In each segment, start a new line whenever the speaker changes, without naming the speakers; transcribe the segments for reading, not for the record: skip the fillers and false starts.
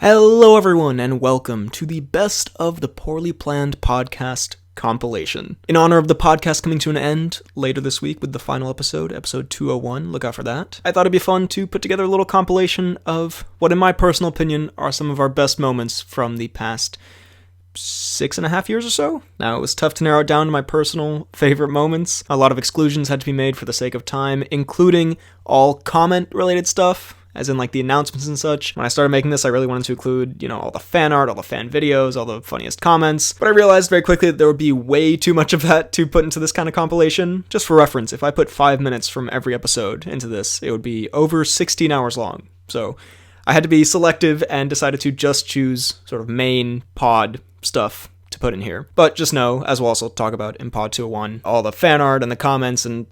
Hello everyone, and welcome to the Best of the Poorly Planned Podcast compilation. In honor of the podcast coming to an end later this week with the final episode 201, look out for that. I thought it'd be fun to put together a little compilation of what, in my personal opinion, are some of our best moments from the past 6.5 years or so. Now, it was tough to narrow it down to my personal favorite moments. A lot of exclusions had to be made for the sake of time, including all comment-related stuff, as in like the announcements and such. When I started making this, I really wanted to include, all the fan art, all the fan videos, all the funniest comments, but I realized very quickly that there would be way too much of that to put into this kind of compilation. Just for reference, if I put 5 minutes from every episode into this, it would be over 16 hours long. So I had to be selective and decided to just choose sort of main pod stuff to put in here. But just know, as we'll also talk about in Pod 201, all the fan art and the comments and,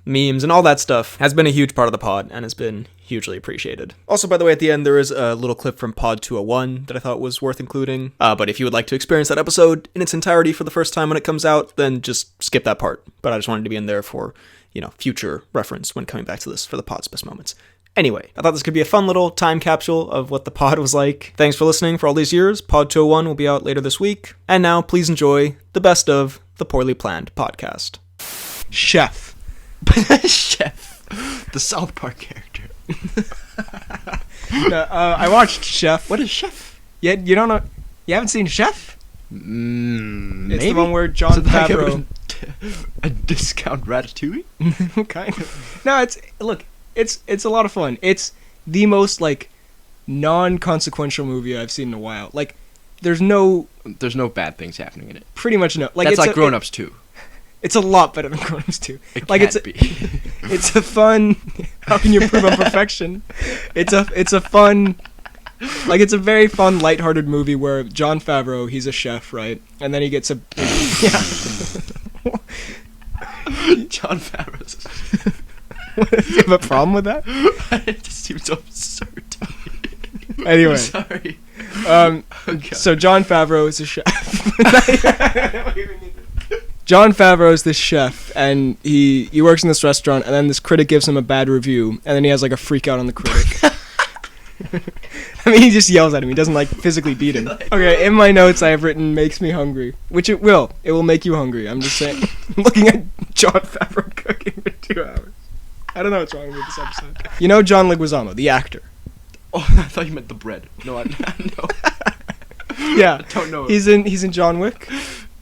memes and all that stuff has been a huge part of the pod and has been hugely appreciated. Also, by the way, at the end, there is a little clip from Pod 201 that I thought was worth including. But if you would like to experience that episode in its entirety for the first time when it comes out, then just skip that part. But I just wanted to be in there for, future reference when coming back to this for the pod's best moments. Anyway, I thought this could be a fun little time capsule of what the pod was like. Thanks for listening for all these years. Pod 201 will be out later this week. And now, please enjoy the best of the Poorly Planned Podcast.
Chef. Chef. The South Park character. I watched Chef.
What is Chef?
Yeah, you don't know? You haven't seen Chef?
Maybe?
It's the one where Jon Favreau...
a discount ratatouille?
Kind of. No, it's a lot of fun. It's the most, non-consequential movie I've seen in a while. There's no
bad things happening in it.
Pretty much no.
That's like Grown Ups 2.
It's a lot better than Grown Ups 2.
It can't be.
It's a fun... How can you improve on perfection? It's a fun... it's a very fun, lighthearted movie where Jon Favreau, he's a chef, right? And then he gets a... Yeah.
Jon Favreau's...
Do you have a problem with that?
It just seems so absurd to me.
Anyway.
Sorry.
Okay. So Jon Favreau is a chef. Jon Favreau is this chef, and he works in this restaurant, and then this critic gives him a bad review, and then he has a freak out on the critic. He just yells at him. He doesn't physically beat him. Okay, in my notes I have written "makes me hungry," which it will. It will make you hungry. I'm just saying. I'm looking at Jon Favreau cooking for 2 hours. I don't know what's wrong with this episode. You know John Leguizamo, the actor.
Oh, I thought you meant the bread. No, I know.
Yeah,
I don't know.
He's in John Wick.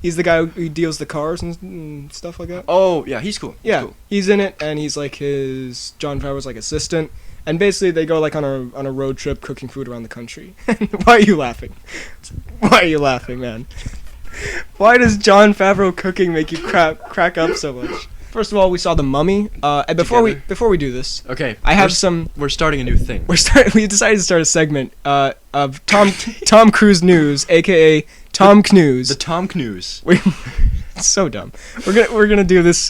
He's the guy who deals the cars and stuff like that.
Oh, yeah, he's cool.
He's in it, and he's John Favreau's assistant. And basically, they go on a road trip cooking food around the country. Why are you laughing? Why are you laughing, man? Why does Jon Favreau cooking make you crack up so much? First of all, we saw The Mummy. And before we do this,
okay,
we're
starting a new thing.
We decided to start a segment of Tom Cruise news, aka Tom Knews.
The Tom Knews.
It's so dumb. We're gonna do this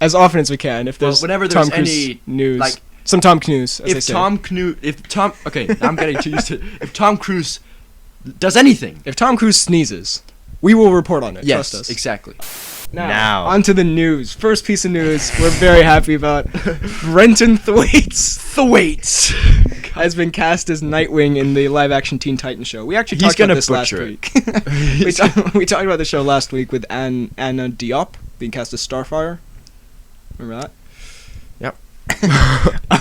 as often as we can. If there's
whenever
Tom
there's
Cruise
any
news, some Tom Knews.
Okay, I'm getting too used to it. If Tom Cruise does anything,
if Tom Cruise sneezes, we will report on it.
Yes,
trust us.
Exactly.
Now, on to the news. First piece of news we're very happy about. Brenton Thwaites has been cast as Nightwing in the live-action Teen Titans show. We actually talked about this last week. We talked about the show last week with Anna Diop being cast as Starfire. Remember that?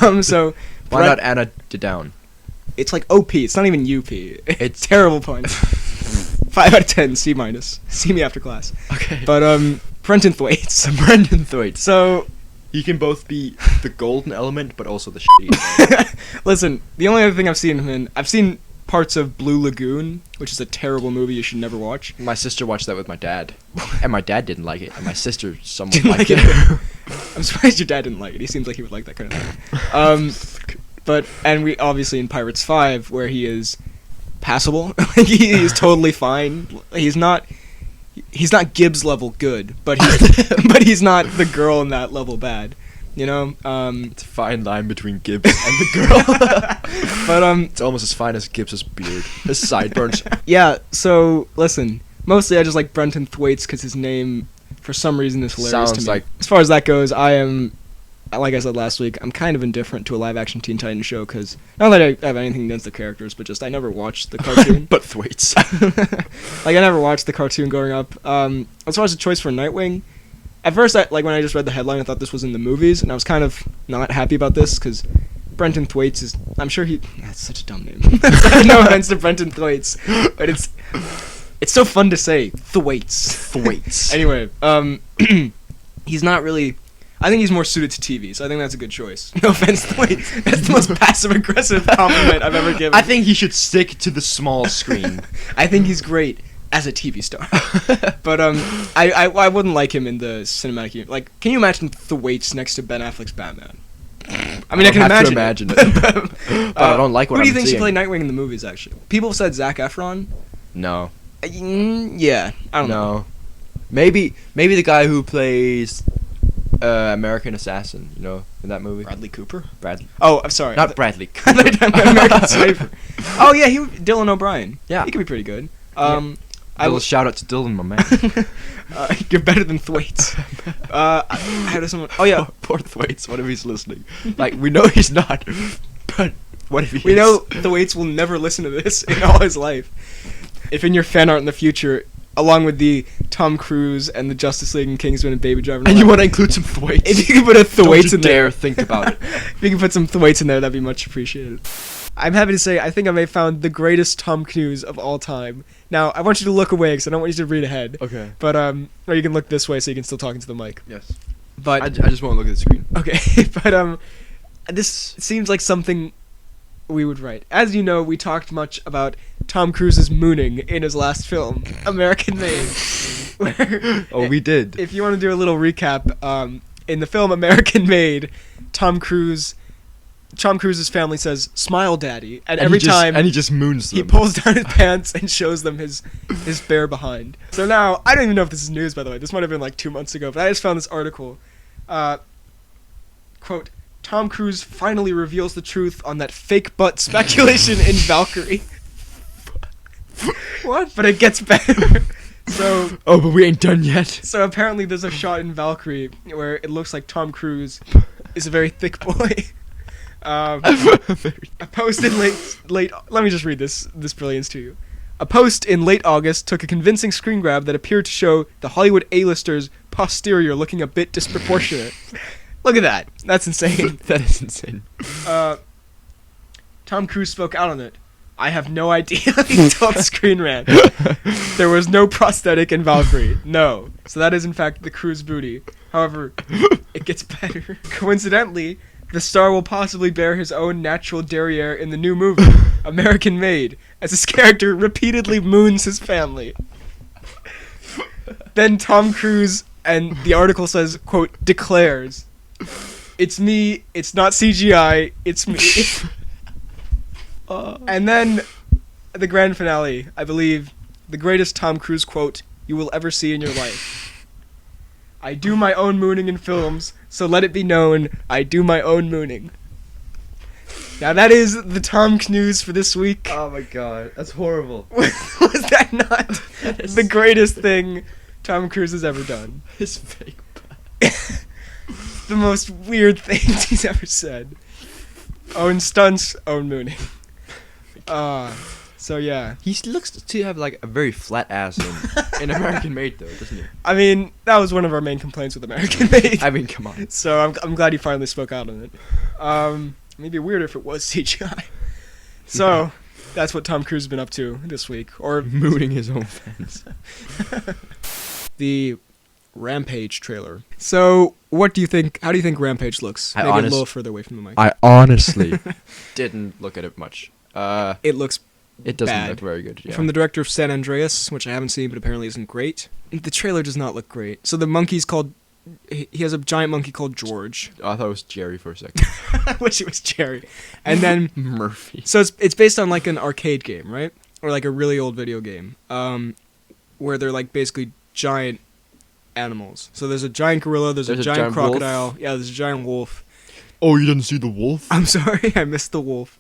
Yep.
So
why not Anna Down?
It's OP. It's not even UP. It's terrible point. 5 out of 10, C-. See me after class.
Okay.
But, Brenton Thwaites.
Brenton Thwaites.
So...
He can both be the golden element, but also the shitty.
Listen, the only other thing I've seen him in... I've seen parts of Blue Lagoon, which is a terrible movie you should never watch.
My sister watched that with my dad. And my dad didn't like it, and my sister somewhat
didn't
liked
it.
it.
I'm surprised your dad didn't like it. He seems like he would like that kind of thing. And we obviously in Pirates 5, where he is... passable. He is totally fine. He's not Gibbs level good, but he's not the girl in that level bad.
It's a fine line between Gibbs and the girl.
But
it's almost as fine as Gibbs's beard, his sideburns.
Yeah. So listen, mostly I just like Brenton Thwaites because his name, for some reason, is hilarious to me. As far as that goes, I am like I said last week, I'm kind of indifferent to a live-action Teen Titans show because not that I have anything against the characters, but just I never watched the cartoon.
But Thwaites.
Like I never watched the cartoon growing up. As far as the choice for Nightwing, at first, when I just read the headline, I thought this was in the movies, and I was kind of not happy about this because Brenton Thwaites is. I'm sure he. That's such a dumb name. No offense to Brenton Thwaites, but it's so fun to say Thwaites.
Thwaites.
Anyway, he's not really. I think he's more suited to TV, so I think that's a good choice. No offense, Thwaites. That's the most passive-aggressive compliment I've ever given.
I think he should stick to the small screen.
I think he's great as a TV star. But I wouldn't like him in the cinematic universe. Like, can you imagine Thwaites next to Ben Affleck's Batman? I mean, I can imagine
it. But I don't like what I'm seeing.
Who do you think should play Nightwing in the movies, actually? People said Zac Efron.
No.
Yeah, I don't know.
Maybe the guy who plays American Assassin, in that movie.
Bradley Cooper?
Bradley.
Oh, I'm sorry.
Not Bradley Cooper.
American Sniper. Oh, yeah, Dylan O'Brien.
Yeah.
He could be pretty good.
I will shout out to Dylan, my man.
You're better than Thwaites. How does someone... Oh, yeah.
Poor Thwaites. What if he's listening? Like, we know he's not, but what if he is?
We know Thwaites will never listen to this in all his life. If in your fan art in the future, along with the Tom Cruise and the Justice League and Kingsman and Baby Driver...
And you want to include some Thwaites?
If you can put a Thwaites in there...
Don't you dare think about it.
If you can put some Thwaites in there, that'd be much appreciated. I'm happy to say I think I may have found the greatest Tom Cruise of all time. Now, I want you to look away because I don't want you to read ahead.
Okay.
But, or you can look this way so you can still talk into the mic.
Yes.
But
I just want to look at the screen.
Okay, but, this seems like something we would write. As you know, we talked much about Tom Cruise's mooning in his last film, American Made.
Oh, we did.
If you want to do a little recap, in the film American Made, Tom Cruise's family says, "Smile, Daddy," and every time
he just moons them.
he pulls down his pants and shows them his bare behind. So now, I don't even know if this is news, by the way. This might have been like 2 months ago, but I just found this article. Quote, Tom Cruise finally reveals the truth on that fake butt speculation in Valkyrie. What? But it gets better. So...
Oh, but we ain't done yet.
So apparently there's a shot in Valkyrie where it looks like Tom Cruise is a very thick boy. A post in late. Let me just read this brilliance to you. A post in late August took a convincing screen grab that appeared to show the Hollywood A-listers' posterior looking a bit disproportionate. Look at that. That's insane.
That is insane.
Tom Cruise spoke out on it. I have no idea, he told Screen Rant. There was no prosthetic in Valkyrie. No. So that is in fact the Cruise booty. However, it gets better. Coincidentally, the star will possibly bear his own natural derriere in the new movie, American Made, as his character repeatedly moons his family. Then Tom Cruise, and the article says, quote, declares, "It's me, it's not CGI, it's me." And then, the grand finale, I believe, the greatest Tom Cruise quote you will ever see in your life. "I do my own mooning in films, so let it be known, I do my own mooning." Now that is the Tom Cruise for this week.
Oh my god, that's horrible.
Was that not the greatest thing Tom Cruise has ever done?
His fake butt.
The most weird things he's ever said. Own stunts, own mooning. So yeah.
He looks to have like a very flat ass in American Made though, doesn't he?
I mean, that was one of our main complaints with American Made.
I mean, come on.
So I'm glad he finally spoke out on it. Maybe weirder if it was CGI. So that's what Tom Cruise has been up to this week, or
mooning his own fans.
The Rampage trailer. So, what do you think? How do you think Rampage looks? Maybe a little further away from the mic.
I honestly didn't look at it much.
It looks
It doesn't
bad.
look very good. Yeah.
From the director of San Andreas, which I haven't seen, but apparently isn't great. The trailer does not look great. So the monkey's called... He has a giant monkey called George.
Oh, I thought it was Jerry for a second.
I wish it was Jerry. And then...
Murphy.
So it's based on like an arcade game, right? Or like a really old video game. Where they're like basically giant animals. So there's a giant gorilla, there's a giant crocodile.
Wolf.
Yeah, there's a giant wolf.
Oh, you didn't see the wolf?
I'm sorry, I missed the wolf.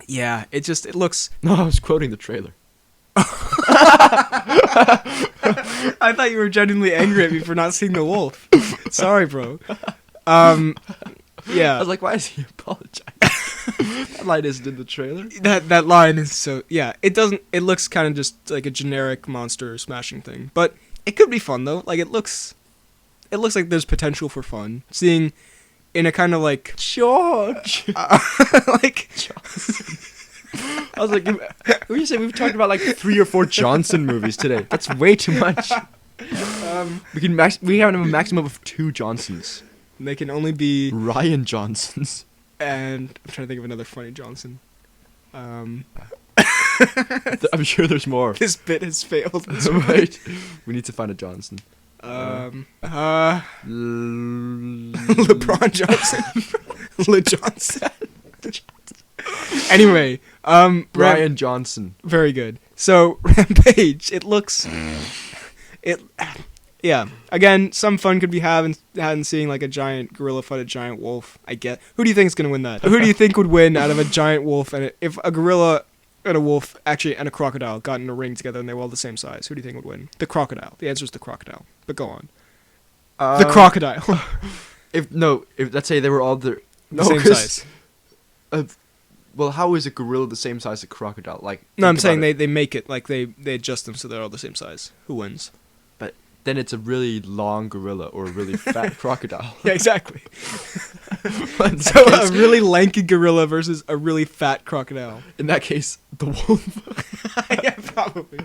Yeah, it looks...
No, I was quoting the trailer.
I thought you were genuinely angry at me for not seeing the wolf. Sorry, bro. Yeah.
I was like, why is he apologizing? That line isn't in the trailer.
That line is so yeah. It doesn't. It looks kind of just like a generic monster smashing thing, but it could be fun though. Like it looks like there's potential for fun. Seeing in a kind of like
George.
like
I was like, who you say we've talked about like 3 or 4 Johnson movies today? That's way too much. We have a maximum of 2 Johnsons.
they can only be.
Ryan Johnsons.
And I'm trying to think of another funny Johnson.
I'm sure there's more.
This bit has failed.
Wait, we need to find a Johnson.
LeBron Johnson. Le Johnson. Anyway,
Brian Johnson.
Very good. So Rampage, it looks, yeah. Again, some fun could be had in seeing like a giant gorilla fight a giant wolf. I get. Who do you think is gonna win that? Who do you think would win out of a giant wolf and if a gorilla and a wolf actually and a crocodile got in a ring together and they were all the same size? Who do you think would win? The crocodile. The answer is the crocodile. But go on. The crocodile.
If let's say they were all the
Same size.
Well, how is a gorilla the same size as a crocodile? Like
No, I'm saying they make it like they adjust them so they're all the same size. Who wins?
But then it's a really long gorilla or a really fat crocodile.
Yeah, exactly. So a really lanky gorilla versus a really fat crocodile.
In that case, the wolf.
Yeah, probably.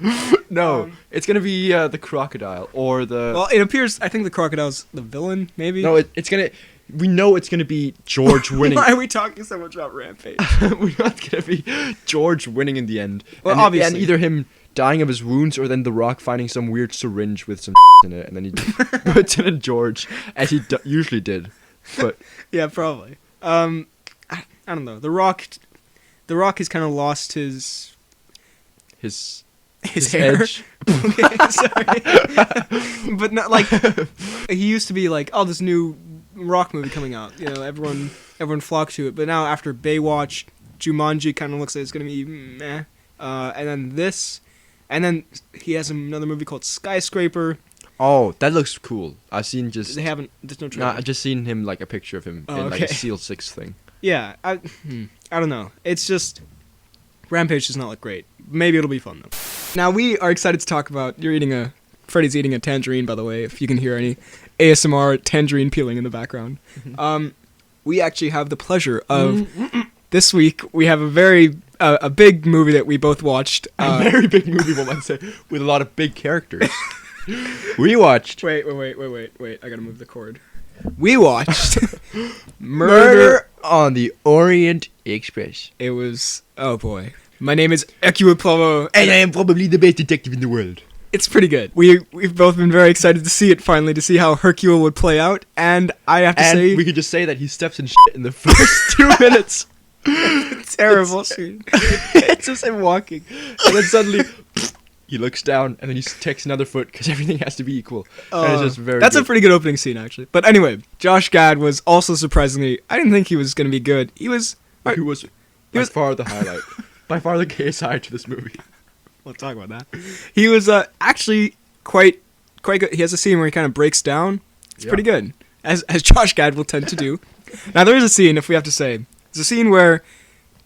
No, it's gonna be the crocodile or the.
Well, it appears. I think the crocodile's the villain. Maybe.
No, it's gonna. We know it's gonna be George winning.
Why are we talking so much about Rampage?
We're not gonna be George winning in the end.
Well,
and,
obviously.
and either him dying of his wounds or then The Rock finding some weird syringe with some in it, and then he puts it in George, as he usually did. But
yeah, probably. I don't know. The Rock has kind of lost his hair.
edge.
Okay, sorry. But not like he used to be like, oh, this new Rock movie coming out. You know, everyone flocked to it. But now after Baywatch, Jumanji kind of looks like it's gonna be meh. And then this, and then he has another movie called Skyscraper.
Oh, that looks cool. I've seen just.
They haven't. There's no trailer.
Nah, I just seen him like a picture of him in like a Seal 6 thing.
Yeah, I don't know. It's just Rampage does not look great. Maybe it'll be fun though. Now we are excited to talk about. Freddy's eating a tangerine, by the way. If you can hear any ASMR tangerine peeling in the background. We actually have the pleasure of this week. We have a big movie that we both watched.
A very big movie, one might say, with a lot of big characters. We watched.
Wait! I gotta move the cord. We watched Murder
on the Orient Express.
It was, oh boy. My name is Hercule Poirot,
And I am probably the best detective in the world.
It's pretty good. We've both been very excited to see it finally, to see how Hercule would play out, and I have to say...
we could just say that he steps in shit in the first 2 minutes.
Terrible scene.
It's just him walking, and then suddenly... He looks down, and then he takes another foot, because everything has to be equal. And it's just very
That's
good.
a pretty good opening scene, actually. But anyway, Josh Gad was also surprisingly... I didn't think he was going to be good. He was
by far the highlight. By far the KSI to this movie.
We'll talk about that. He was actually quite good. He has a scene where he kind of breaks down. It's pretty good, as Josh Gad will tend to do. Now, there is a scene, if we have to say. There's a scene where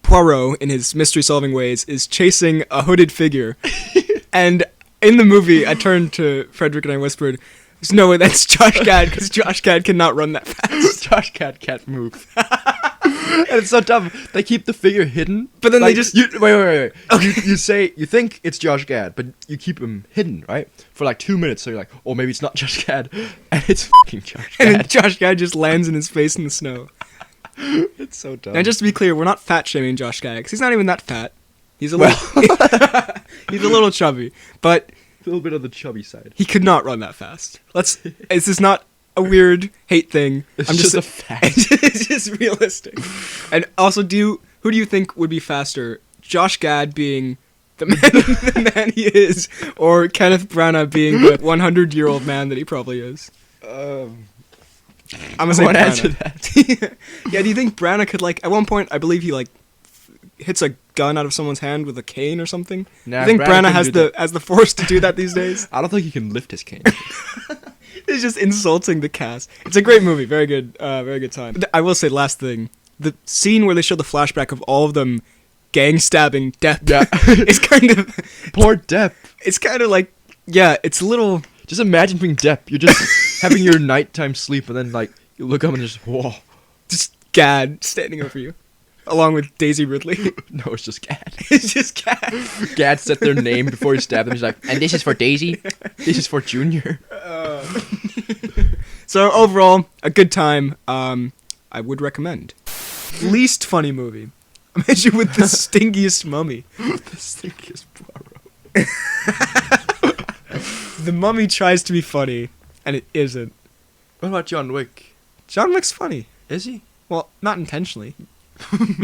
Poirot, in his mystery-solving ways, is chasing a hooded figure. And in the movie, I turned to Frederick and I whispered, "There's no way that's Josh Gad, because Josh Gad cannot run that fast."
Josh Gad can't move. And it's so dumb. They keep the figure hidden,
but then
like,
they just...
Wait. Okay. You think it's Josh Gad, but you keep him hidden, right? For like 2 minutes, so you're like, oh, maybe it's not Josh Gad, and it's fucking Josh Gad.
And then Josh Gad just lands in his face in the snow.
It's so dumb.
Now, just to be clear, we're not fat-shaming Josh Gad, because he's not even that fat. He's a little... he's a little chubby, but...
A little bit on the chubby side.
He could not run that fast. This is not a weird hate thing.
It's just a fact.
It's just realistic. And also, who do you think would be faster? Josh Gad being the man he is, or Kenneth Branagh being the 100-year-old man that he probably is? I'm gonna say
Branagh. Answer that.
Yeah, do you think Branagh could, like, at one point, I believe he, like, hits a gun out of someone's hand with a cane or something?
Nah,
I think
Branagh
has the force to do that these days.
I don't think he can lift his cane.
He's just insulting the cast. It's a great movie. Very good time. I will say, last thing. The scene where they show the flashback of all of them gang stabbing Depp.
Yeah.
It's kind of...
Poor Depp.
It's kind of like... Yeah, it's a little...
Just imagine being Depp. You're just having your nighttime sleep, and then, like, you look up and just, whoa.
Just Gad standing over you. Along with Daisy Ridley.
No, it's just Gad.
It's just Gad.
Gad said their name before he stabbed them. He's like, and this is for Daisy. This is for Junior.
So, overall, a good time. I would recommend. Least funny movie. Imagine with the stinkiest mummy.
The stinkiest Poirot.
The mummy tries to be funny, and it isn't.
What about John Wick?
John Wick's funny.
Is he?
Well, not intentionally.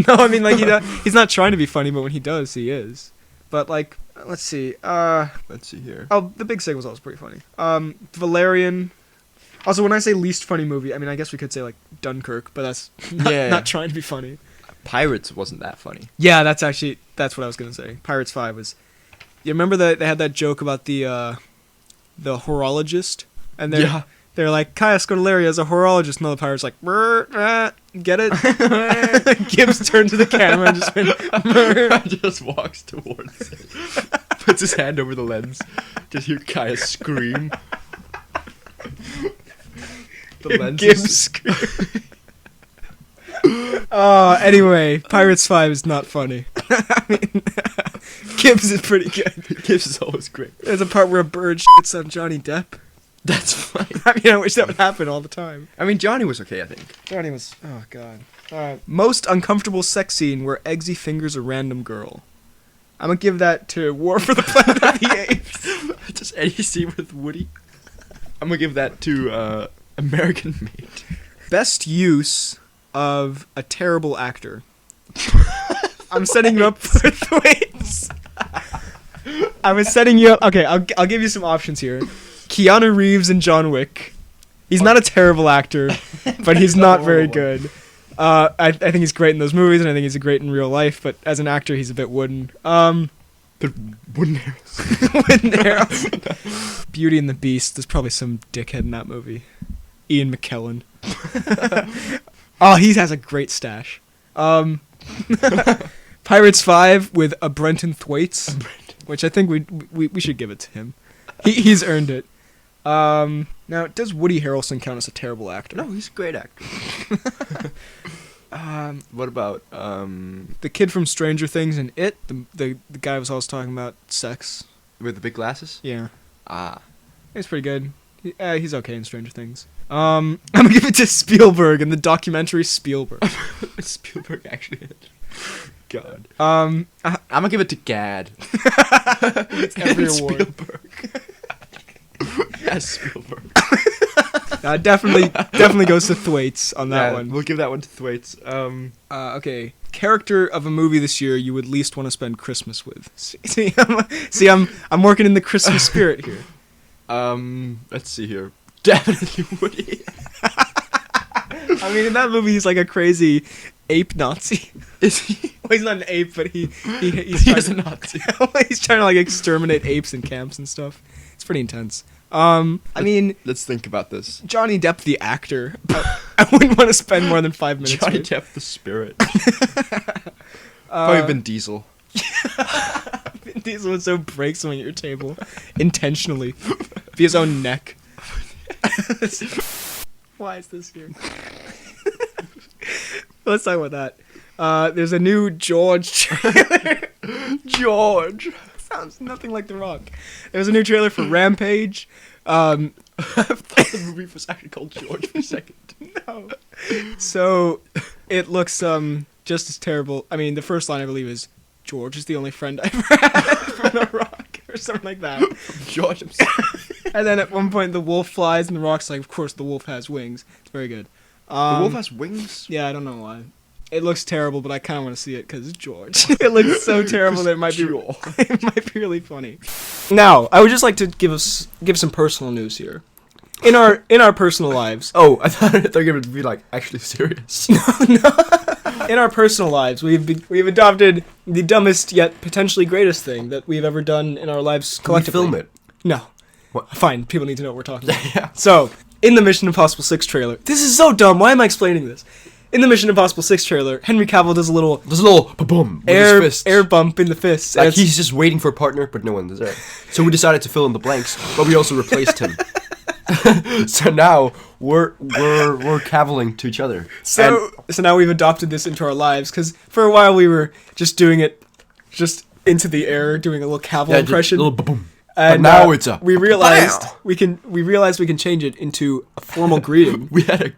No, I mean, like, he's not trying to be funny, but when he does, he is. But, like, let's see.
Let's see here.
Oh, The Big Sick was also pretty funny. Valerian. Also, when I say least funny movie, I mean, I guess we could say, like, Dunkirk, but that's not trying to be funny.
Pirates wasn't that funny.
Yeah, that's what I was going to say. Pirates 5 was... You remember that they had that joke about the horologist? And they're like, Caius Scodelario is a horologist, and the pirate's like, get it? Gibbs turned to the camera and just went,
just walks towards it. Puts his hand over the lens. Just hear Caius scream. The lens
Gibbs scream. Anyway, Pirates 5 is not funny. I mean, Gibbs is pretty good.
Gibbs is always great.
There's a part where a bird shits on Johnny Depp.
That's funny.
I mean, I wish that would happen all the time.
I mean, Johnny was okay, I think.
Johnny was... Oh, God. Alright. Most uncomfortable sex scene where Eggsy fingers a random girl. I'm gonna give that to War for the Planet of the Apes.
Just any scene with Woody. I'm gonna give that to American Made.
Best use of a terrible actor. I'm setting you up for thwaits. I was setting you up... Okay, I'll give you some options here. Keanu Reeves and John Wick. He's not a terrible actor, but he's not very good. I think he's great in those movies, and I think he's great in real life, but as an actor, he's a bit wooden.
The wooden arrows.
Wooden arrows. Beauty and the Beast. There's probably some dickhead in that movie. Ian McKellen. Oh, he has a great stash. Pirates 5 with a Brenton Thwaites, which I think we should give it to him. He's earned it. Now, does Woody Harrelson count as a terrible actor?
No, he's a great actor. What about
the kid from Stranger Things and It? The guy was always talking about sex.
with the big glasses?
Yeah.
Ah.
He's pretty good. He's okay in Stranger Things. I'm gonna give it to Spielberg in the documentary Spielberg.
Spielberg actually did. God.
I'm
gonna give it to Gad.
It's every award.
Spielberg. Yes, Spielberg.
Definitely goes to Thwaites on that one.
We'll give that one to Thwaites.
Okay. Character of a movie this year you would least want to spend Christmas with. See, I'm working in the Christmas spirit here.
Let's see here. Definitely Woody.
I mean, in that movie, he's like a crazy ape Nazi.
Is he?
Well, he's not an ape, but he's
He's a Nazi.
He's trying to like exterminate apes in camps and stuff. It's pretty intense. I mean,
let's think about this.
Johnny Depp, the actor. I wouldn't want to spend more than 5 minutes.
Johnny
with.
Depp, the spirit. Probably Vin Diesel.
Vin Diesel would so break something at your table intentionally via his own neck. Why is this here? Let's talk about that. There's a new George trailer.
George.
Sounds nothing like The Rock. There's a new trailer for Rampage.
I thought the movie was actually called George for a second.
No. So, it looks just as terrible. I mean, the first line, I believe, is, George is the only friend I ever had from The Rock, or something like that.
George himself.
And then at one point, the wolf flies, and The Rock's like, of course, the wolf has wings. It's very good.
The wolf has wings?
Yeah, I don't know why. It looks terrible, but I kind of want to see it because it's George. It looks so terrible that it might be really funny. Now, I would just like to give some personal news here. In our personal lives.
Oh, I thought they were going to be like actually serious.
No. In our personal lives, we've adopted the dumbest yet potentially greatest thing that we've ever done in our lives collectively.
Can we film it?
No.
What?
Fine, people need to know what we're talking about.
Yeah.
So, in the Mission Impossible 6 trailer, this is so dumb. Why am I explaining this? In the Mission Impossible 6 trailer, Henry Cavill does a little
There's a little boom with his fist.
air bump in the fist.
Like he's just waiting for a partner, but no one is there. So we decided to fill in the blanks, but we also replaced him. So now we're caviling to each other.
So now we've adopted this into our lives, because for a while we were just doing it just into the air, doing a little Cavill impression.
A little boom.
And
but now it's a.
we realized
Bam!
we can change it into a formal greeting.
We had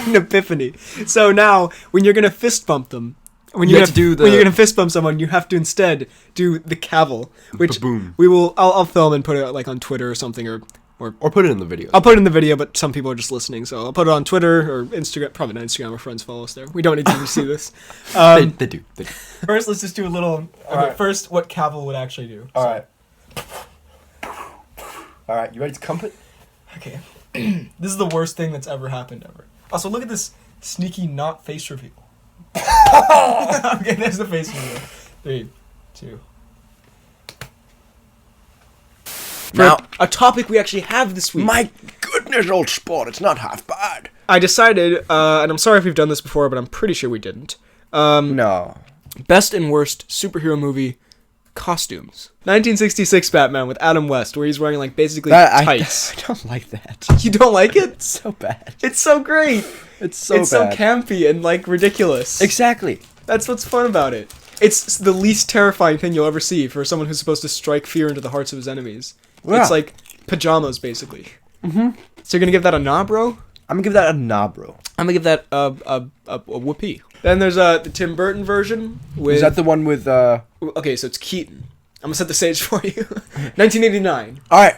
an epiphany. So now when you're gonna fist bump them, when
You
you're
have to do
when you're
the-
gonna fist bump someone, you have to instead do the Cavill, which
Ba-boom.
we will. I'll film and put it like on Twitter or something, or
put it in the video.
I'll put it in the video. But some people are just listening, so I'll put it on Twitter or Instagram. Probably not Instagram. Our friends follow us there. We don't need to see this.
They do.
First, let's just do a little.
Alright.
First, what Cavill would actually do.
All right. All right. You ready to comp it?
Okay. This is the worst thing that's ever happened ever. Also, look at this sneaky not face reveal. Okay, there's the face reveal. 3, 2.
Now,
a topic we actually have this week.
my goodness, old sport, it's not half bad.
I decided, and I'm sorry if we've done this before, but I'm pretty sure we didn't.
No.
Best and worst superhero movie costumes. 1966 Batman with Adam West, where he's wearing like basically tights.
I don't like that.
You don't like it?
It's so bad.
It's so great.
It's so
It's so
bad.
campy and like ridiculous.
Exactly.
That's what's fun about it. It's the least terrifying thing you'll ever see for someone who's supposed to strike fear into the hearts of his enemies.
Yeah.
It's like pajamas, basically. Mm-hmm. So you're gonna give that a nah, bro?
I'm gonna give that a nah, bro.
I'm gonna give that a whoopee. Then there's the Tim Burton version with.
Is that the one with
Okay, so it's Keaton. I'm gonna set the stage for you. 1989.
All right,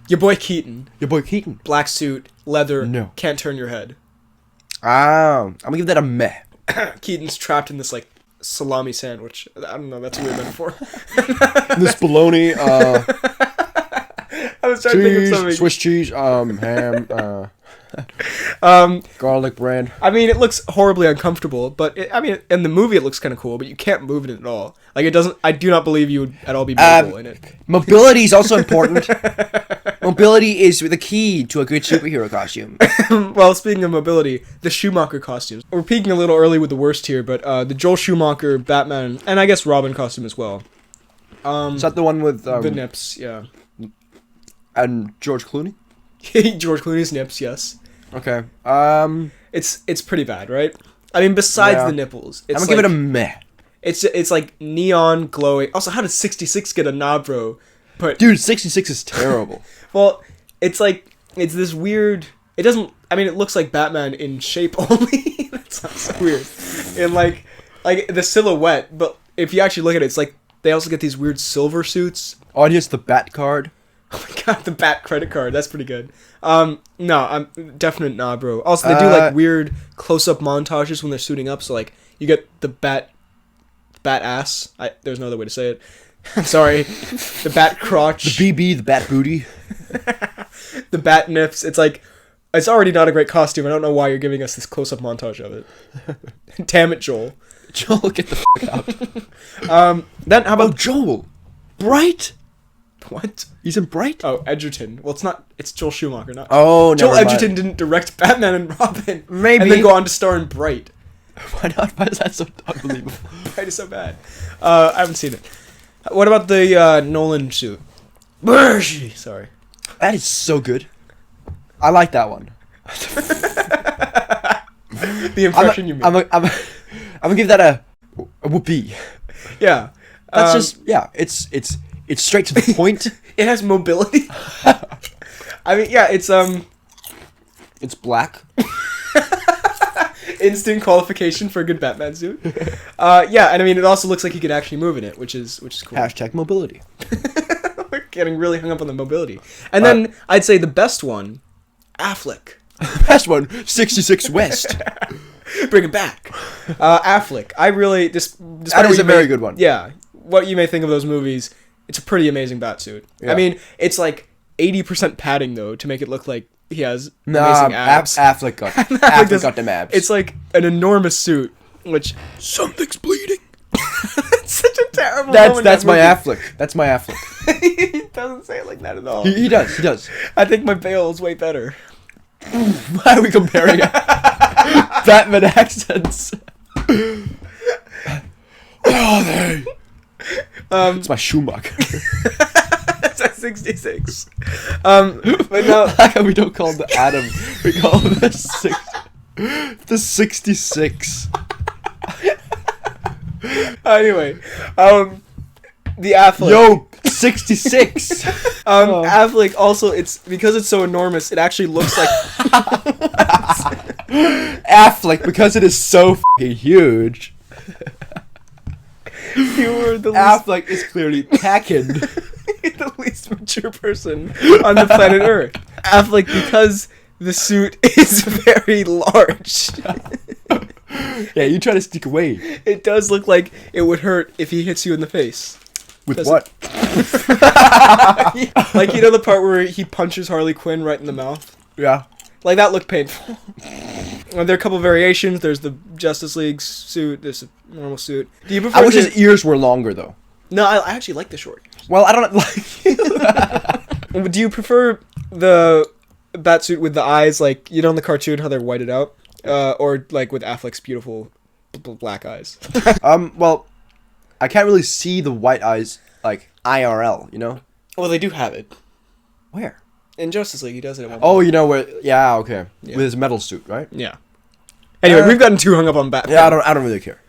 Your boy Keaton,
your boy Keaton.
black suit, leather.
No.
Can't turn your head.
I'm gonna give that a meh.
Keaton's trapped in this like salami sandwich. I don't know. That's a weird metaphor.
This bologna,
I was trying to think of something.
Swiss cheese, ham, garlic bread.
I mean, it looks horribly uncomfortable, but in the movie it looks kind of cool, but you can't move it at all. Like, it doesn't. I do not believe you would at all be mobile in it.
Mobility is also important. Mobility is the key to a good superhero costume.
Well, speaking of mobility, the Schumacher costumes. We're peaking a little early with the worst here, but the Joel Schumacher Batman, and I guess Robin costume as well.
Is that the one with
The nips, yeah.
and George Clooney?
George Clooney's nips, yes.
Okay.
It's pretty bad, right? I mean, besides
Yeah.
the nipples,
I'm
it's
gonna give it a meh.
It's like neon glowing. Also, how did 66 get a knob, bro? But
Dude, 66 is terrible.
well, it's like it's this weird. It doesn't. I mean, it looks like Batman in shape only. That sounds so weird. And like the silhouette, but if you actually look at it, it's like they also get these weird silver suits.
Audience, the Bat card.
Oh my god, the Bat credit card. That's pretty good. No, I'm definite nah, bro. Also, they do like weird close-up montages when they're suiting up. So like you get the bat ass. There's no other way to say it. I'm sorry. The bat crotch.
The BB, the Bat booty.
The bat nips. It's like it's already not a great costume. I don't know why you're giving us this close-up montage of it. Damn it, Joel.
Joel, get the fuck out.
Then how about
Joel. Bright?
what?
He's in Bright?
Oh, Edgerton. Well, it's not. It's Joel Schumacher, not.
Oh,
Joel
never mind.
Edgerton didn't direct Batman and Robin.
Maybe.
And then go on to star in Bright.
Why not? Why is that so unbelievable?
Bright is so bad. I haven't seen it. What about the Nolan suit? Sorry.
That is so good. I like that one.
The impression you made.
I'm gonna give that a whoopee.
Yeah.
That's just it's straight to the point.
It has mobility. I mean, yeah, it's
It's black.
instant qualification for a good Batman suit. Yeah, and I mean, it also looks like he can actually move in it, which is cool.
Hashtag mobility.
We're getting really hung up on the mobility. And then I'd say the best one, Affleck.
Best one, 66 West.
Bring it back. Affleck. I really despite
That is
what you
a very
may-
good one.
Yeah, what you may think of those movies, it's a pretty amazing Batsuit.
Yeah.
I mean, it's like 80% padding though to make it look like he has
Nah,
amazing abs.
Affleck got
does-
got them abs.
It's like an enormous suit, which
something's bleeding.
it's such an
terrible.
That's my Affleck. That's my Affleck.
He doesn't say it like that at all.
He does. He does.
I think my Bale is way better.
Why are we comparing Batman accents? Oh, they. It's my Schumacher.
That's at 66. But no.
How come we don't call him the Adam? We call him the 66.
Anyway, the Affleck.
Yo, 66.
Affleck also, it's because it's so enormous. It actually looks like
Affleck, because it is so f***ing huge.
you were the least,
Affleck is clearly packing.
the least mature person on the planet Earth. Affleck, because the suit is very large.
Yeah, you try to sneak away.
It does look like it would hurt if he hits you in the face.
With
Does
what?
Like, you know the part where he punches Harley Quinn right in the mouth?
Yeah.
Like, that looked painful. There are a couple variations. There's the Justice League suit. There's a normal suit. Do you prefer
I wish his ears were longer, though.
No, I actually like the short.
Well, I don't like.
Do you prefer the Batsuit with the eyes, like, you know in the cartoon how they're whited out? Or, like, with Affleck's beautiful black eyes?
Well, I can't really see the white eyes, like, IRL, you know?
Well, they do have it.
Where?
In Justice League, he does it at one
Oh,
point.
you know where? Yeah, okay.
Yeah.
With his metal suit, right?
Yeah. Anyway, we've gotten too hung up on Batman.
Yeah, I don't really care.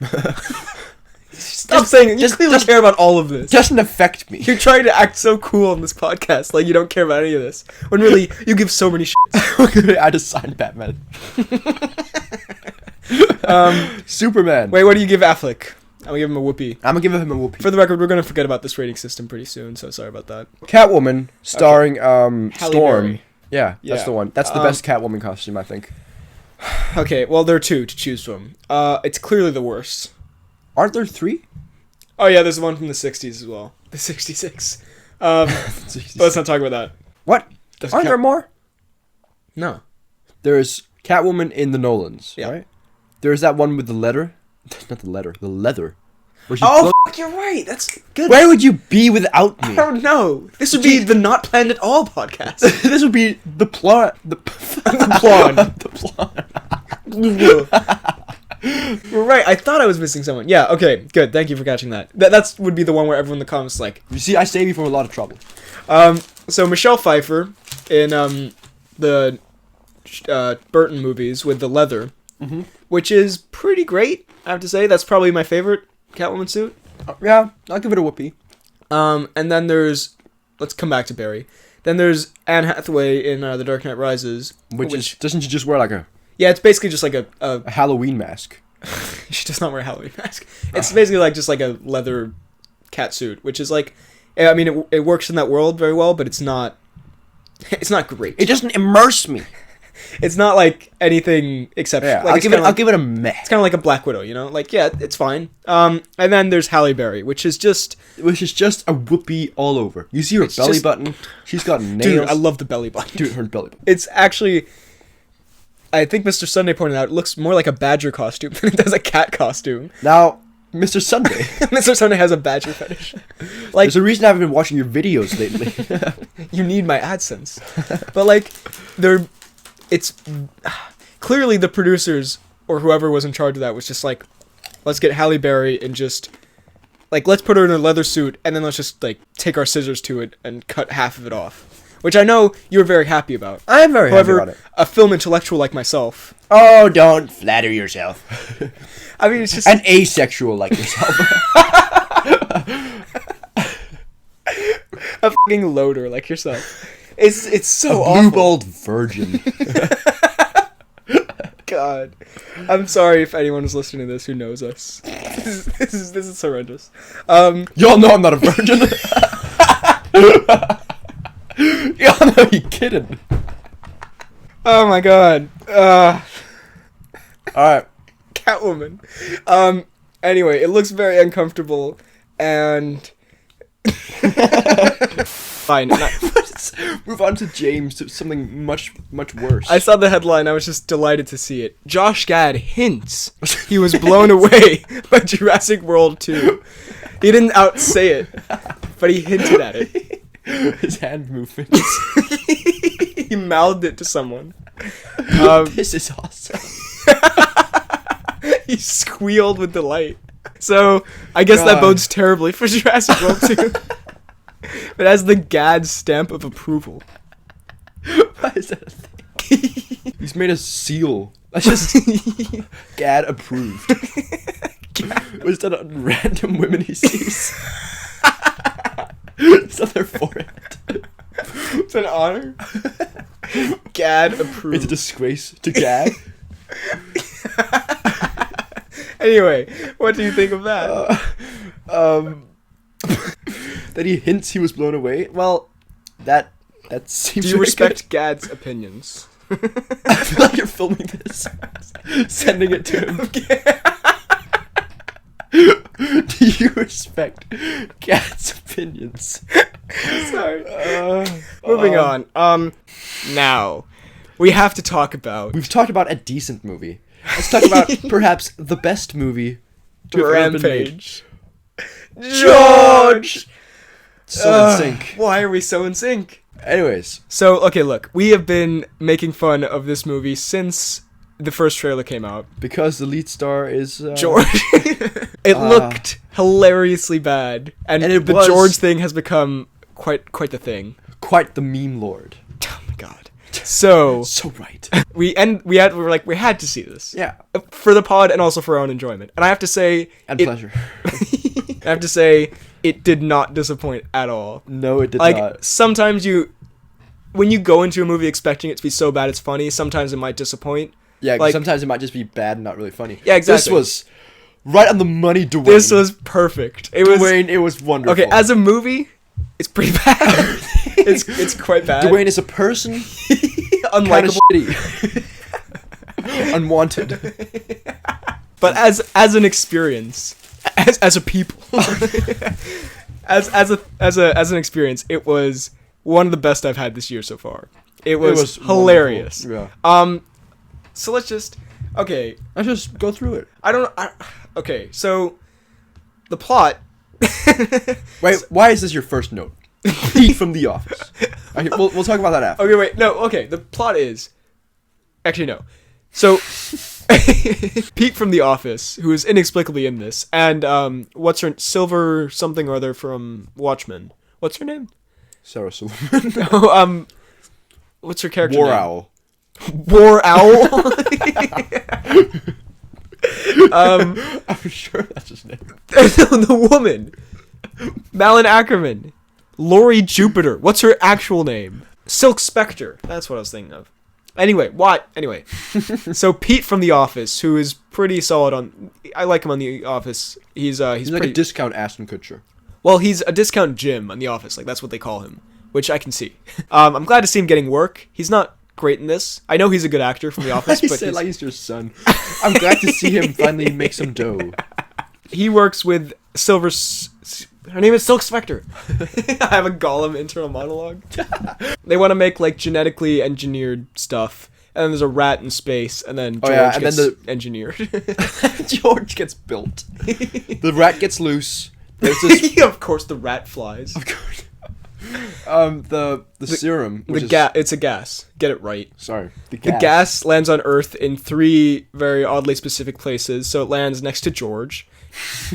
Stop saying it. You clearly care about all of this.
Doesn't affect me.
You're trying to act so cool on this podcast, like you don't care about any of this. When really, you give so many shits.
I just signed Batman. Superman.
Wait, what do you give Affleck? I'm gonna give him a whoopee.
I'm gonna give him a whoopee.
For the record, we're gonna forget about this rating system pretty soon, so sorry about that.
Catwoman, starring Storm.
Berry.
Yeah, that's
Yeah.
the one. That's the best Catwoman costume, I think.
Okay, well, there are two to choose from. It's clearly the worst.
Aren't there 3?
Oh yeah, there's the one from the 60s as well. The 66. But let's not talk about that.
What?
There's
Aren't there more?
No.
There's Catwoman in the Nolans,
Yeah.
right? There's that one with the letter. Not the letter, the leather. Where she
Oh, you're right. That's good.
Where would you be without me?
I don't know. This would be the Not Planned at All podcast.
This would be the plot. The
Plon.
The plot.
You're right. I thought I was missing someone. Yeah. Okay. Good. Thank you for catching that. That's would be the one where everyone in the comments is like.
You see, I save you from a lot of trouble.
So Michelle Pfeiffer in the Burton movies with the leather, which is pretty great. I have to say that's probably my favorite Catwoman suit.
Yeah, I'll give it a whoopee.
And then let's come back to Barry. Then there's Anne Hathaway in The Dark Knight Rises,
Which is, doesn't she just wear like a
yeah, it's basically just like a
Halloween mask?
she does not wear a Halloween mask. It's basically like just like a leather cat suit, which is like, I mean, it works in that world very well, but it's not great.
It doesn't immerse me.
It's not like anything exceptional.
Yeah,
Like,
I'll give it a meh.
It's kind of like a Black Widow, you know? Like, yeah, it's fine. And then there's Halle Berry, which is just
Which is just a whoopee all over. You see her
It's
belly
just-
button. She's got nails.
dude. I love the belly button.
Dude, her belly button.
It's actually, I think Mr. Sunday pointed out, it looks more like a badger costume than it does a cat costume.
Now, Mr. Sunday.
Mr. Sunday has a badger fetish. Like,
There's a reason I haven't been watching your videos lately.
you need my AdSense. But like, it's clearly the producers or whoever was in charge of that was just like, let's get Halle Berry and just like, let's put her in a leather suit and then let's just like take our scissors to it and cut half of it off. Which I know you're very happy about.
I am very
However,
happy about it.
a film intellectual like myself,
Oh, don't flatter yourself.
I mean, it's just
An asexual like yourself.
a fucking loader like yourself. It's so
a
awful.
blue-balled virgin.
God, I'm sorry if anyone is listening to this who knows us. This is horrendous.
Y'all know I'm not a virgin. Y'all know you kidding.
Oh my God.
Alright.
Catwoman. Anyway, it looks very uncomfortable and fine.
Let's move on to James, to something much, much worse.
I saw the headline. I was just delighted to see it. Josh Gad hints he was blown away by Jurassic World 2.
He didn't outsay it, but he hinted at it.
His hand movements.
He mouthed it to someone.
This is awesome.
He squealed with delight. So, I guess that bodes terribly for Jurassic World 2. It has the GAD stamp of approval.
Why is that a thing? He's made a seal. That's just GAD approved. Was that on random women he sees? It's on their forehead.
It's an honor. GAD approved.
It's a disgrace to GAD.
Anyway, what do you think of that?
That he hints he was blown away. Well, that seems.
Do you respect GAD's opinions?
I feel like you're filming this, sending it to him. Do you respect GAD's opinions?
Sorry. Moving on. Now, we have to talk about.
We've talked about a decent movie. Let's talk about perhaps the best movie to have ever been made.
Rampage.
George! So in sync.
Why are we so in sync?
Anyways.
So, okay, look. We have been making fun of this movie since the first trailer came out.
Because the lead star is...
George. It looked hilariously bad. And the
was...
George thing has become quite the thing.
Quite the meme lord.
Oh my god. So...
So right.
We had to see this.
Yeah.
For the pod and also for our own enjoyment. And I have to say...
And pleasure.
I have to say, it did not disappoint at all.
No, it did not.
Sometimes when you go into a movie expecting it to be so bad it's funny, sometimes it might disappoint.
Yeah, sometimes it might just be bad and not really funny.
Yeah, exactly.
This was right on the money, Dwayne.
This was perfect. It
was wonderful.
Okay, as a movie, it's pretty bad. it's quite bad.
Dwayne is a person.
Unlikable.
Shitty. Unwanted.
But as an experience, as a people, as an experience, it was one of the best I've had this year so far. It was hilarious.
Wonderful. Yeah.
So let's just
go through it.
Okay, so the plot.
Wait, why is this your first note? Pete from The Office. Okay, we'll talk about that after.
Okay, wait, no, okay. The plot is actually no. So Pete from The Office, who is inexplicably in this, and what's her Silver something or other from Watchmen? What's her name?
Sarah Silverman.
No, what's her character
War
name?
Owl.
War Owl.
I'm sure that's his name.
The woman, Malin Ackerman, Lori Jupiter. What's her actual name? Silk Spectre. That's what I was thinking of. Anyway, so Pete from The Office, who is pretty solid on. I like him on The Office. He's
like
pretty,
a discount Ashton Kutcher.
Well, he's a discount Jim on The Office. Like that's what they call him, which I can see. I'm glad to see him getting work. He's not great in this. I know he's a good actor from The Office, but
like he's your son. I'm glad to see him finally make some dough.
He works with her name is Silk Spectre. I have a Gollum internal monologue. They want to make like genetically engineered stuff, and then there's a rat in space, and then George gets engineered.
George gets built. The rat gets loose. There's this...
Of course, the rat flies.
Of course. The serum.
It's a gas. Get it right.
Sorry.
The gas lands on Earth in 3 very oddly specific places. So it lands next to George.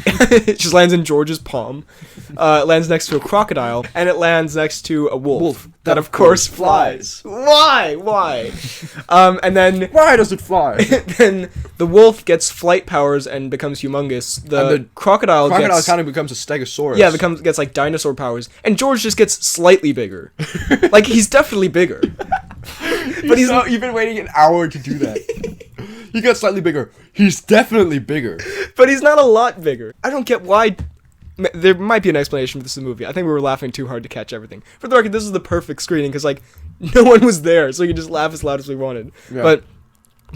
It just lands in George's palm. It lands next to a crocodile, and it lands next to a wolf that of course flies. Why? And then
why does it fly?
Then the wolf gets flight powers and becomes humongous. The crocodile
kind of becomes a stegosaurus.
Yeah, gets like dinosaur powers, and George just gets slightly bigger. Like he's definitely bigger.
But you've been waiting an hour to do that. He got slightly bigger. He's definitely bigger.
But he's not a lot bigger. I don't get why. There might be an explanation for this in the movie. I think we were laughing too hard to catch everything. For the record, this is the perfect screening because like no one was there, so you could just laugh as loud as we wanted. Yeah. But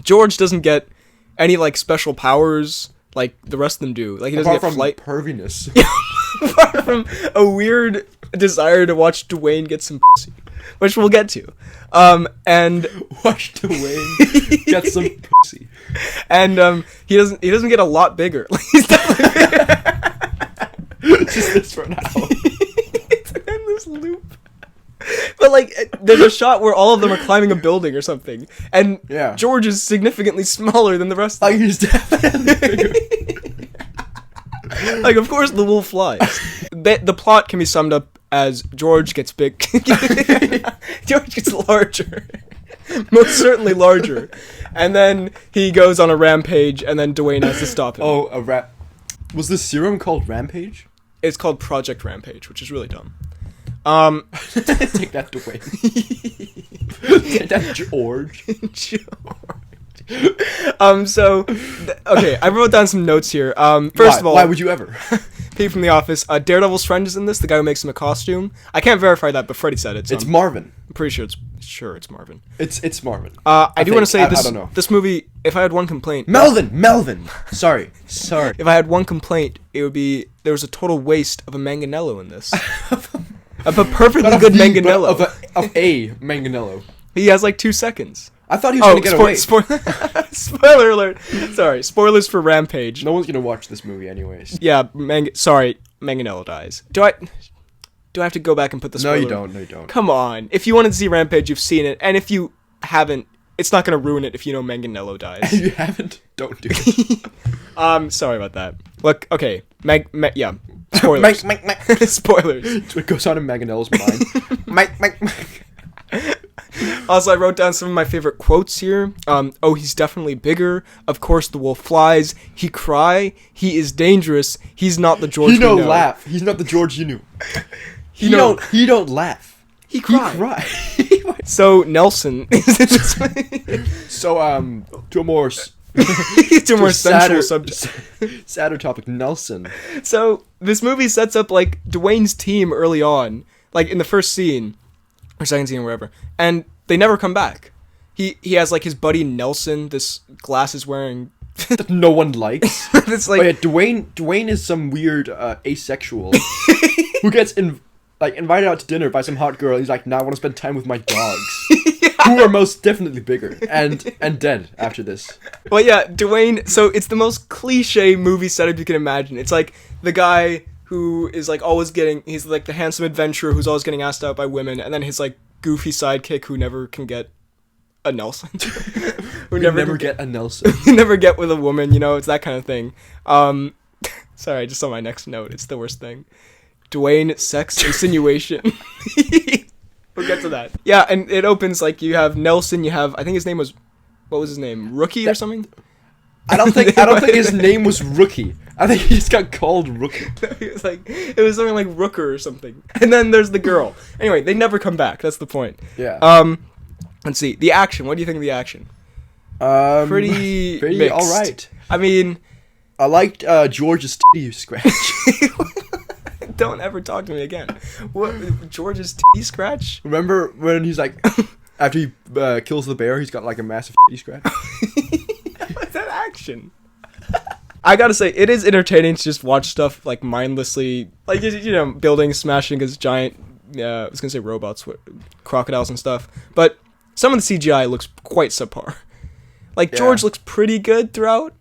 George doesn't get any like special powers like the rest of them do. Like he doesn't get flight
perviness.
Apart from a weird desire to watch Dwayne get some pussy, which we'll get to. And
watch Dwayne get some pussy.
And he doesn't get a lot bigger. He's definitely
Just this for an hour.
It's an endless loop. But like, there's a shot where all of them are climbing a building or something, and
Yeah.
George is significantly smaller than the rest of
Like,
them.
he's definitely bigger.
Like, of course, the wolf flies. The plot can be summed up as George gets big. George gets larger. Most certainly larger. And then he goes on a rampage, and then Dwayne has to stop him.
Oh, was the serum called Rampage?
It's called Project Rampage, which is really dumb.
Take that, Dwayne. Take that, George.
Okay, I wrote down some notes here. First of all,
why would you ever?
Pete from The Office, Daredevil's friend is in this, the guy who makes him a costume. I can't verify that, but Freddie said it. So
It's Marvin.
I'm pretty sure it's Marvin.
It's Marvin.
I do want to say
I
this.
don't know.
This movie, if I had one complaint,
Melvin. Sorry.
if I had one complaint, it would be there was a total waste of a manganello in this. Of a perfectly
Not
good
of the,
manganello.
but of a manganello.
He has like 2 seconds.
I thought he was gonna get away.
Spoiler alert. Sorry, spoilers for Rampage.
No one's gonna watch this movie anyways.
Yeah, Manganello dies. Do I have to go back and put the
No,
spoiler?
you don't.
Come on. If you wanted to see Rampage, you've seen it. And if you haven't, it's not going to ruin it if you know Manganello dies.
If you haven't, don't do it.
Sorry about that. Look, okay. Yeah. Spoilers. Spoilers.
That's what goes on in Manganello's mind. Mike.
Also, I wrote down some of my favorite quotes here. Oh, he's definitely bigger. Of course, the wolf flies. He cry. He is dangerous. He's not the George
He don't
we know.
laugh. He's not the George you knew. He
don't-
don't laugh.
He cry.
He cry.
So, Nelson is in this movie.
So, to a more
To a more sensual subject.
sadder topic, Nelson.
So, this movie sets up, like, Dwayne's team early on, like, in the first scene, or second scene or whatever, and they never come back. He has, like, his buddy Nelson, this glasses-wearing...
That no one likes.
It's like...
Oh yeah, Dwayne is some weird asexual who gets invited out to dinner by some hot girl. He's like, "Nah, I want to spend time with my dogs." Who are most definitely bigger and dead after this.
Well, yeah, Dwayne... So, it's the most cliche movie setup you can imagine. It's like the guy who is, like, always getting... He's, like, the handsome adventurer who's always getting asked out by women, and then his, like, goofy sidekick who never can get a Nelson.
Who never get a Nelson.
You never get with a woman, you know, it's that kind of thing. Sorry, I just saw my next note. It's the worst thing. Dwayne, sex, insinuation. We'll get to that. Yeah, and it opens, like, you have Nelson, you have, I think his name was, what was his name? Rookie or something?
I don't think his name was Rookie. I think he just got called Rookie.
It was something like Rooker or something. And then there's the girl. Anyway, they never come back. That's the point.
Yeah.
Let's see. The action. What do you think of the action? Pretty mixed.
All right.
I mean,
I liked George's titty scratch.
don't ever talk to me again. What? George's titty scratch?
Remember when he's like, after he kills the bear, he's got like a massive titty scratch.
What's that action? I gotta say, it is entertaining to just watch stuff like mindlessly, like, you know, buildings smashing against giant, I was gonna say robots, crocodiles and stuff, but some of the CGI looks quite subpar. Like, George looks pretty good throughout.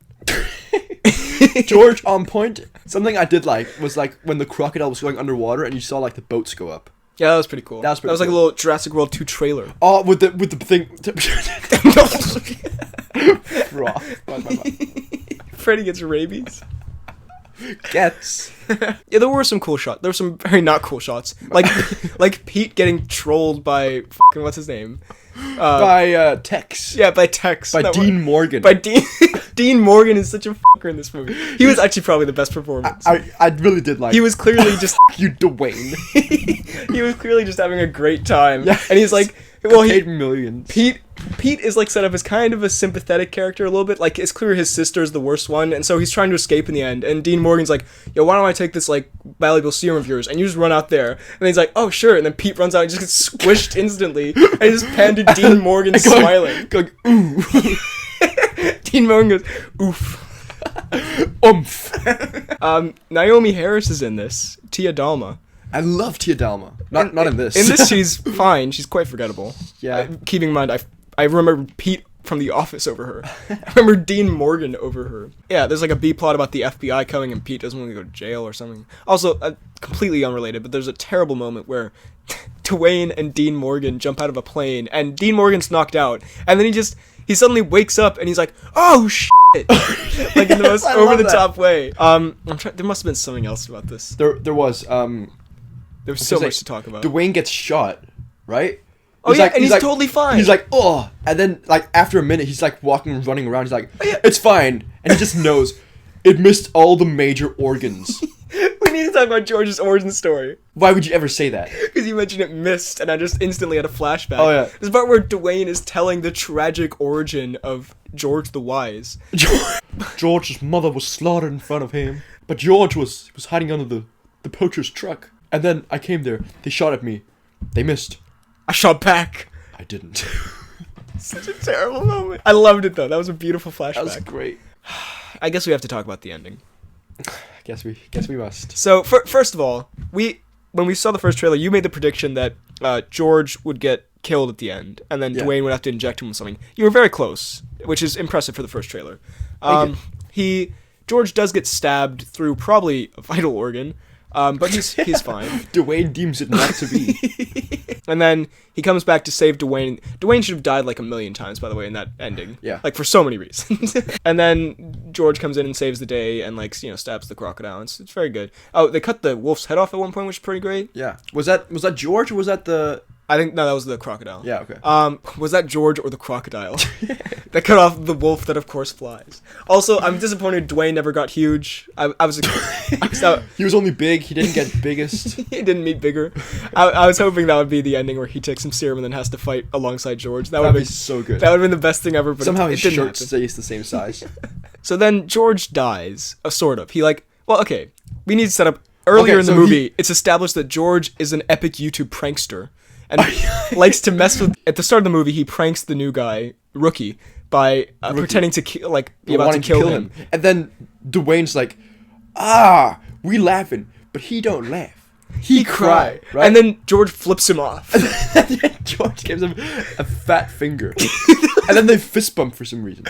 George on point. Something I did like was like when the crocodile was going underwater and you saw like the boats go up.
Yeah, that was pretty cool.
That was
like a little Jurassic World 2 trailer.
Oh, with the thing. Raw.
Freddy gets rabies.
Gets.
Yeah, there were some cool shots. There were some very not cool shots. Like Pete getting trolled by fucking, what's his name?
By Tex.
Yeah, by Tex.
By Dean Morgan.
By Dean. Dean Morgan is such a fucker in this movie. He was actually probably the best performance.
I really did like.
He was clearly just
you, Dwayne.
he was clearly just having a great time.
Yeah,
and he's like, well,
paid millions.
Pete is like set up as kind of a sympathetic character a little bit. Like, it's clear his sister's the worst one, and so he's trying to escape in the end. And Dean Morgan's like, "Yo, why don't I take this like valuable serum of yours?" And you just run out there. And he's like, "Oh, sure." And then Pete runs out and just gets squished instantly. And he just panned to Dean Morgan smiling.
Going, ooh.
Dean Morgan goes, "Oof." Naomi Harris is in this. Tia Dalma.
I love Tia Dalma. Not in this.
In this, she's fine. She's quite forgettable.
Yeah.
Keeping in mind, I remember Pete from The Office over her. I remember Dean Morgan over her. Yeah, there's like a B plot about the FBI coming and Pete doesn't want to go to jail or something. Also, completely unrelated, but there's a terrible moment where Dwayne and Dean Morgan jump out of a plane and Dean Morgan's knocked out and then he suddenly wakes up and he's like, oh shit, like in the most over the top way. There must have been something else about this.
There was
There was so much to talk about.
Dwayne gets shot, right?
Oh yeah, and he's totally fine.
He's like, oh, and then like after a minute, he's like walking and running around. He's like, it's fine, and he just knows it missed all the major organs.
We need to talk about George's origin story.
Why would you ever say that?
Because you mentioned it missed, and I just instantly had a flashback.
Oh yeah,
this part where Dwayne is telling the tragic origin of George the Wise.
George's mother was slaughtered in front of him, but George was hiding under the poacher's truck, and then I came there. They shot at me. They missed.
I shot back.
I didn't.
Such a terrible moment. I loved it though. That was a beautiful flashback.
That was great.
I guess we have to talk about the ending.
Guess we must.
So first of all, when we saw the first trailer, you made the prediction that George would get killed at the end, and then Dwayne would have to inject him with something. You were very close, which is impressive for the first trailer. George does get stabbed through probably a vital organ. But he's fine.
Dwayne deems it not to be.
And then he comes back to save Dwayne. Dwayne should have died like 1,000,000 times, by the way, in that ending.
Yeah.
Like, for so many reasons. And then George comes in and saves the day and, like, stabs the crocodile. It's very good. Oh, they cut the wolf's head off at one point, which is pretty great.
Yeah. Was that George or was that the...
I think, no, that was the crocodile.
Yeah, okay.
Was that George or the crocodile? That cut off the wolf that, of course, flies. Also, I'm disappointed Dwayne never got huge.
He was only big. He didn't get biggest.
He didn't meet bigger. I was hoping that would be the ending where he takes some serum and then has to fight alongside George. That would be
so good.
That would have been the best thing ever. But
somehow his
shirt
shirt stays the same size.
So then George dies. Sort of. We need to set up... Earlier in the movie, it's established that George is an epic YouTube prankster. And likes to mess with... At the start of the movie, he pranks the new guy, Rookie, by pretending to be about to kill him.
And then Dwayne's like, we laughing, but he don't laugh. He cry. Right?
And then George flips him off.
And then George gives him a fat finger. And then they fist bump for some reason.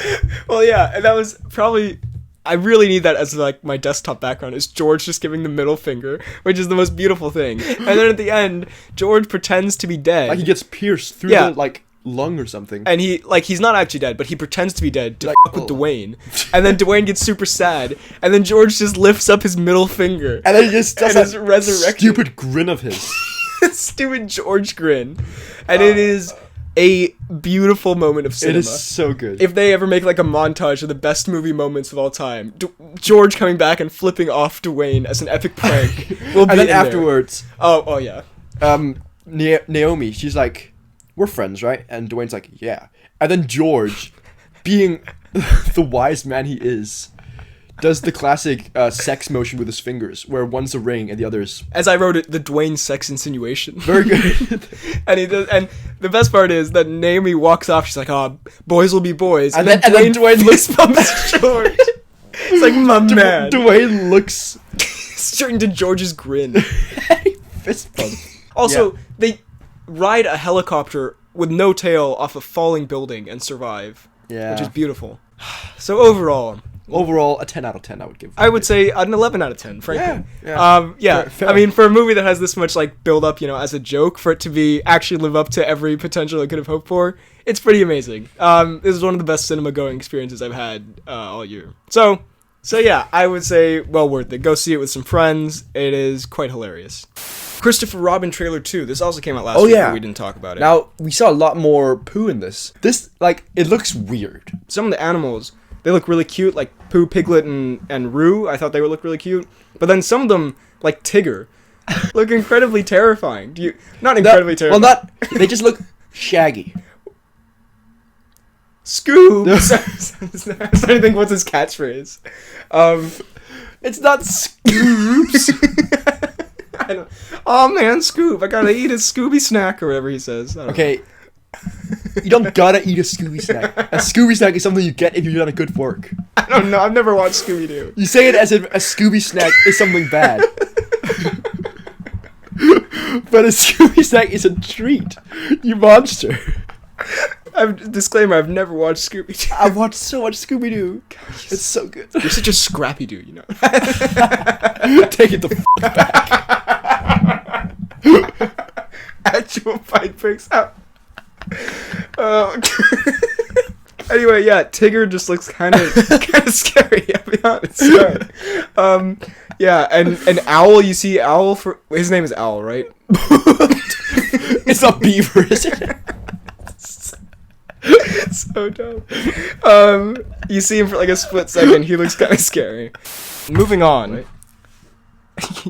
Well, yeah, and that was probably... I really need that as like my desktop background, is George just giving the middle finger, which is the most beautiful thing. And then at the end, George pretends to be dead.
Like he gets pierced through the lung or something.
And he's not actually dead, but he pretends to be dead to fuck with Dwayne. And then Dwayne gets super sad, and then George just lifts up his middle finger.
And then he just does
his resurrection.
Stupid grin of his.
Stupid George grin. And it is a beautiful moment of cinema.
It is so good.
If they ever make like a montage of the best movie moments of all time, George coming back and flipping off Dwayne as an epic prank will be.
And then afterwards,
oh yeah.
Naomi, she's like, "We're friends, right?" And Dwayne's like, "Yeah." And then George, being the wise man he is, does the classic sex motion with his fingers, where one's a ring and the other's...
As I wrote it, the Dwayne sex insinuation.
Very good.
And he does, and the best part is that Naomi walks off. She's like, boys will be boys.
And then Dwayne
fist bumps George. It's like, my man.
Dwayne looks
straight into George's grin.
Fist bump.
Also, they ride a helicopter with no tail off a falling building and survive.
Yeah.
Which is beautiful. So overall,
a 10 out of 10 I would give.
I would say an 11 out of 10, frankly.
Yeah. Fair.
I mean, for a movie that has this much like build up, as a joke, for it to be actually live up to every potential I could have hoped for, it's pretty amazing. This is one of the best cinema going experiences I've had all year. So yeah, I would say well worth it. Go see it with some friends. It is quite hilarious. Christopher Robin trailer 2. This also came out last week, but we didn't talk about it.
Now, we saw a lot more poo in this. This, it looks weird.
Some of the animals, they look really cute, like Pooh, Piglet, and Roo. I thought they would look really cute. But then some of them, like Tigger, look incredibly terrifying. Not incredibly terrifying.
Well, they just look shaggy.
Scoob! I'm starting to think, what's his catchphrase?
It's not Scoobs.
Oh man, Scoob! I gotta eat a Scooby snack or whatever he says.
Okay, you don't gotta eat a Scooby snack. A Scooby snack is something you get if you've done a good work.
I don't know. I've never watched Scooby-Doo.
You say it as if a Scooby snack is something bad, but a Scooby snack is a treat. You monster.
Disclaimer, I've never watched Scooby-Doo.
I've watched so much Scooby-Doo. It's so good.
You're such a scrappy dude, you know.
Take it the back.
Actual fight breaks out. Anyway, yeah, Tigger just looks kind of scary. I'll be honest. Sorry. Yeah, and Owl. You see Owl for his name is Owl, right?
It's not Beaver, is it?
So dumb. You see him for like a split second. He looks kind of scary. Moving on.
Wait.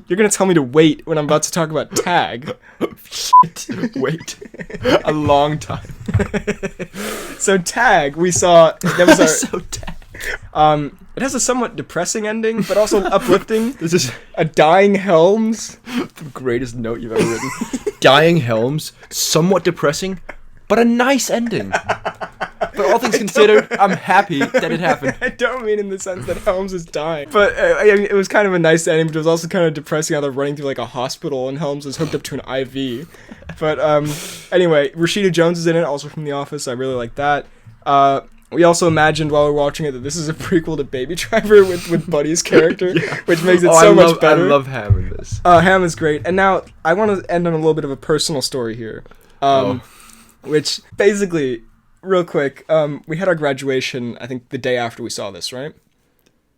You're gonna tell me to wait when I'm about to talk about Tag.
Shit. Wait. A long time.
So Tag, we saw that was our
So Tag.
It has a somewhat depressing ending, but also uplifting.
This is
A dying Helms.
the greatest note you've ever written. Dying Helms, somewhat depressing, but a nice ending. But all things considered, I'm happy that it happened.
I don't mean in the sense that Helms is dying, but I mean, it was kind of a nice ending, but it was also kind of depressing how they're running through like a hospital and Helms is hooked up to an IV. But anyway, Rashida Jones is in it, also from The Office. I really like that. We also imagined while we were watching it that this is a prequel to Baby Driver with Buddy's character, which makes it so much better.
I love Ham in this.
Ham is great. And now I want to end on a little bit of a personal story here, which basically, real quick, we had our graduation, I think the day after we saw this, right?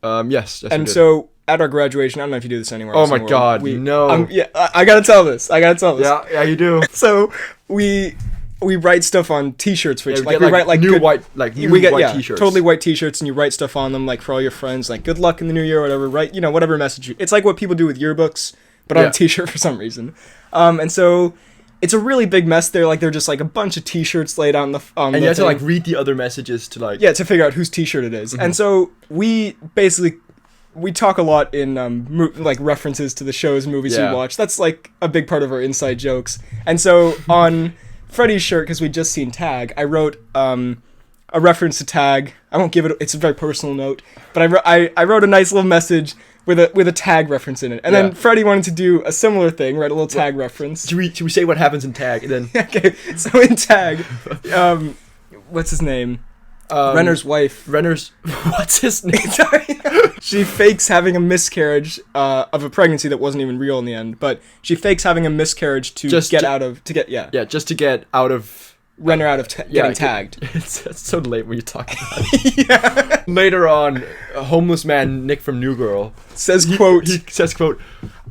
Yes.
And so at our graduation, I don't know if you do this anywhere else
Oh
in
my
the world,
god, no.
yeah, I gotta tell this.
Yeah, you do.
So we write stuff on T-shirts, which
Yeah,
like
get,
we write like
new
good,
white, like new
we get
white T-shirts.
totally white T-shirts, and you write stuff on them like for all your friends, like good luck in the new year, or whatever. Write whatever message. It's like what people do with yearbooks, but on a T-shirt for some reason. And so it's a really big mess there. Like they're just like a bunch of T-shirts laid out on
and you have to
thing.
like read the other messages to like
to figure out whose T-shirt it is. And so we basically. We talk a lot in like references to the shows and movies we watch. That's like a big part of our inside jokes. And so on Freddy's shirt, because we'd just seen Tag, I wrote a reference to Tag. I won't give it. It's a very personal note, but I wrote a nice little message with a Tag reference in it. And then Freddy wanted to do a similar thing, write a little Tag reference.
Should we say what happens in Tag and then?
Okay, so in Tag, what's his name? Renner's wife.
What's his name?
Sorry. She fakes having a miscarriage of a pregnancy that wasn't even real in the end, but she fakes having a miscarriage to
just
get
to get out of
Renner out of getting tagged.
It's so late when you talk about it. Later on, a homeless man, Nick from New Girl,
says, quote,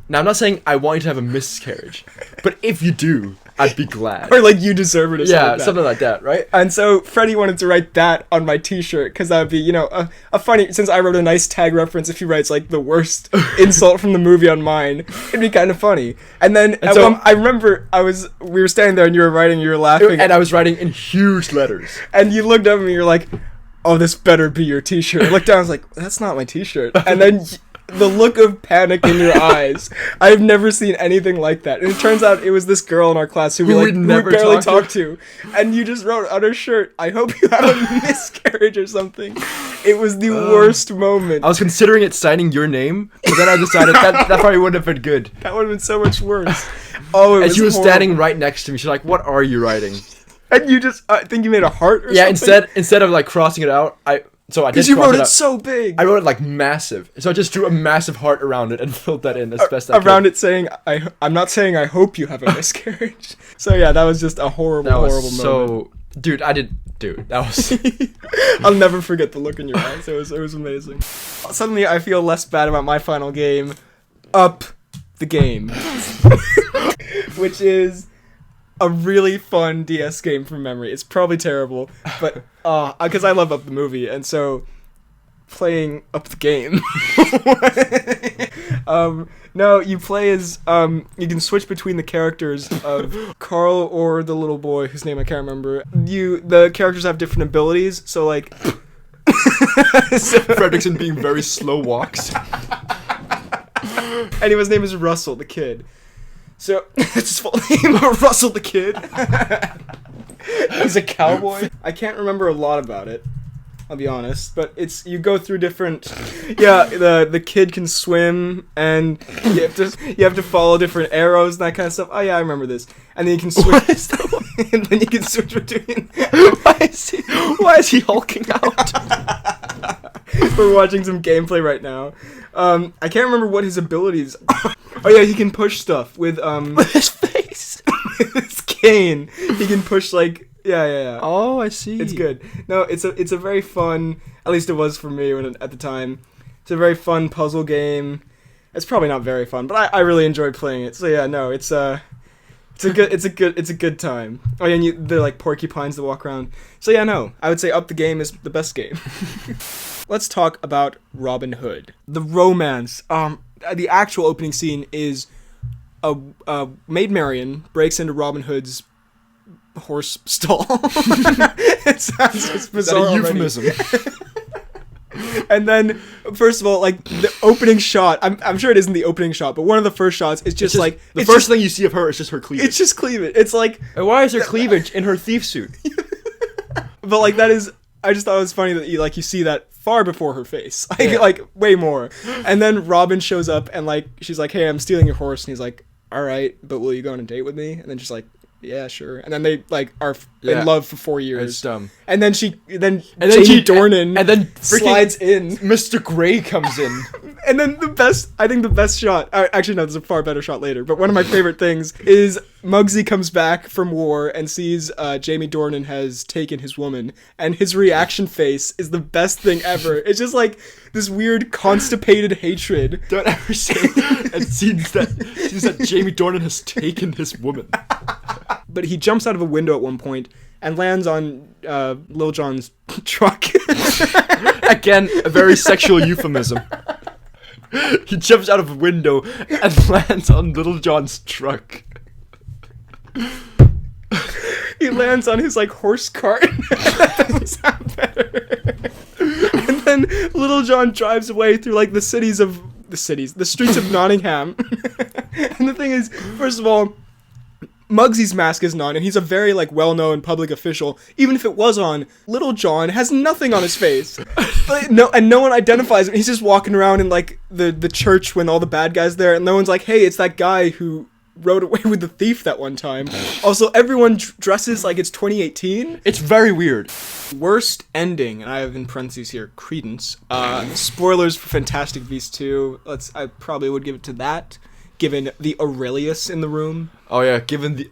now I'm not saying I want you to have a miscarriage, but if you do, I'd be glad.
Or like you deserve it or something like that.
Something like that, right?
And so Freddie wanted to write that on my T-shirt because that would be, a funny, since I wrote a nice Tag reference, if he writes like the worst insult from the movie on mine, it'd be kind of funny. And then I remember we were standing there and you were writing, you were laughing.
And I was writing in huge letters.
And you looked up at me, you're like, oh, this better be your T-shirt. I looked down, I was like, that's not my T-shirt. And then the look of panic in your eyes, I've never seen anything like that. And it turns out it was this girl in our class who we barely talked to. And you just wrote on her shirt, I hope you have a miscarriage or something. It was the worst moment.
I was considering it signing your name, but then I decided that probably wouldn't have been good.
That would have been so much worse. Oh, it was
And she was
horrible.
standing right next to me. She's like, what are you writing?
And you just, I think you made a heart or something?
Yeah, instead of like crossing it out, because
you wrote it so big.
I wrote it like massive. So I just drew a massive heart around it and filled that in as best I could.
Around it saying, I'm not saying I hope you have a miscarriage. So yeah, that was just a horrible moment.
That was...
I'll never forget the look in your eyes. It was amazing. Suddenly I feel less bad about my final game. Up the Game. Which is a really fun DS game from memory. It's probably terrible, but because I love Up the movie, and so playing Up the Game. No, you play as you can switch between the characters of Carl or the little boy whose name I can't remember. The characters have different abilities, so like
Fredrickson being very slow walks.
Anyway, his name is Russell the Kid. So, that's his full name, Russell the Kid. He's a cowboy. I can't remember a lot about it. I'll be honest, but you go through different. Yeah, the kid can swim, and you have to follow different arrows and that kind of stuff. Oh yeah, I remember this. And then you can switch. And then you can switch between.
Why is he hulking out?
We're watching some gameplay right now. I can't remember what his abilities are. Oh yeah, he can push stuff with
With his face.
with his cane. He can push like yeah.
Oh, I see.
It's good. No, it's a very fun. At least it was for me at the time. It's a very fun puzzle game. It's probably not very fun, but I really enjoyed playing it. So yeah, no, it's a good time. Oh yeah, and they're like porcupines that walk around. So yeah, no, I would say Up the Game is the best game. Let's talk about Robin Hood. The romance. The actual opening scene is a Maid Marian breaks into Robin Hood's horse stall. It sounds just bizarre.
Is that a euphemism?
And then, first of all, like the opening shot, I'm sure it isn't the opening shot, but one of the first shots is just like
the first thing you see of her is just her cleavage.
It's just cleavage. It's like,
and why is her cleavage in her thief suit?
But like that is, I just thought it was funny that you see that far before her face, like way more. And then Robin shows up and like she's like, "Hey, I'm stealing your horse," and he's like, "All right, but will you go on a date with me?" And then she's like, "Yeah, sure." And then they like are in love for 4 years.
It's dumb.
And then Jamie Dornan
and then
slides in.
Mr. Grey comes in.
And then the best shot, actually no, there's a far better shot later, but one of my favorite things is Muggsy comes back from war and sees Jamie Dornan has taken his woman, and his reaction face is the best thing ever. It's just like this weird constipated hatred.
Don't ever say it seems that Jamie Dornan has taken his woman.
But he jumps out of a window at one point and lands on Lil Jon's truck.
Again, a very sexual euphemism. He jumps out of a window and lands on Little John's truck.
He lands on his like horse cart. That doesn't sound better. And then Little John drives away through like the streets of Nottingham. And the thing is, first of all, Muggsy's mask isn't on, and he's a very like well-known public official. Even if it was on, Little John has nothing on his face. No one identifies him. He's just walking around in like the church when all the bad guys there, and no one's like, "Hey, it's that guy who rode away with the thief that one time." Also, everyone dresses like it's 2018.
It's very weird.
Worst ending, and I have in parentheses here Credence. Spoilers for Fantastic Beasts 2. I probably would give it to that, given the Aurelius in the room.
Oh yeah, given the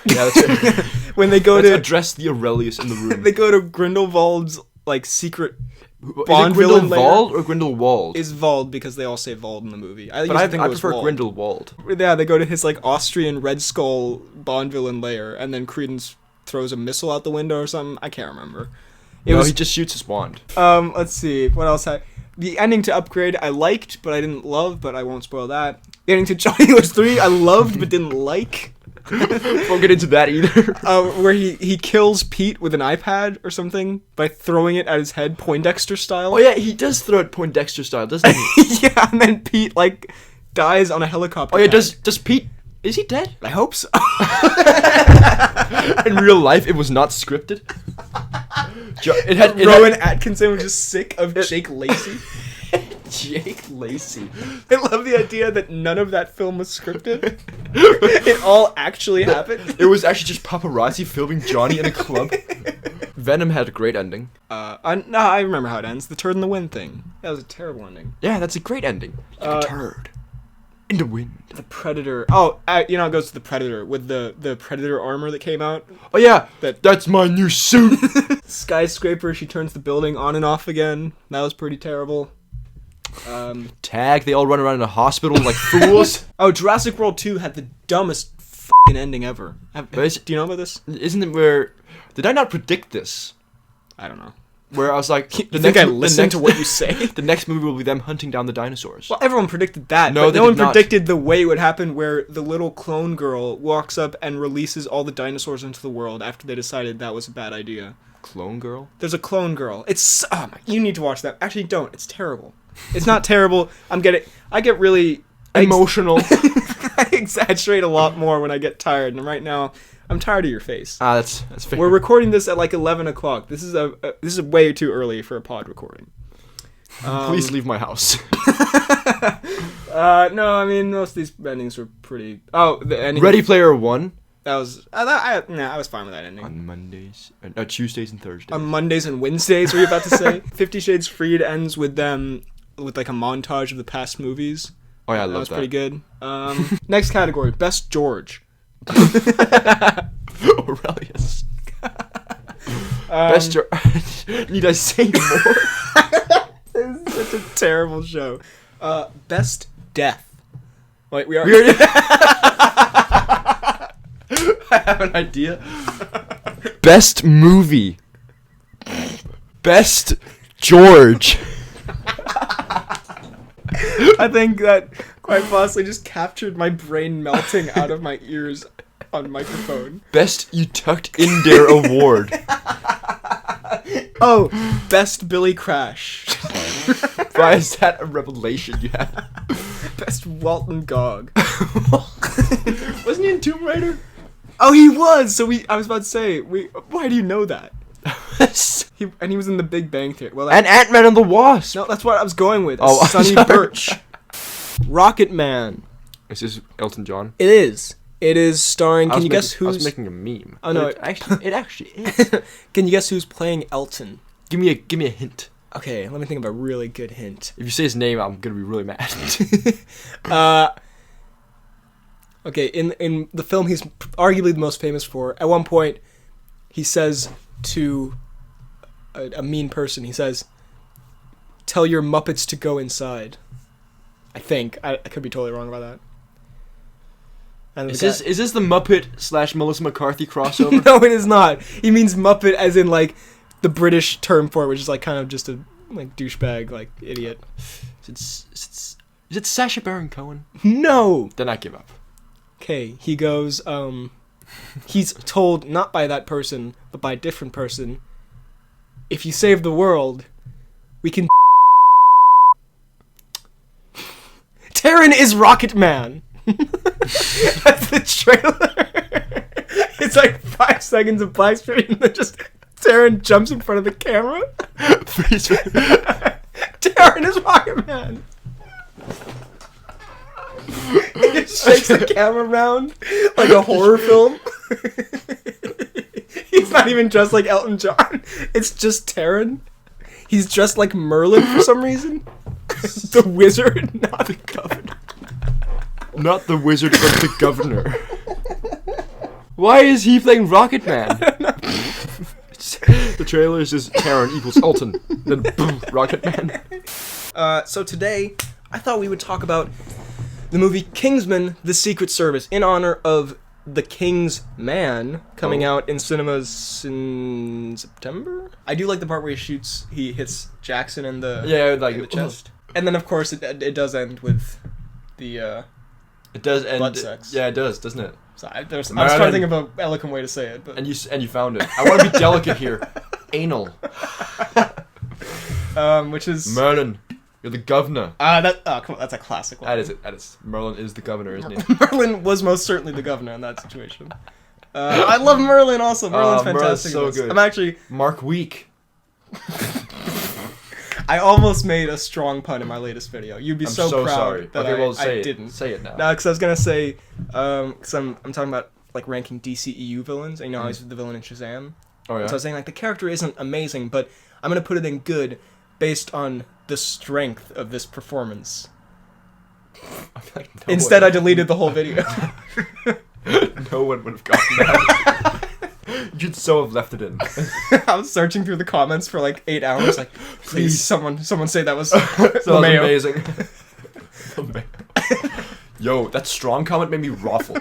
that's it.
When they go
Let's
to
address the Aurelius in the room.
they go to Grindelwald's like secret
Bond villain Grindelwald or Grindelwald?
Is Wald because they all say Wald in the movie.
I prefer Grindelwald.
Yeah, they go to his like Austrian Red Skull Bond villain lair, and then Credence throws a missile out the window or something. I can't remember.
He just shoots his wand.
Let's see what else. The ending to Upgrade I liked, but I didn't love, but I won't spoil that. The ending to Johnny Wars 3 I loved, but didn't like.
Won't get into that either.
Where he kills Pete with an iPad or something by throwing it at his head, Poindexter style.
Oh yeah, he does throw it Poindexter style, doesn't he?
Yeah, and then Pete like dies on a helicopter.
Oh yeah, does Pete? Is he dead?
I hope so.
In real life, it was not scripted.
Rowan Atkinson was just sick of Jake Lacey.
Jake Lacey.
I love the idea that none of that film was scripted. It all actually happened.
It was actually just paparazzi filming Johnny in a club. Venom had a great ending.
I remember how it ends. The turd in the wind thing. That was a terrible ending.
Yeah, that's a great ending. Like a turd in the wind.
The Predator. Oh, it goes to the Predator with the Predator armor that came out.
Oh yeah, that's my new suit.
Skyscraper. She turns the building on and off again. That was pretty terrible.
Tag. They all run around in a hospital like fools.
Oh, Jurassic World 2 had the dumbest f***ing ending ever. Do you know about this?
Isn't it where? Did I not predict this?
I don't know.
Where I was like,
I listened to what you say?
The next movie will be them hunting down the dinosaurs.
Well, everyone predicted that.
No,
but no one predicted the way it would happen, where the little clone girl walks up and releases all the dinosaurs into the world after they decided that was a bad idea.
Clone girl?
There's a clone girl. It's you need to watch that. Actually, don't. It's terrible. It's not terrible. I get really
emotional.
I exaggerate a lot more when I get tired, and right now I'm tired of your face.
That's fair.
We're recording this at like 11 o'clock. This is way too early for a pod recording.
Please leave my house.
No, I mean most of these endings were pretty. Oh, the ending.
Ready Player One.
That was. I was fine with that ending.
On Mondays, Tuesdays and Thursdays.
On Mondays and Wednesdays, were you about to say? 50 Shades Freed ends with them with like a montage of the past movies.
Oh yeah, I love that.
That was pretty good. Next category: Best George.
Aurelius. Best George. Need I say more?
This is such a terrible show. Best Death. Wait, we are.
I have an idea. Best movie. Best George.
I think that quite possibly just captured my brain melting out of my ears on microphone.
Best You Tucked In There Award.
Oh, Best Billy Crash.
Why is that a revelation you have?
Best Walton Gog.
Wasn't he in Tomb Raider?
Oh, he was. I was about to say, why do you know that? He was in the Big Bang Theory. Well,
and Ant-Man and the Wasp.
no, that's what I was going with.
Oh, I'm
Sonny
sorry.
Birch. Rocket Man.
Is this Elton John?
It is. It is starring. Can you guess
I was
who's?
making a meme.
Oh no!
It actually is.
Can you guess who's playing Elton?
Give me a hint.
Okay, let me think of a really good hint.
If you say his name, I'm gonna be really mad.
Okay, in the film he's arguably the most famous for, at one point, he says to a mean person, he says, "Tell your Muppets to go inside." I think. I could be totally wrong about that. And
Is this the Muppet / Melissa McCarthy crossover?
No, it is not. He means Muppet as in, like, the British term for it, which is, like, kind of just a, like, douchebag, like, idiot.
Is it Sacha Baron Cohen?
No!
Then I give up.
Okay, he goes, he's told, not by that person, but by a different person, if you save the world, we can... Taron is Rocket Man! That's the trailer. It's like 5 seconds of black screen, and then just Taron jumps in front of the camera. Taron is Rocket Man! He just shakes the camera around like a horror film. He's not even dressed like Elton John. It's just Taron. He's dressed like Merlin for some reason. The wizard, not the governor.
Not the wizard, but the governor. Why is he playing Rocket Man? The trailer is just Taron equals Elton. Then boom, Rocket Man.
So today, I thought we would talk about the movie Kingsman: The Secret Service in honor of The King's Man coming out in cinemas in September. I do like the part where he hits Jackson in the
like
in the chest, and then of course it does end with the
it does end.
blood sex.
Yeah, it does, doesn't it?
So I was trying to think of an eloquent way to say it, but
And you found it. I want to be delicate here. Anal.
which is
Merlin, you're the governor.
come on, that's a classic one.
That is it. That is Merlin is the governor, isn't he?
Merlin was most certainly the governor in that situation. I love Merlin also. Merlin's fantastic.
Merlin's so good.
I'm actually...
Mark Week.
I almost made a strong pun in my latest video. You'd be
I'm
so proud
sorry.
that
Okay, well,
I
say it.
didn't.
Say it now.
No, because I was going to say... Because I'm talking about like ranking DCEU villains. And you know how he's the villain in Shazam?
Oh, yeah?
So I was saying like the character isn't amazing, but I'm going to put it in good based on the strength of this performance.
I feel like
Instead, I deleted the whole video.
No one would have gotten that. You'd so have left it in.
I was searching through the comments for like 8 hours, like, please, someone say that was
That was
LeMayo.
amazing. Yo, that strong comment made me ruffle.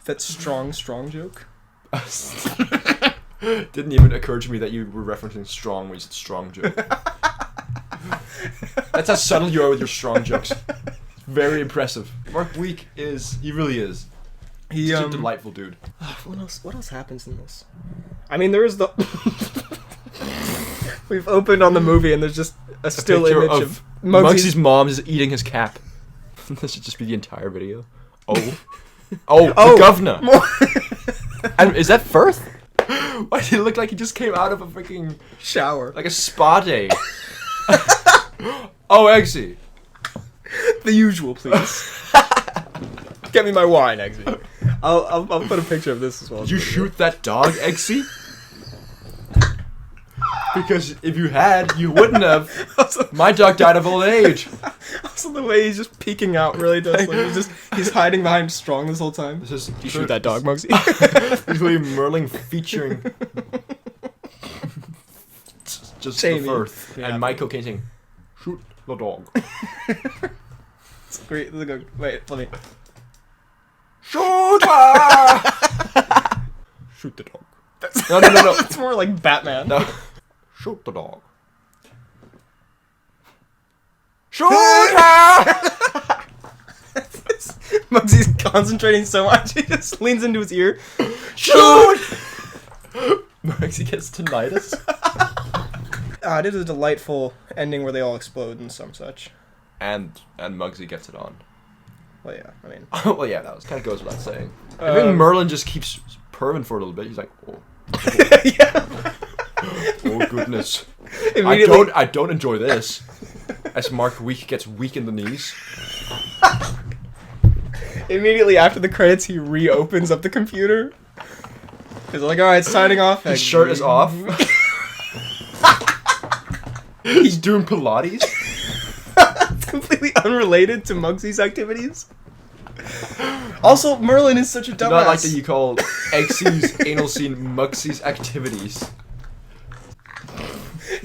That strong joke.
Didn't even occur to me that you were referencing strong when you said strong joke. That's how subtle you are with your strong jokes. Very impressive. Mark Week he really is. He's a delightful dude.
What else happens in this? I mean, there is the... We've opened on the movie and there's just a still
Picture
image of
Muggsy's mom is eating his cap. This should just be the entire video. The governor. And is that Firth? Why did it look like he just came out of a freaking
Shower.
like a spa day? Oh, Eggsy.
The usual, please. Get me my wine, Eggsy. I'll put a picture of this as well.
Did you shoot that dog, Eggsy? Because if you had, you wouldn't have. My dog died of old age.
Also, the way he's just peeking out really does. Like, he's hiding behind Strong this whole time.
This is
You shoot that dog, Muggsy.
It's really Merlin featuring just the
Jamie.
Firth
Yeah.
and Michael Keating. Shoot the dog.
It's great. Look, wait, let me.
Shoot her! Shoot the dog. No.
It's more like Batman.
No. Shoot the dog. Shoot her!
Muggsy's concentrating so much, he just leans into his ear.
Shoot! Muggsy gets tinnitus.
It is a delightful ending where they all explode and some such.
And Muggsy gets it on.
Well, yeah, I mean.
Well, yeah, that was kind of goes without saying. I think Merlin just keeps purring for a little bit. He's like, oh.
Yeah.
Oh goodness.
Immediately-
I don't enjoy this. As Mark Week gets weak in the knees.
Immediately after the credits, he reopens up the computer. He's like, alright, signing off.
His shirt is off. He's doing Pilates.
It's completely unrelated to Muggsy's activities. Also, Merlin is such a dumbass.
Not like that you call Eggsy's anal scene Muggsy's activities.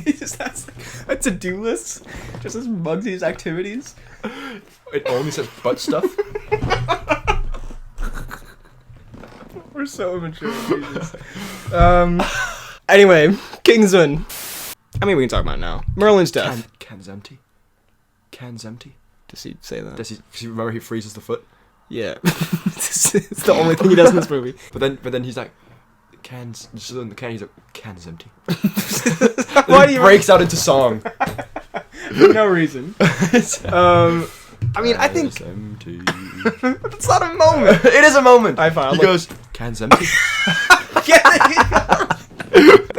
He just has like a to-do list. Just as Muggsy's activities.
It only says butt stuff.
We're so immature. Jesus. Anyway, Kingsman. I mean, we can talk about it now. Merlin's death.
Can's empty. Can's empty.
Does he say that?
Does he remember he freezes the foot?
Yeah. It's the only thing he does in this movie.
But then he's like, can's just in the can. He's like, can's empty.
Why
Then
do
he
you
breaks out into song?
For no reason. I mean, I think
Can's empty.
it's not a moment.
It is a moment.
He
He goes, can's empty.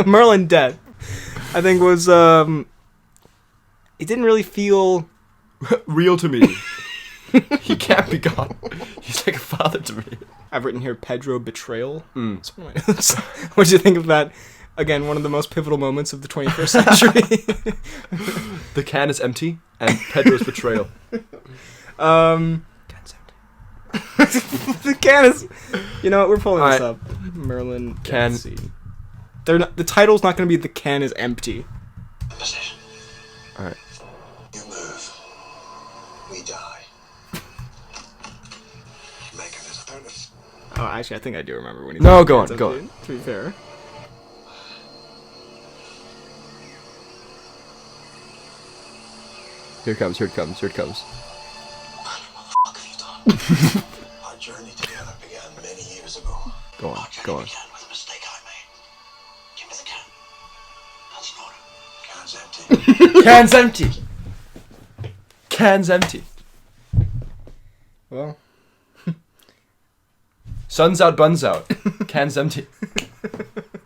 Merlin death, I think, was it didn't really feel
Real to me. He can't be gone. He's like a father to me.
I've written here Pedro betrayal.
Mm.
That's one of my notes. What do you think of that? Again, one of the most pivotal moments of the 21st century.
The can is empty, and Pedro's betrayal. Can's empty.
The can is. You know what? We're pulling this
Alright.
up. Merlin
Can-
death scene. They're not. The title's not going to be "The Can Is Empty."
Position.
Alright.
You move. We die. Make an alternative.
Oh, actually, I think I do remember when he.
No,
said
go on,
"Can's
go
empty," to be fair.
Here it comes, here it comes, here it comes.
What the fuck have you done? Our journey together began many years ago.
Go on,
Our journey
go on.
began with a mistake I made. Give me the can. That's not it. Can's empty.
Can's empty! Can's empty.
Well,
Sun's out, bun's out. Can's empty.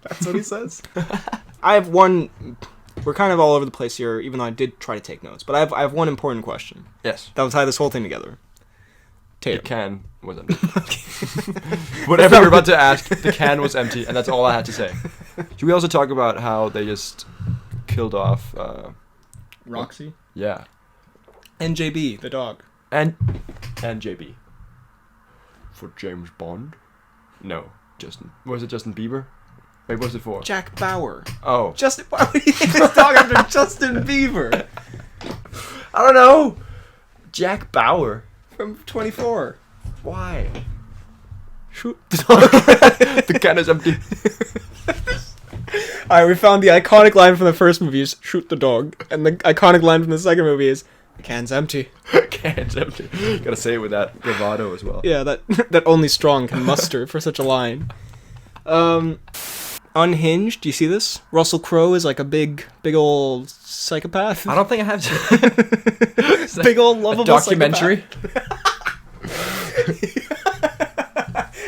that's what he says. I have one. We're kind of all over the place here, even though I did try to take notes. But I have one important question
Yes.
that will tie this whole thing together.
The
Tatum.
can was empty. Whatever you're about to ask, the can was empty, and that's all I had to say. Should we also talk about how they just killed off,
Roxy
yeah,
and JB, the dog.
and JB. For James Bond? No, Justin. Was it Justin Bieber? Wait, what was it for?
Jack Bauer.
Oh.
Justin. Why would he name his dog after Justin Bieber
I don't know. Jack Bauer.
from 24?
Why?
Shoot the dog.
The can is empty.
All right, we found the iconic line from the first movie is "shoot the dog," and the iconic line from the second movie is "the can's empty."
Can's empty. Gotta say it with that bravado as well.
Yeah, that only Strong can muster for such a line. Unhinged. Do you see this? Russell Crowe is like a big old psychopath.
I don't think I have seen
Big old lovable
documentary.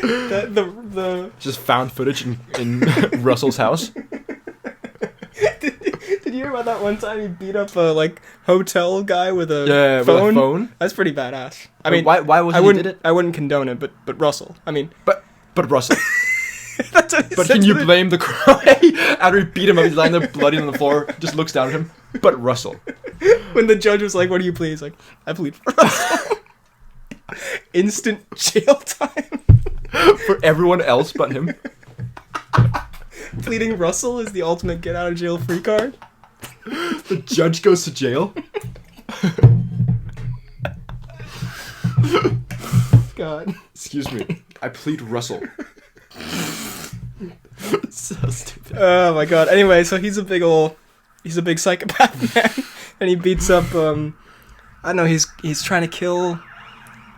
the
Just found footage in Russell's house.
Did you hear about that one time he beat up a like hotel guy with a
With
phone?
a phone.
That's pretty badass. I
Wait,
mean,
why was
I
he
wouldn't
did it?
I wouldn't condone it, but Russell. I mean,
But Russell.
that's what he
But
said
can
to
you
the-
blame the crow? After he beat him up, he's lying there bloody on the floor, just looks down at him. But Russell.
when the judge was like, "What do you plead?" He's like, "I plead for Russell." Instant jail time.
For everyone else but him.
Pleading Russell is the ultimate get out of jail free card.
The judge goes to jail.
God.
Excuse me. I plead Russell. So stupid.
Oh my god. Anyway, so he's a big psychopath man, and he beats up. I don't know. He's trying to kill.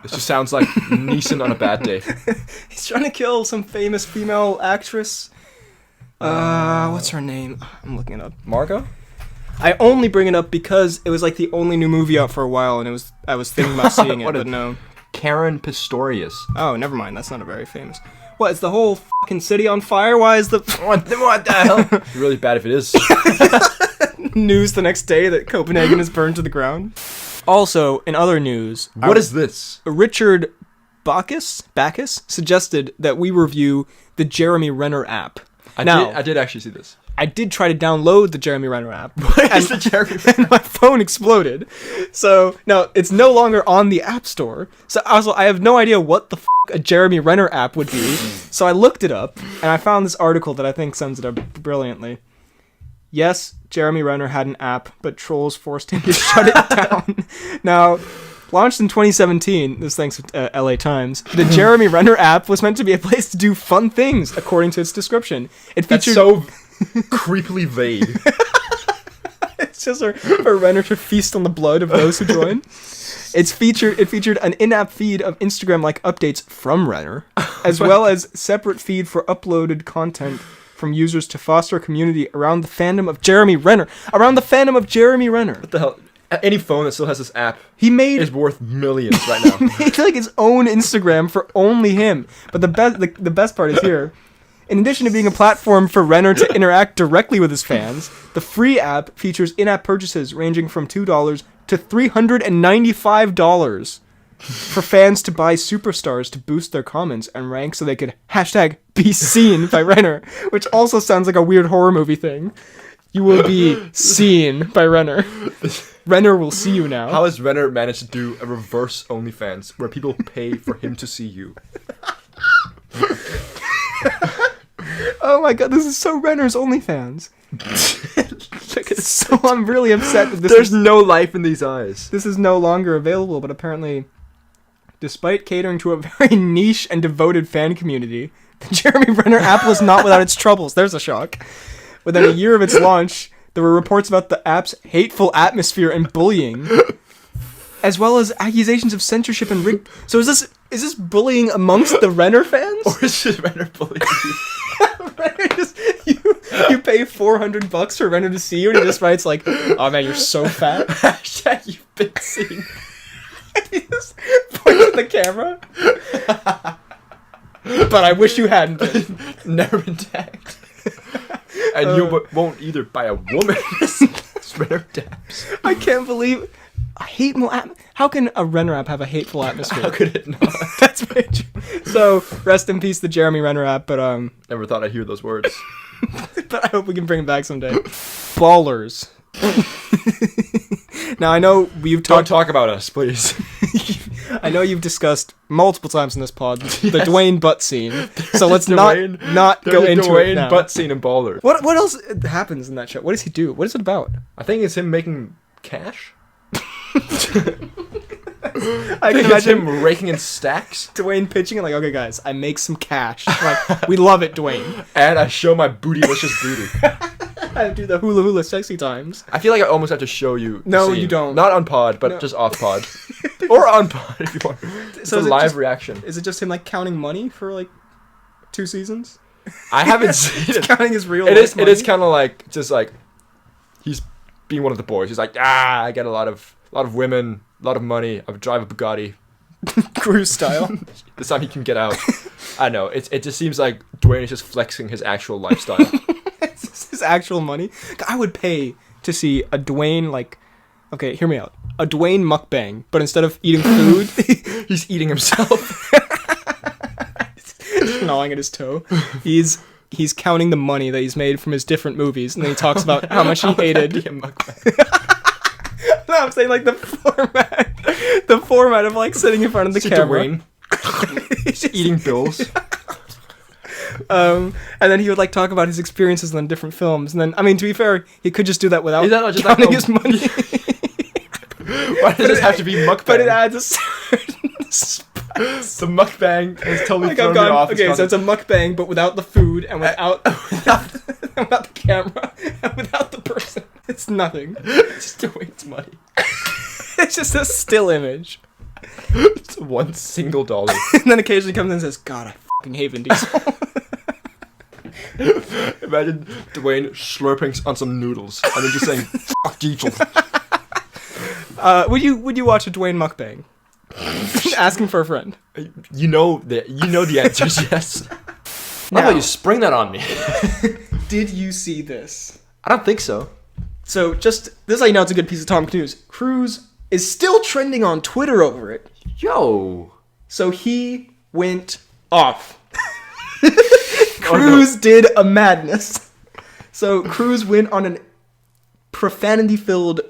This just sounds like Neeson on a bad day.
He's trying to kill some famous female actress. What's her name? I'm looking it up.
Margot?
I only bring it up because it was like the only new movie out for a while, and I was thinking about seeing it,
What a-
but no.
Karen Pistorius.
Oh, never mind. That's not a very famous. What? Is the whole fucking city on fire? Why is the
What the hell? It's really bad if it is.
news the next day that Copenhagen is burned to the ground? Also, in other news,
What is this?
Richard Bacchus suggested that we review the Jeremy Renner app.
I did actually see this.
I did try to download the Jeremy Renner app.
What is the Jeremy
And my phone exploded. So, now, it's no longer on the App Store. So, also, I have no idea what the a Jeremy Renner app would be. So, I looked it up, and I found this article that I think sums it up brilliantly. Yes, Jeremy Renner had an app, but trolls forced him to shut it down. Now, launched in 2017, this thanks to LA Times, the Jeremy Renner app was meant to be a place to do fun things, according to its description. It
That's
featured
so creepily vague.
It's just for Renner to feast on the blood of those who join. It featured an in-app feed of Instagram-like updates from Renner, as well as separate feed for uploaded content from users to foster a community around the fandom of Jeremy Renner. Around the fandom of Jeremy Renner.
What the hell? Any phone that still has this app
He made
is worth millions right now.
made like his own Instagram for only him. But the best part is here. In addition to being a platform for Renner to interact directly with his fans, the free app features in-app purchases ranging from $2 to $395 for fans to buy superstars to boost their comments and rank so they could #be seen by Renner, which also sounds like a weird horror movie thing. You will be seen by Renner. Renner will see you now.
How has Renner managed to do a reverse OnlyFans where people pay for him to see you?
Oh my god, this is so Renner's OnlyFans. So I'm really upset that
There's no life in these eyes.
this is no longer available, but apparently, despite catering to a very niche and devoted fan community, the Jeremy Renner app was not without its troubles. There's a shock. Within a year of its launch, there were reports about the app's hateful atmosphere and bullying, as well as accusations of censorship and rig. So is this bullying amongst the Renner fans?
Or is just Renner bullying you?
Renner just you pay $400 for Renner to see you, and he just writes like, "Oh man, you're so fat."
Hashtag you've been seen.
He just points at the camera. But I wish you hadn't been.
Never been tagged. And you won't either by a woman. It's Renner dabs.
I can't believe a hateful How can a Renner app have a hateful atmosphere?
How could it not?
That's very true. So rest in peace, the Jeremy Renner app. But
Never thought I'd hear those words.
but I hope we can bring it back someday. Ballers. Now I know you've
Don't
talked.
talk about us, please.
I know you've discussed multiple times in this pod the
Yes.
Dwayne butt scene. So let's not go
There's
into
a Dwayne
it now.
butt scene in Baller.
What else happens in that show? What does he do? What is it about?
I think it's him making cash.
I can
It's
imagine
him raking in stacks.
Dwayne pitching it like, "Okay, guys, I make some cash. Like, we love it, Dwayne.
And I show my bootylicious booty.
I do the hula hula sexy times."
I feel like I almost have to show you. the
No,
scene.
you don't.
Not on pod, but
No.
just off pod. Or on pod if you want. It's
So
a
is it
live
just-
reaction.
Is it just him like counting money for like 2 seasons?
I haven't seen it.
Counting his real
It
life
is.
money.
It is kind of like just like he's being one of the boys. He's like, I get a lot of women, a lot of money. I drive a Bugatti.
Cruise style.
This time he can get out. I know. It just seems like Dwayne is just flexing his actual lifestyle.
It's his actual money. I would pay to see a Dwayne, like, okay, hear me out. A Dwayne mukbang, but instead of eating food,
He's eating himself.
just gnawing at his toe. He's counting the money that he's made from his different movies, and then he talks about how much he hated. No, I'm saying like the format of like sitting in front of the camera.
Dwayne eating bills.
And then he would like talk about his experiences on different films, and then I mean, to be fair, he could just do that without
Is that not just
counting
like
his money.
Why does it have to be mukbang?
But it adds a certain spice.
The mukbang has totally
Like
thrown
I've
me
gone,
off.
okay, so it's a mukbang, but without the food and without without the camera and without the person. It's nothing.
It's Dwayne's money.
It's just a still image.
It's $1 single dollar.
And then occasionally comes in and says, "God, I fucking hate Vin Diesel."
Imagine Dwayne slurping on some noodles and then just saying, "Fuck Diesel."
Would you watch a Dwayne mukbang? Asking for a friend.
You know the answer is yes.
Now-
How about you spring that on me?
Did you see this?
I don't think so.
So just this is how you know it's a good piece of Tom Cruise. Cruise is still trending on Twitter over it.
Yo.
So he went off. Cruise did a madness. So Cruise went on an profanity-filled,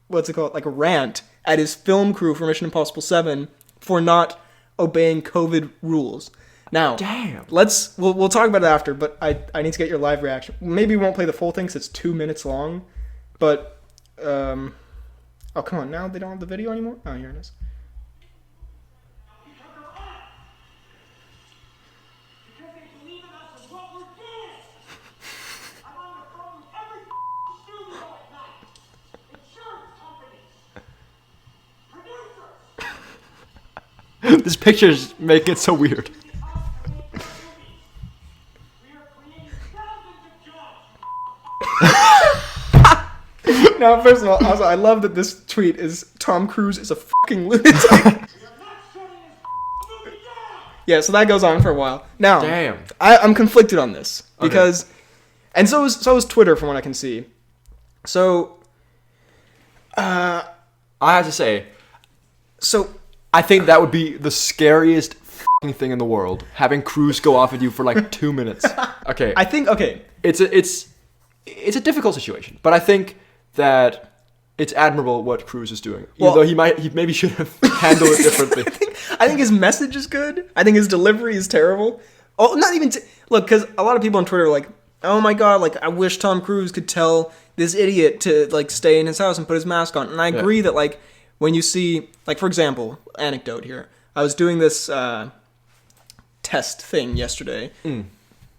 what's it called, like a rant at his film crew for Mission Impossible 7 for not obeying COVID rules. Now,
Damn.
we'll talk about it after, but I need to get your live reaction. Maybe we won't play the full thing because it's 2 minutes long, but oh come on, now they don't have the video anymore. Oh, here it is.
Because they believe in us and what we're doing. I'm on the phone with every studio at night. Insurance companies. Producers.
This pictures make it so weird.
We are creating thousands of jobs.
Now, first of all, also, I love that this tweet is Tom Cruise is a fucking lunatic.
We are not shutting this movie down.
Yeah, so that goes on for a while. Now,
Damn.
I'm conflicted on this because, and so is Twitter from what I can see. So,
I have to say,
so
I think that would be the scariest fucking thing in the world. Having Cruise go off at you for like 2 minutes. Okay.
I think
It's a difficult situation, but I think that it's admirable what Cruise is doing. Even
Well-
though he maybe should have handled it differently.
I think his message is good. I think his delivery is terrible. Oh, not even look, because a lot of people on Twitter are like, "Oh my god, like I wish Tom Cruise could tell this idiot to like stay in his house and put his mask on." And I agree that like when you see, like for example, anecdote here, I was doing this test thing yesterday.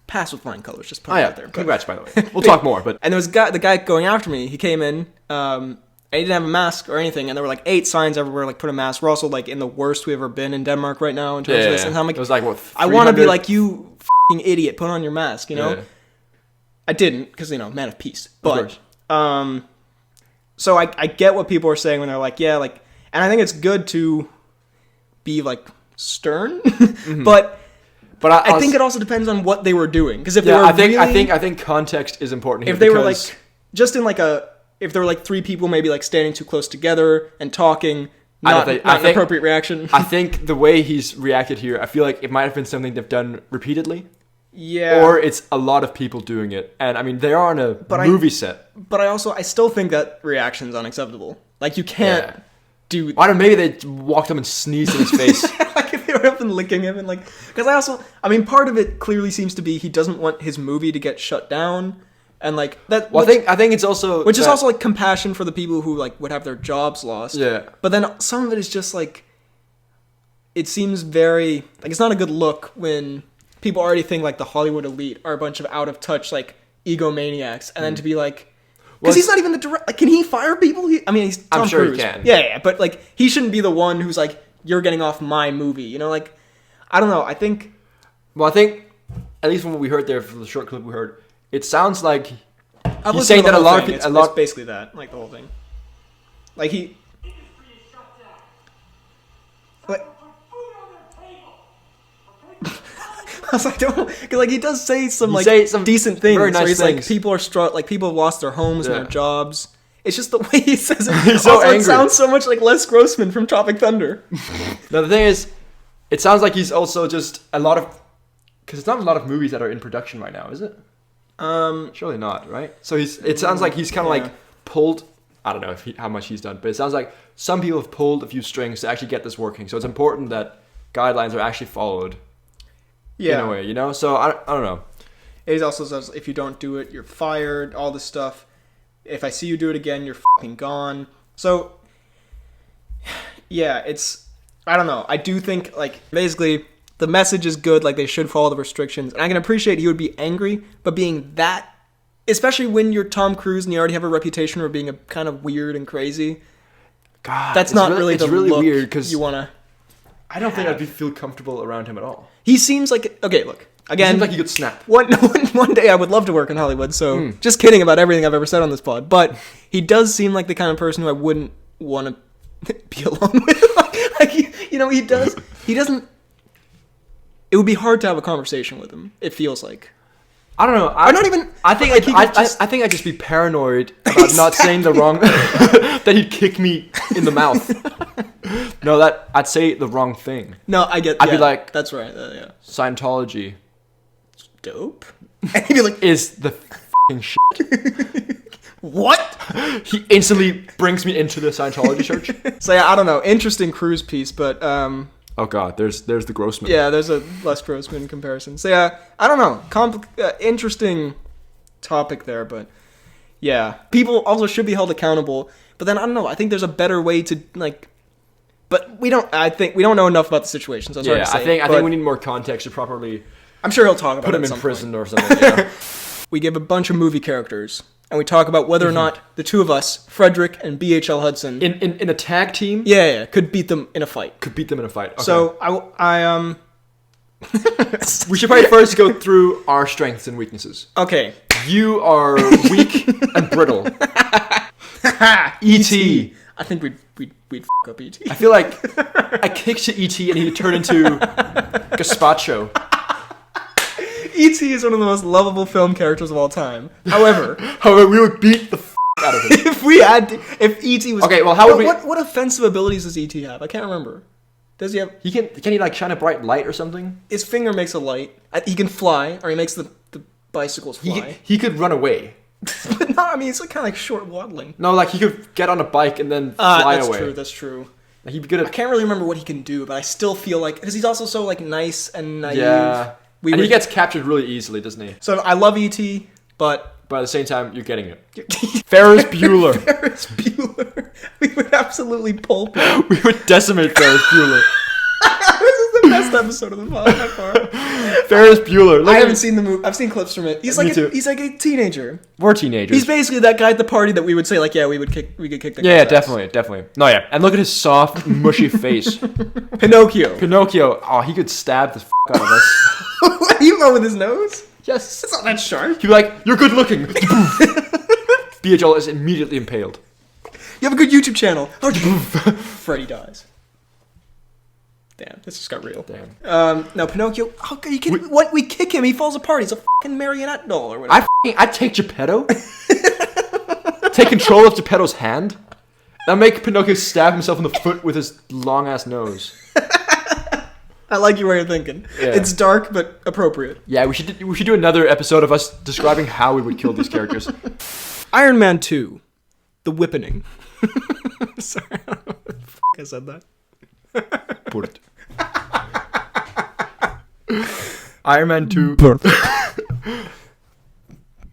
Pass with flying colors, just put
Oh
it
yeah,
out there. But-
congrats by the way. We'll talk more, but
And there was the guy going after me. He came in, and he didn't have a mask or anything. And there were like 8 signs everywhere, like put a mask. We're also like in the worst we've ever been in Denmark right now in terms of this. And I'm like,
it was like what?
I want to be
300?
like, you fucking idiot, put on your mask, you know?
Yeah.
I didn't, because, you know, man of peace.
Of
But,
course.
so I get what people are saying when they're like, yeah, like, and I think it's good to be like stern, but I think it also depends on what they were doing. Because if they were
I
really,
think context is important here.
if they were
because-
like just in like if there were like 3 people maybe like standing too close together and talking, not an appropriate reaction.
I think the way he's reacted here, I feel like it might have been something they've done repeatedly.
Yeah.
Or it's a lot of people doing it. And I mean, they are on a movie set.
But I still think that reaction's unacceptable. Like you can't do.
Why don't maybe they walked up and sneezed in his face?
Like if they were up and licking him and like, because I mean, part of it clearly seems to be he doesn't want his movie to get shut down, and like that.
Well, I think it's also
which is also like compassion for the people who like would have their jobs lost.
Yeah.
But then some of it is just like, it seems very like it's not a good look when people already think like the Hollywood elite are a bunch of out of touch like egomaniacs, and then to be like. Because he's not even the director. Like, can he fire people? I mean, he's Tom
I'm sure
Cruise.
he can.
Yeah, but like, he shouldn't be the one who's like, you're getting off my movie. You know, like, I don't know. I think.
Well, I think at least from what we heard there, from the short clip we heard, it sounds like
I've
he's
listened
saying
to the
that a
whole
lot of
thing.
people,
It's basically that, like the whole thing. Like he,
Industry is shut down.
like,
Put food on their table. Okay?
I was like, don't, cause like he does say some
He
like
say some
decent things.
very
where
nice
he's
things.
like people are like people have lost their homes and
Yeah.
their jobs. It's just the way he says it.
He's so
Also,
angry.
It sounds so much like Les Grossman from Tropic Thunder.
Now the thing is, it sounds like he's also just a lot of, because it's not a lot of movies that are in production right now, is it? Surely not, right? So it sounds like he's kind of
Yeah.
like pulled. I don't know how much he's done, but it sounds like some people have pulled a few strings to actually get this working. So it's important that guidelines are actually followed in a way, you know. So I don't know.
He also says if you don't do it, you're fired. All this stuff. If I see you do it again, you're fucking gone. So yeah, it's I don't know. I do think like basically the message is good. Like they should follow the restrictions, and I can appreciate he would be angry, but being that, especially when you're Tom Cruise and you already have a reputation for being a kind of weird and crazy.
God,
That's
it's
not really
it's
the
really
look
weird because
you wanna.
I don't think I'd feel comfortable around him at all.
He seems like okay. Look
It
again.
seems like he could snap.
One day I would love to work in Hollywood, so just kidding about everything I've ever said on this pod. But he does seem like the kind of person who I wouldn't want to be alone with. like he does. He doesn't. It would be hard to have a conversation with him. It feels like.
I don't know.
Or not even.
I think
like he could just-
I think I'd just be paranoid about not saying the wrong that he'd kick me in the mouth. No, that I'd say the wrong thing.
No, I get.
I'd be
yeah,
like-
that's right. Yeah,
Scientology
dope. And he'd be like,
is the f***ing shit.
what?
He instantly brings me into the Scientology church.
So yeah, I don't know. Interesting Cruise piece, but
Oh god, there's the Grossman.
yeah, there's a Les Grossman comparison. So yeah, I don't know. Interesting topic there, but yeah, people also should be held accountable. But then I don't know. I think there's a better way to like. But we don't. I think we don't know enough about the situation. So it's hard
Yeah,
to say,
I think
but
we need more context to properly
I'm sure he'll talk about
put
it
him
at
in
some
prison
point.
or something. You know?
We give a bunch of movie characters, and we talk about whether or not the two of us, Frederick and BHL Hudson,
in a tag team,
yeah, could beat them in a fight.
could beat them in a fight. Okay.
So
we should probably first go through our strengths and weaknesses.
okay.
You are weak and brittle. E.T.
I think we'd f up ET.
I feel like I kicked to E.T. and he'd turn into gazpacho.
ET is one of the most lovable film characters of all time. However,
However, we would beat the out of him.
if ET was
Okay, well, how would we-
what offensive abilities does ET have? I can't remember. Does he have?
Can he like shine a bright light or something?
His finger makes a light. He can fly, or he makes the bicycles fly.
He could run away.
But no, I mean it's kind of like short waddling.
No, like he could get on a bike and then fly
that's
away.
true. That's true.
Like, he'd be good
I
at
can't really remember what he can do, but I still feel like because he's also so like nice and naive.
yeah.
We
And he
would-
gets captured really easily, doesn't he?
So I love ET, but
But at the same time, you're getting it. Ferris Bueller.
Ferris Bueller, we would absolutely pulp him.
We would decimate Ferris Bueller.
This is the best episode of the pod by far.
Ferris Bueller. Look
I
at
haven't seen the movie. I've seen clips from it. He's
Me
like
too.
he's like a teenager.
We're teenagers.
He's basically that guy at the party that we would say like, yeah, we could kick the
yeah,
guy's ass.
definitely. No, yeah. And look at his soft, mushy face.
Pinocchio.
Pinocchio. Oh, he could stab the out of us.
Even with his nose.
Yes.
It's not that sharp.
He'd be like, "You're good looking." BHL is immediately impaled.
You have a good YouTube channel. Freddy dies. Damn, this just got real.
Damn.
No, Pinocchio. How can you kidding? What? We kick him. He falls apart. He's a fucking marionette doll or whatever.
I'd take Geppetto. Take control of Geppetto's hand. And make Pinocchio stab himself in the foot with his long ass nose.
I like your way of thinking.
Yeah.
It's dark but appropriate.
Yeah, we should do another episode of us describing how we would kill these characters.
Iron Man 2, The Whipping. Sorry, I don't know what the fuck I said that.
Put it. Iron Man 2.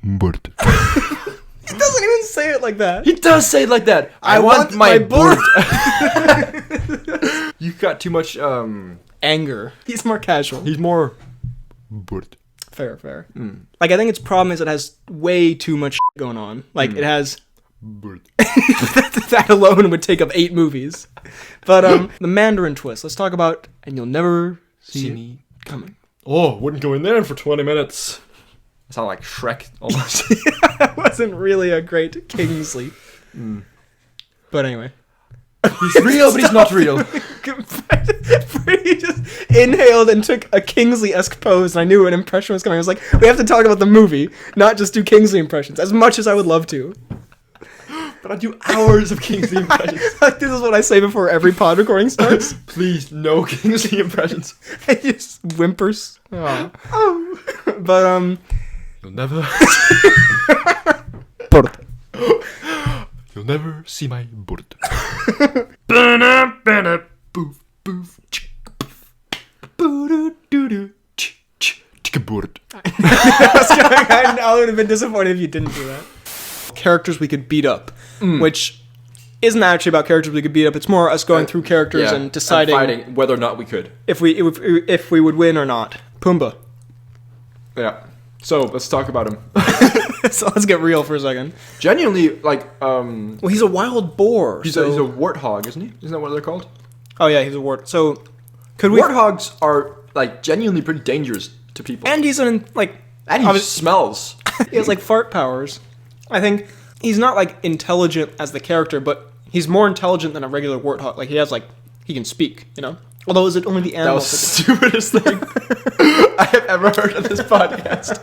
He doesn't even say it like that.
He does say it like that.
I want my
board. You got too much.
Anger. He's more casual.
He's more. Board.
Fair. Like, I think its problem is it has way too much going on. Like, it has...
Board.
that alone would take up 8 movies. But, the Mandarin twist. Let's talk about... And you'll never see me coming.
Oh, wouldn't go in there for 20 minutes. I sound like Shrek almost.
That wasn't really a great Kingsley. But anyway.
He's real, but he's not real.
He just inhaled and took a Kingsley-esque pose, and I knew an impression was coming. I was like, we have to talk about the movie, not just do Kingsley impressions, as much as I would love to.
But I do hours of Kingsley impressions.
Like, this is what I say before every pod recording starts.
Please, no Kingsley impressions.
I just whimpers. Oh. But,
You'll never... You'll never see my board. Boof, boof, chick, boof. Boo-doo-doo-doo, chick, chick, chick, board.
I would have been disappointed if you didn't do that. Characters we could beat up, which isn't actually about characters we could beat up. It's more us going through characters and deciding
fighting whether or not we could.
if we would win or not. Pumbaa.
Yeah. So let's talk about him.
So let's get real for a second.
Genuinely, like,
Well, he's a wild boar.
he's a warthog, isn't he? Isn't that what they're called?
Oh yeah, he's a wart. So could we?
Warthogs are like genuinely pretty dangerous to people.
And he's an like.
And he smells.
He has like fart powers. I think he's not like intelligent as the character, but he's more intelligent than a regular warthog. Like he has like he can speak, you know. Although is it only the
That
animals?
was the stupidest thing I have ever heard on this podcast.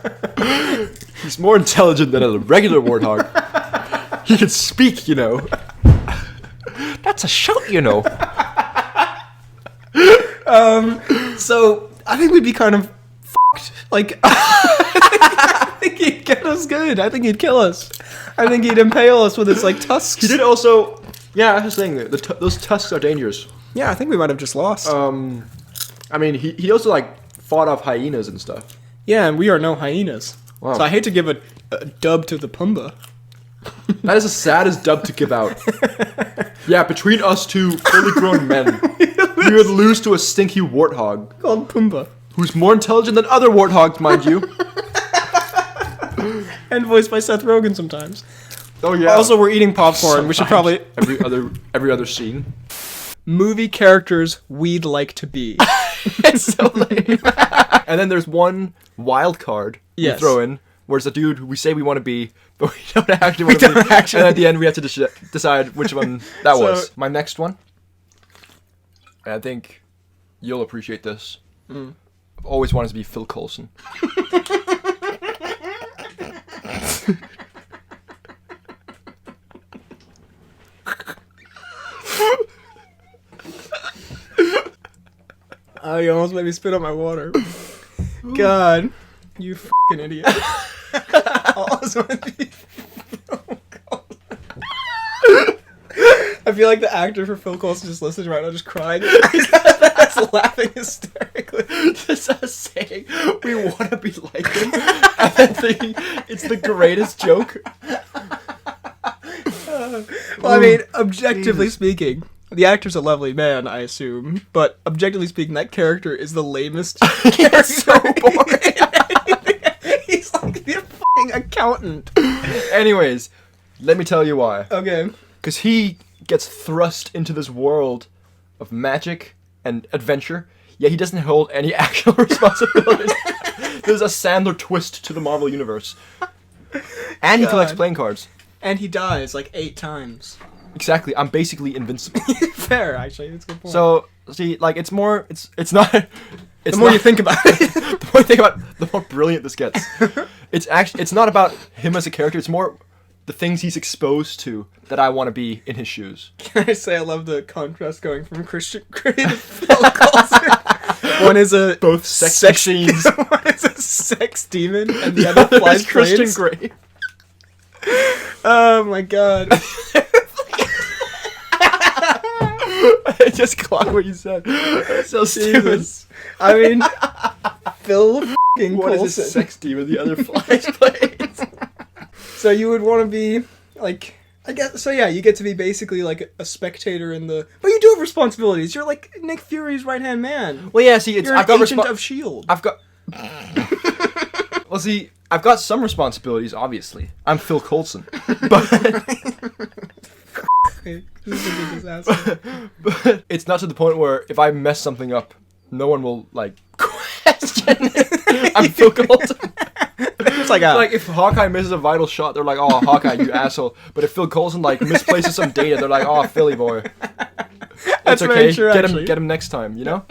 He's more intelligent than a regular warthog. He can speak, you know. That's a shout, you know.
So I think we'd be kind of fucked. Like I think he'd get us good. I think he'd kill us. I think he'd impale us with his like tusks.
He did also... Yeah, I was saying that those tusks are dangerous.
Yeah, I think we might have just lost.
I mean, he also like fought off hyenas and stuff.
Yeah, and we are no hyenas.
Wow.
So I hate to give a dub to the Pumbaa.
That is the saddest dub to give out. Yeah, between us two fully grown men, we would lose to a stinky warthog
Called Pumbaa.
who's more intelligent than other warthogs, mind you.
And voiced by Seth Rogen sometimes.
Oh yeah.
Also, we're eating popcorn. We should probably...
every other scene.
Movie characters we'd like to be.
It's so lame. And then there's one wild card we throw in, where it's a dude who we say we want to be, but we don't actually want to be. And at the end, we have to decide which one that was. My next one, and I think you'll appreciate this. I've always wanted to be Phil Coulson.
Oh, you almost made me spit out my water. God, you fucking idiot. I almost want to be Phil Coulson. I feel like the actor for Phil Coulson just listening right now, just crying. That's laughing hysterically.
Just us saying we want to be like him, and then thinking it's the greatest joke.
Well, I mean, objectively speaking, the actor's a lovely man, I assume. But objectively speaking, that character is the lamest.
It's so boring.
He's like the fucking accountant.
Anyways, let me tell you why.
Okay.
Because he gets thrust into this world of magic and adventure, yet he doesn't hold any actual responsibility. There's a Sandler twist to the Marvel Universe. And he collects playing cards.
And he dies like 8 times.
Exactly, I'm basically invincible.
Fair, actually, that's a good point.
So, see, like, it's not...
The more you think about it.
The more you think about it, the more brilliant this gets. It's not about him as a character, it's more the things he's exposed to that I want to be in his shoes.
Can I say I love the contrast going from Christian Grey to Phil Coulson? One is a
Both sex machines.
One is a sex demon, and the other flies
Christian
planes.
Grey.
Oh my god.
I just clocked what you said. That's so stupid.
Jesus. I mean, Phil fucking
One is
Coulson.
a sex demon, the other flies planes.
So you would want to be, like, I guess, so yeah, you get to be basically like a spectator in the, but you do have responsibilities. You're like Nick Fury's right-hand man.
Well, yeah, see,
You're an agent of S.H.I.E.L.D.
I've got... Well, see, I've got some responsibilities, obviously. I'm Phil Coulson. But...
This is a big disaster.
But it's not to the point where if I mess something up, no one will, like, question. I'm Phil Coulson.
It's like a,
Like if Hawkeye misses a vital shot, they're like, "Oh, Hawkeye, you asshole." But if Phil Coulson like misplaces some data, they're like, "Oh, Philly boy."
that's
It's
very
okay.
true, actually.
Get him next time. You know.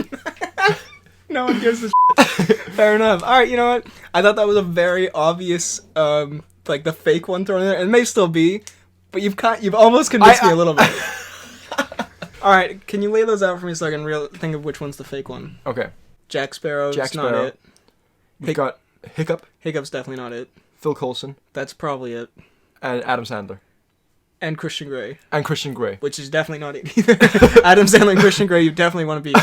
No one gives a shit. Fair enough. All right, you know what? I thought that was a very obvious, like the fake one thrown in there. It may still be, but you've almost convinced me a little bit. All right, can you lay those out for me so I can think of which one's the fake one?
Okay.
Jack Sparrow's
Jack
not
Sparrow.
it.
We've got Hiccup,
Hiccup's definitely not it.
Phil Coulson,
That's probably it.
and Adam Sandler,
And Christian Grey,
and Christian Grey.
which is definitely not it either. Adam Sandler and Christian Grey, you definitely want to be.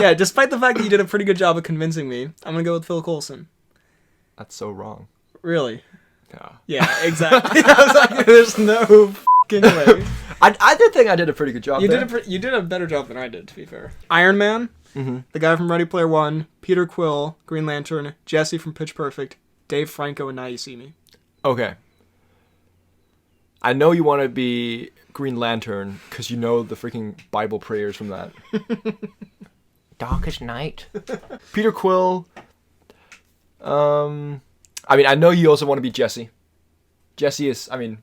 Yeah, despite the fact that you did a pretty good job of convincing me, I'm gonna go with Phil Coulson.
That's so wrong.
Really?
Yeah.
Yeah, exactly. I was like, there's no fucking way.
I did think I did a pretty good job.
You
there.
you did a better job than I did, to be fair. Iron Man,
Mm-hmm.
the guy from Ready Player One, Peter Quill, Green Lantern, Jesse from Pitch Perfect, Dave Franco, and Now You See Me.
Okay. I know you want to be Green Lantern because you know the freaking Bible prayers from that. Darkest night. Peter Quill. I mean, I know you also want to be Jesse. Jesse is. I mean,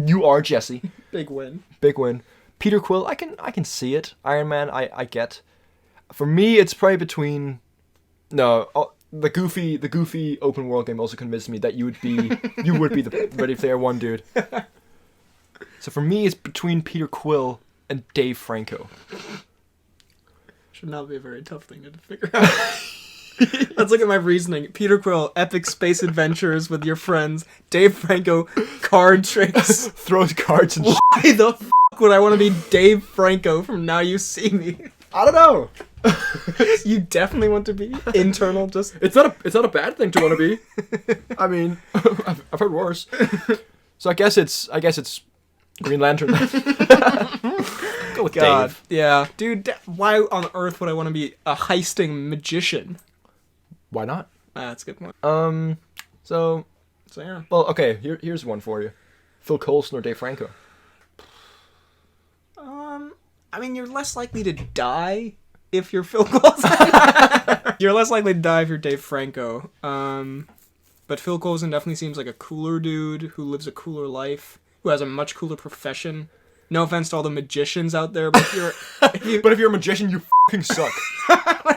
you are Jesse.
Big win.
Big win. Peter Quill. I can see it. Iron Man. I get. For me, it's probably between. No. The goofy open world game also convinced me that you would be the Ready Player One dude. So for me, it's between Peter Quill and Dave Franco.
Should not be a very tough thing to figure out. Let's look at my reasoning. Peter Quill, epic space adventures with your friends. Dave Franco, card tricks.
Throws cards and
Why the f*** would I want to be Dave Franco from Now You See Me?
I don't know.
You definitely want to be internal, just...
It's not a bad thing to want to be. I mean, I've heard worse. So I guess it's Green Lantern then. Go with
God,
Dave.
yeah. Dude, why on earth would I want to be a heisting magician?
Why not?
That's a good point.
So
yeah.
well, okay. Here's one for you. Phil Coulson or Dave Franco?
I mean, you're less likely to die if you're Phil Coulson. You're less likely to die if you're Dave Franco. But Phil Coulson definitely seems like a cooler dude who lives a cooler life, who has a much cooler profession. No offense to all the magicians out there, but if you're
But if you're a magician, you fucking suck.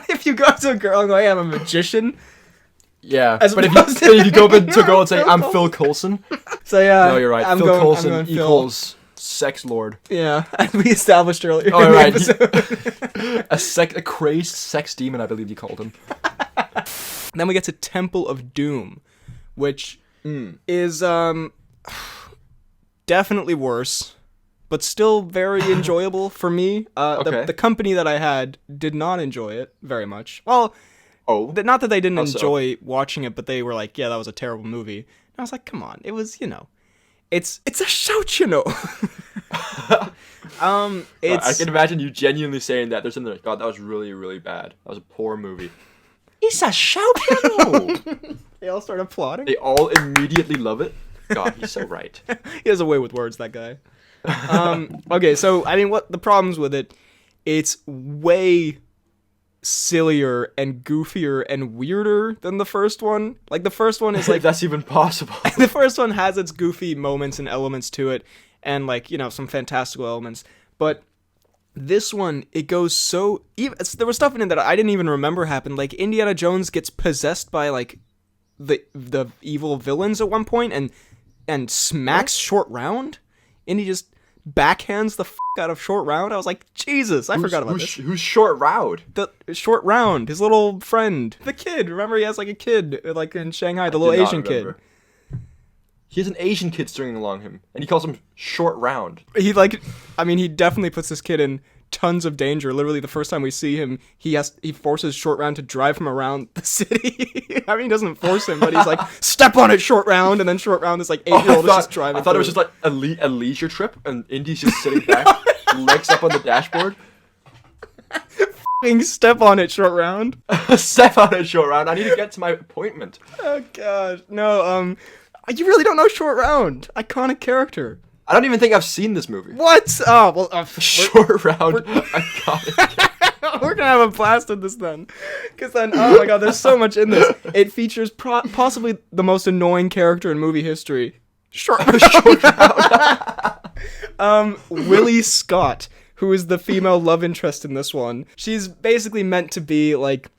if you go to a girl and go, "Hey, I'm a magician,"
Yeah,
As
but if
opposed
you go up to a girl and say,
Phil
"I'm
Coulson.
Phil Coulson,"
so yeah,
no, you're right.
I'm
Phil
going
Coulson
Phil.
equals sex lord.
Yeah, as we established earlier.
Oh,
in the
right.
episode.
A crazed sex demon, I believe you called him.
Then we get to Temple of Doom, which is definitely worse, but still very enjoyable for me.
Okay.
The company that I had did not enjoy it very much. Well,
Oh,
not that they didn't
How so?
enjoy watching it, but they were like, "Yeah, that was a terrible movie." And I was like, "Come on, it was, it's a shout, It's
I can imagine you genuinely saying that. There's something like, "God, that was really, really bad. That was a poor movie."
it's a shout, They all start applauding.
They all immediately love it. God, he's so right.
He has a way with words, that guy. Okay, so I mean, what the problems with it? It's way sillier and goofier and weirder than the first one. Like the first one is
If
like
that's even possible.
the first one has its goofy moments and elements to it, and like some fantastical elements. But this one, it goes so there was stuff in it that I didn't even remember happened. Like Indiana Jones gets possessed by like the evil villains at one point and smacks Short Round, and he just backhands the out of Short Round. I was like, Jesus, I forgot about this.
Who's Short Round?
The Short Round, his little friend, the kid. Remember, he has like a kid, like in Shanghai, the little
Did not
Asian kid.
remember. He has an Asian kid stringing along him, and he calls him Short Round.
He he definitely puts this kid in tons of danger. Literally, the first time we see him, he forces Short Round to drive him around the city. I mean, he doesn't force him, but he's like, "Step on it, Short Round," and then Short Round is like 8-year-old is just driving.
I thought it was
through.
just like a leisure trip, and Indy's just sitting back, legs up on the dashboard.
F***ing step on it, Short Round.
Step on it, Short Round. I need to get to my appointment.
Oh god, no. You really don't know Short Round, iconic character.
I don't even think I've seen this movie.
What? Oh well.
Short Round, iconic.
We're gonna have a blast with this then, because then, oh my god, there's so much in this. It features possibly the most annoying character in movie history. Short Round. Willie Scott, who is the female love interest in this one. She's basically meant to be like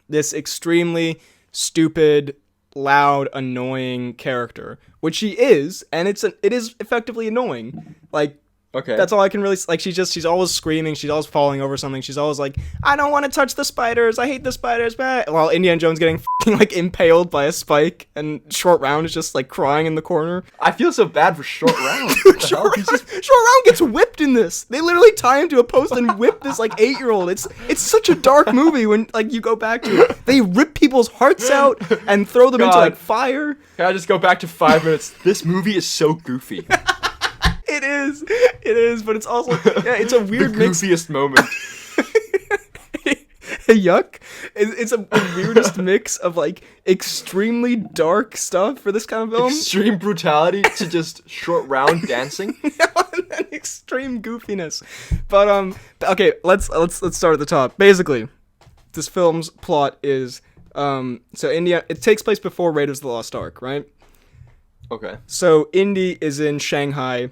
this extremely stupid, loud, annoying character, which she is, and it is effectively annoying. Like,
Okay.
that's all I can really like. She's always screaming. She's always falling over something. She's always like, I don't want to touch the spiders. I hate the spiders. While Indiana Jones getting like impaled by a spike, and Short Round is just like crying in the corner.
I feel so bad for Short Round.
Short Round gets whipped in this. They literally tie him to a post and whip this like 8-year-old. It's such a dark movie when like you go back to it. They rip people's hearts out and throw them into like fire.
Can I just go back to 5 minutes? This movie is so goofy.
It is, but it's also it's a weird
The
mix.
goofiest moment.
Yuck. It's a weirdest mix of like extremely dark stuff for this kind of film.
Extreme brutality to just Short Round dancing.
And then extreme goofiness. But okay, let's start at the top. Basically, this film's plot is it takes place before Raiders of the Lost Ark, right?
Okay.
So Indy is in Shanghai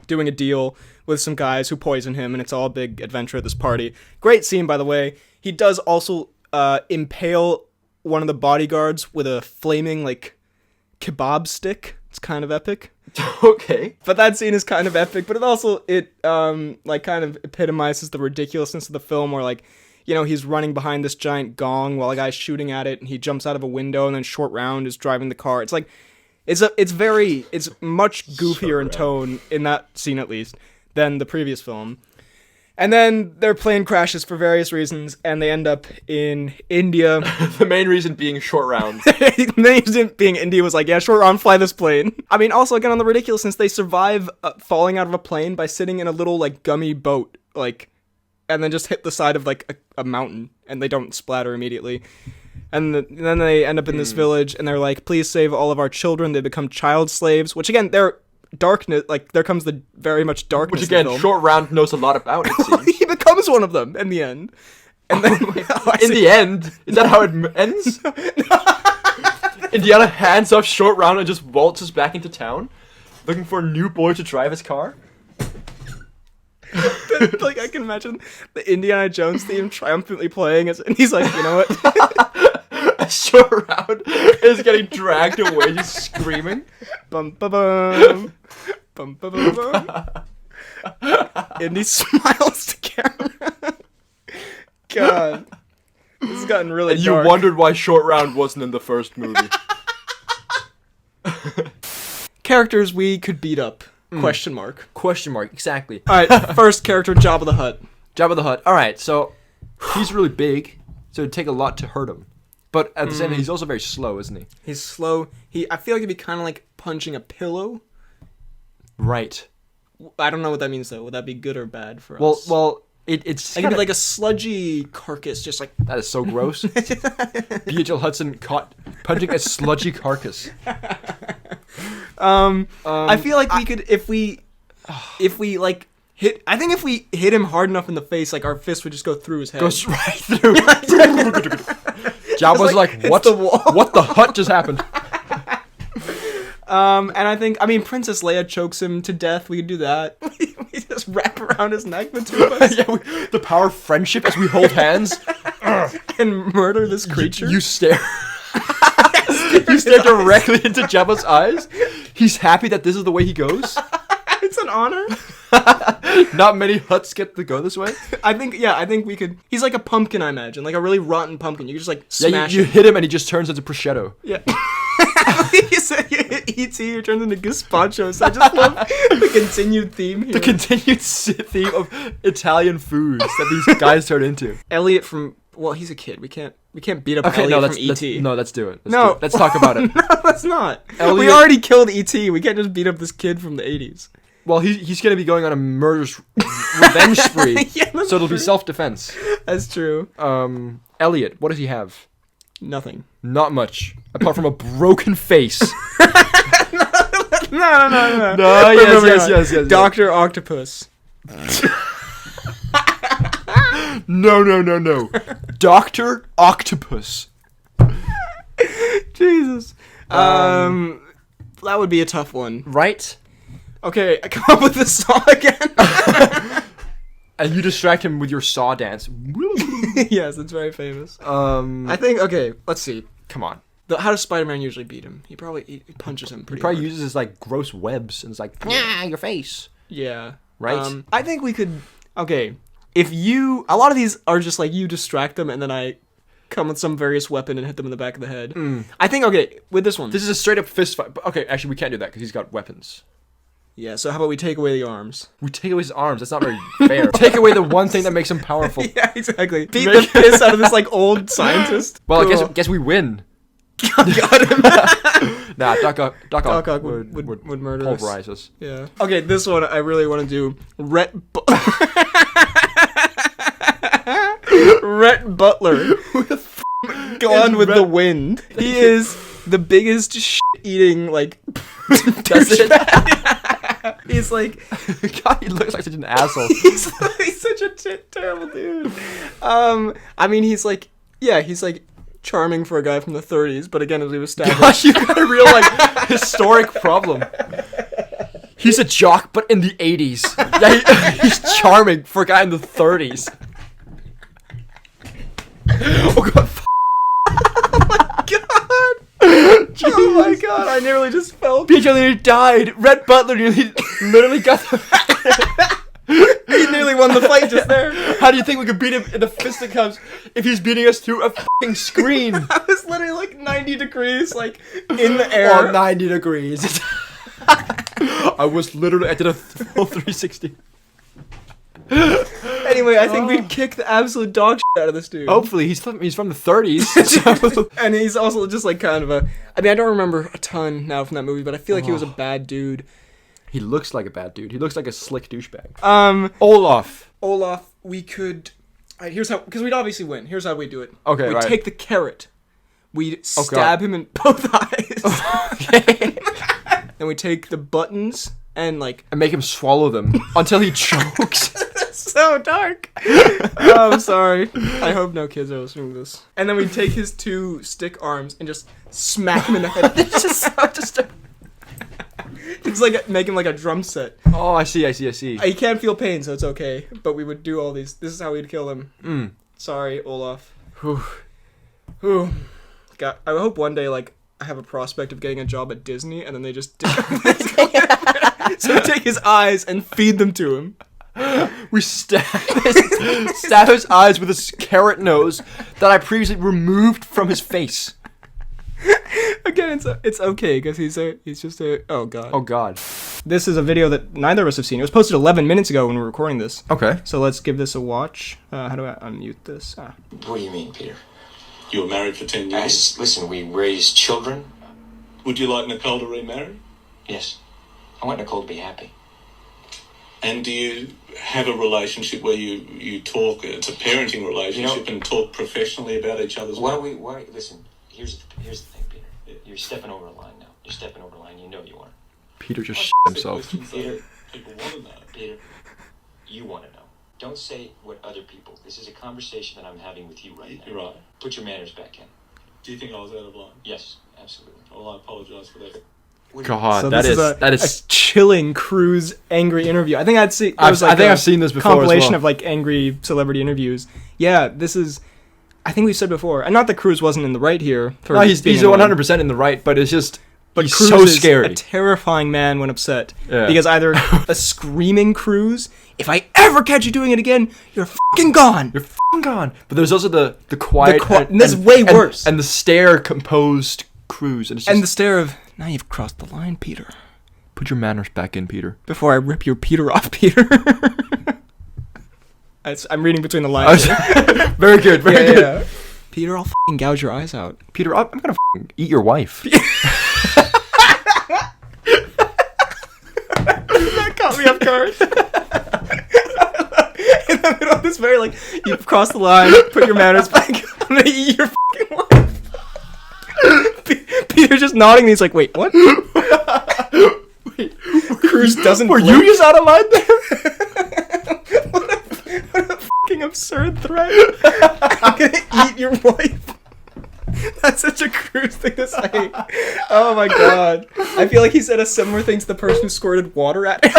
doing a deal with some guys who poison him, and it's all a big adventure at this party. Great scene, by the way. He does also impale one of the bodyguards with a flaming, like, kebab stick. It's kind of epic.
Okay.
But that scene is kind of epic, but it also, like, kind of epitomizes the ridiculousness of the film, where, like, you know, he's running behind this giant gong while a guy's shooting at it, and he jumps out of a window, and then Short Round is driving the car. It's like, it's much goofier in tone, in that scene at least, than the previous film. And then their plane crashes for various reasons, and they end up in India.
The main reason being Short Round.
The main reason being India was like, yeah, Short Round, fly this plane. I mean, also, again, on the ridiculousness, they survive falling out of a plane by sitting in a little, like, gummy boat, like, and then just hit the side of, like, a mountain, and they don't splatter immediately. And then they end up in this village, and they're like, please save all of our children. They become child slaves, which, again, they're darkness, like, there comes the very much darkness.
Which, again, Short Round knows a lot about, it seems.
He becomes one of them in the end. And then,
In the end? Is that how it ends? Indiana hands off Short Round and just waltzes back into town, looking for a new boy to drive his car?
like, I can imagine the Indiana Jones theme triumphantly playing, and he's like, you know what?
Short Round is getting dragged away, just screaming.
Bum ba bum. Bum ba bum bum. And he smiles to camera. God. This has gotten really
And you
dark.
wondered why Short Round wasn't in the first movie.
Characters we could beat up. Question mark.
Question mark, exactly.
Alright, first character, Jabba the Hutt.
Jabba the Hutt. Alright, so he's really big, so it'd take a lot to hurt him. But at the same time, he's also very slow, isn't he?
He's slow. I feel like he'd be kind of like punching a pillow.
Right.
I don't know what that means, though. Would that be good or bad for us?
Well, it's
Like, it'd be like a sludgy carcass, just like...
that is so gross. B.H.L. Hudson caught punching a sludgy carcass.
I feel like we could, if we like hit. I think if we hit him hard enough in the face, like our fist would just go through his head.
Goes right through. Jabba's like, what?
the wall.
What the Hutt just happened?
And I mean, Princess Leia chokes him to death. We could do that. We just wrap around his neck, the two of us,
The power of friendship as we hold hands.
and murder this creature.
You stare. You stare directly into Jabba's eyes. He's happy that this is the way he goes.
It's an honor.
Not many Hutts get to go this way.
I think we could. He's like a pumpkin, I imagine, like a really rotten pumpkin. You could just like smash
You
it.
hit him and he just turns into prosciutto.
Yeah. You said you hit E.T., you turned into gazpacho, so I just love the continued theme here.
The continued theme of Italian foods that these guys turn into.
Elliot from... Well, he's a kid. We can't beat up Elliot from E.T.
Let's do it.
No.
Let's talk about it.
No, let's not.
Elliot-
We already killed E.T. We can't just beat up this kid from the 80s.
Well, he's going to be going on a murderous revenge spree,
Yeah, that's
so it'll be
true.
self-defense.
That's true.
Elliot, what does he have?
Nothing.
Not much, apart from a broken face.
No.
No, yes.
Dr. Octopus.
No. Dr. Octopus.
Jesus. That would be a tough one.
Right?
Okay, I come up with this song again.
And you distract him with your saw dance.
Yes, it's very famous.
I
I think, okay, let's see.
come on.
How does Spider-Man usually beat him? He punches him pretty
He probably
hard.
uses his like gross webs and it's like, yeah, your face.
Yeah.
Right?
I think we could, okay, if you, a lot of these are just like you distract them and then I come with some various weapon and hit them in the back of the head. I think, okay, with this one.
This is a straight up fist fight. But okay, actually we can't do that because he's got weapons.
Yeah, so how about we take away the arms?
We take away his arms. That's not very fair. Take away the one thing that makes him powerful.
Yeah, exactly. Beat the piss out of this like old scientist.
Well,
Cool.
I guess we win.
Got him.
Nah, Doc Ock
would murder us.
pulverize us.
Yeah. Okay, this one I really want to do. Rhett Butler. Gone with the Wind. He is the biggest shit-eating, like...
That's it.
He's like...
God, he looks like such an asshole.
he's such a terrible dude. I mean, he's like... Yeah, he's like... charming for a guy from the 30s, but again, as we established...
Gosh, you got a real, like, historic problem. He's a jock, but in the 80s. Yeah, he's charming for a guy in the 30s. Oh, God.
Oh my god, I nearly just fell.
PJ nearly died. Red Butler nearly, literally got the...
He nearly won the fight just there.
How do you think we could beat him in the fisticuffs if he's beating us through a fucking screen?
I was literally like 90 degrees, like, in the air.
Or 90 degrees. I did a full 360.
Anyway, I think we'd kick the absolute dog shit out of this dude.
Hopefully, he's from the 30s. So.
And he's also just like kind of a... I mean, I don't remember a ton now from that movie, but I feel like he was a bad dude.
He looks like a bad dude. He looks like a slick douchebag. Olaf,
we could... Alright, here's how... Because we'd obviously win. Here's how we do it.
Okay,
We'd
right.
take the carrot. We'd stab him in both eyes.
Okay.
Then we take the buttons and like...
And make him swallow them until he chokes.
So dark. Oh, I'm sorry. I hope no kids are listening to this. And then we take his two stick arms and just smack him in the head.
It's just so disturbing.
It's like make him like a drum set.
Oh, I see.
He can't feel pain, so it's okay. But we would do all these. This is how we'd kill him. Sorry, Olaf. Whew. God, I hope one day like I have a prospect of getting a job at Disney, and then they just so we take his eyes and feed them to him.
We stab his eyes with a carrot nose that I previously removed from his face.
Again, it's okay because he's just a oh god.
Oh god.
This is a video that neither of us have seen. It was posted 11 minutes ago when we were recording this.
Okay.
So let's give this a watch. How do I unmute this?
What do you mean, Peter?
You were married for 10 years.
Listen, we raised children.
Would you like Nicole to remarry?
Yes. I want Nicole to be happy.
And do you have a relationship where you talk, it's a parenting relationship, and talk professionally about each other's work?
Listen, here's the thing, Peter. You're stepping over a line now. You're stepping over a line. You know you are.
Peter just
Ask
himself.
questions that
Peter.
people want to know.
Peter, you want to know. Don't say what other people. This is a conversation that I'm having with you right now.
You're right.
Put your manners back in.
Do you think I was out of line?
Yes, absolutely.
Well, I apologise for that.
God,
So
that
this
is
a chilling Cruise angry interview. I think I've seen.
I think I've seen this before as
compilation
well.
of like angry celebrity interviews. Yeah, this is. I think we've said before, and not that Cruise wasn't in the right here. For
No, he's
being annoying.
100% in the right, but it's just he's
Cruise
so
is
scary.
a terrifying man when upset.
Yeah.
Because either a screaming Cruise, if I ever catch you doing it again, you're fucking gone.
You're f***ing gone. But there's also the quiet.
And this is way worse.
And the stare composed Cruise. And, it's just,
And the stare of, now you've crossed the line, Peter.
put your manners back in, Peter.
Before I rip your Peter off, Peter. I'm reading between the lines.
Very good, very good.
Yeah. Peter, I'll fucking gouge your eyes out.
Peter, I'm gonna f***ing eat your wife.
That caught me off guard. In the middle of this very, like, you've crossed the line, put your manners back, I'm gonna eat your fucking wife. Peter's just nodding and he's like, wait, what? Cruise doesn't
Were
blink.
you just out of line there?
What a fucking absurd threat. I'm gonna eat your wife. That's such a Cruise thing to say. Oh my god. I feel like he said a similar thing to the person who squirted water at him.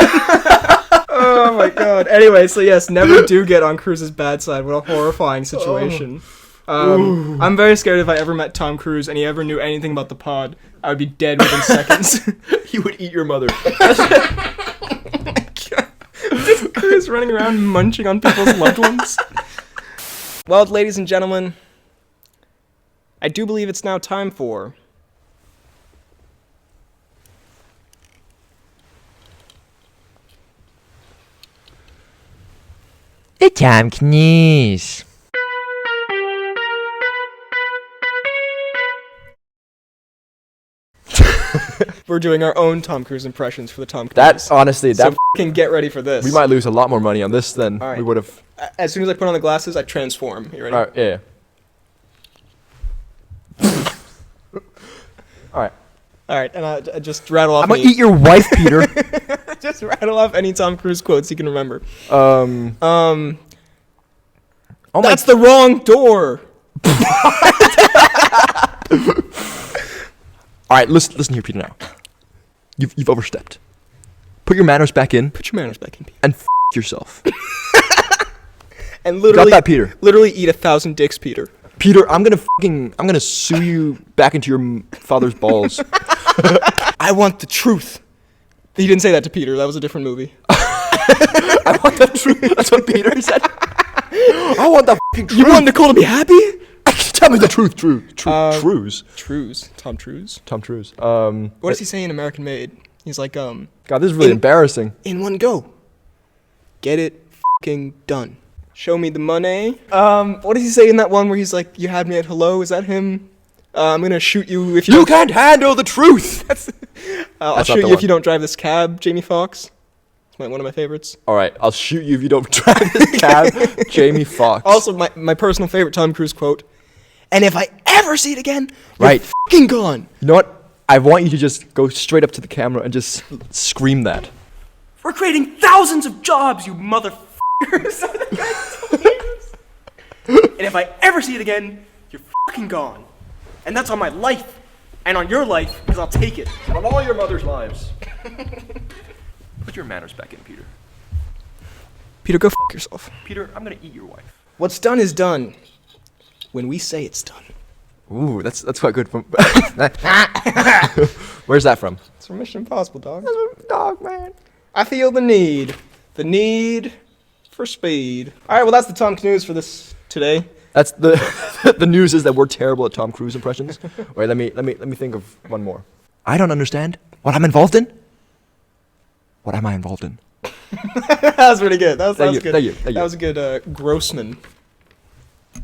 Oh my god. Anyway, so yes, never do get on Cruise's bad side. What a horrifying situation. I'm very scared if I ever met Tom Cruise and he ever knew anything about the pod, I would be dead within seconds.
He would eat your mother.
Just Cruise running around munching on people's loved ones. Well, ladies and gentlemen, I do believe it's now time for...
The Tom Cruise.
We're doing our own Tom Cruise impressions for the Tom Cruise.
That's honestly,
so f***ing get ready for this.
we might lose a lot more money on this than
All right.
we would have.
As soon as I put on the glasses, I transform. You ready?
All right, yeah. All right.
All right, and I just rattle off.
I'm gonna eat your wife, Peter.
Just rattle off any Tom Cruise quotes you can remember.
Oh
That's the wrong door.
All right, listen here, Peter. Now, you've overstepped. Put your manners back in
Put your manners back in, Pete.
and yourself.
And literally,
Got that, Peter?
Literally eat 1,000 dicks, Peter.
Peter, I'm gonna sue you back into your father's balls.
I want the truth. He didn't say that to Peter. That was a different movie.
I want the truth. That's what Peter said. I want the fucking truth.
You want Nicole to be happy?
Tell me the truth, Trues.
Trues. Tom Cruise.
Tom Cruise.
What does he say in American Made? He's like,
God, this is really embarrassing.
in one go. Get it fucking done. Show me the money. What does he say in that one where he's like, you had me at hello? Is that him? I'm gonna shoot you if you
You
don't...
can't handle the truth.
I'll
That's not
shoot
the
you if
one.
you don't drive this cab, Jamie Foxx. It's one of my favorites.
All right, I'll shoot you if you don't drive this cab, Jamie Foxx.
Also, my personal favorite Tom Cruise quote. And if I ever see it again, you're
Right.
fucking gone.
You know what? I want you to just go straight up to the camera and just scream that.
We're creating thousands of jobs, you motherfuckers. And if I ever see it again, you're fucking gone. And that's on my life. And on your life, because I'll take it.
On all your mother's lives. Put your manners back in, Peter.
Peter, go fuck yourself.
Peter, I'm gonna eat your wife.
What's done is done. When we say it's done.
Ooh, that's quite good. From Where's that from?
It's from Mission Impossible, dog.
Dog, man.
I feel the need for speed. All right, well that's the Tom Cruise for this today.
That's the news is that we're terrible at Tom Cruise impressions. Wait, let me think of one more. I don't understand what I'm involved in. What am I involved in?
That was pretty good. That was good.
Thank you.
That was a good Grossman.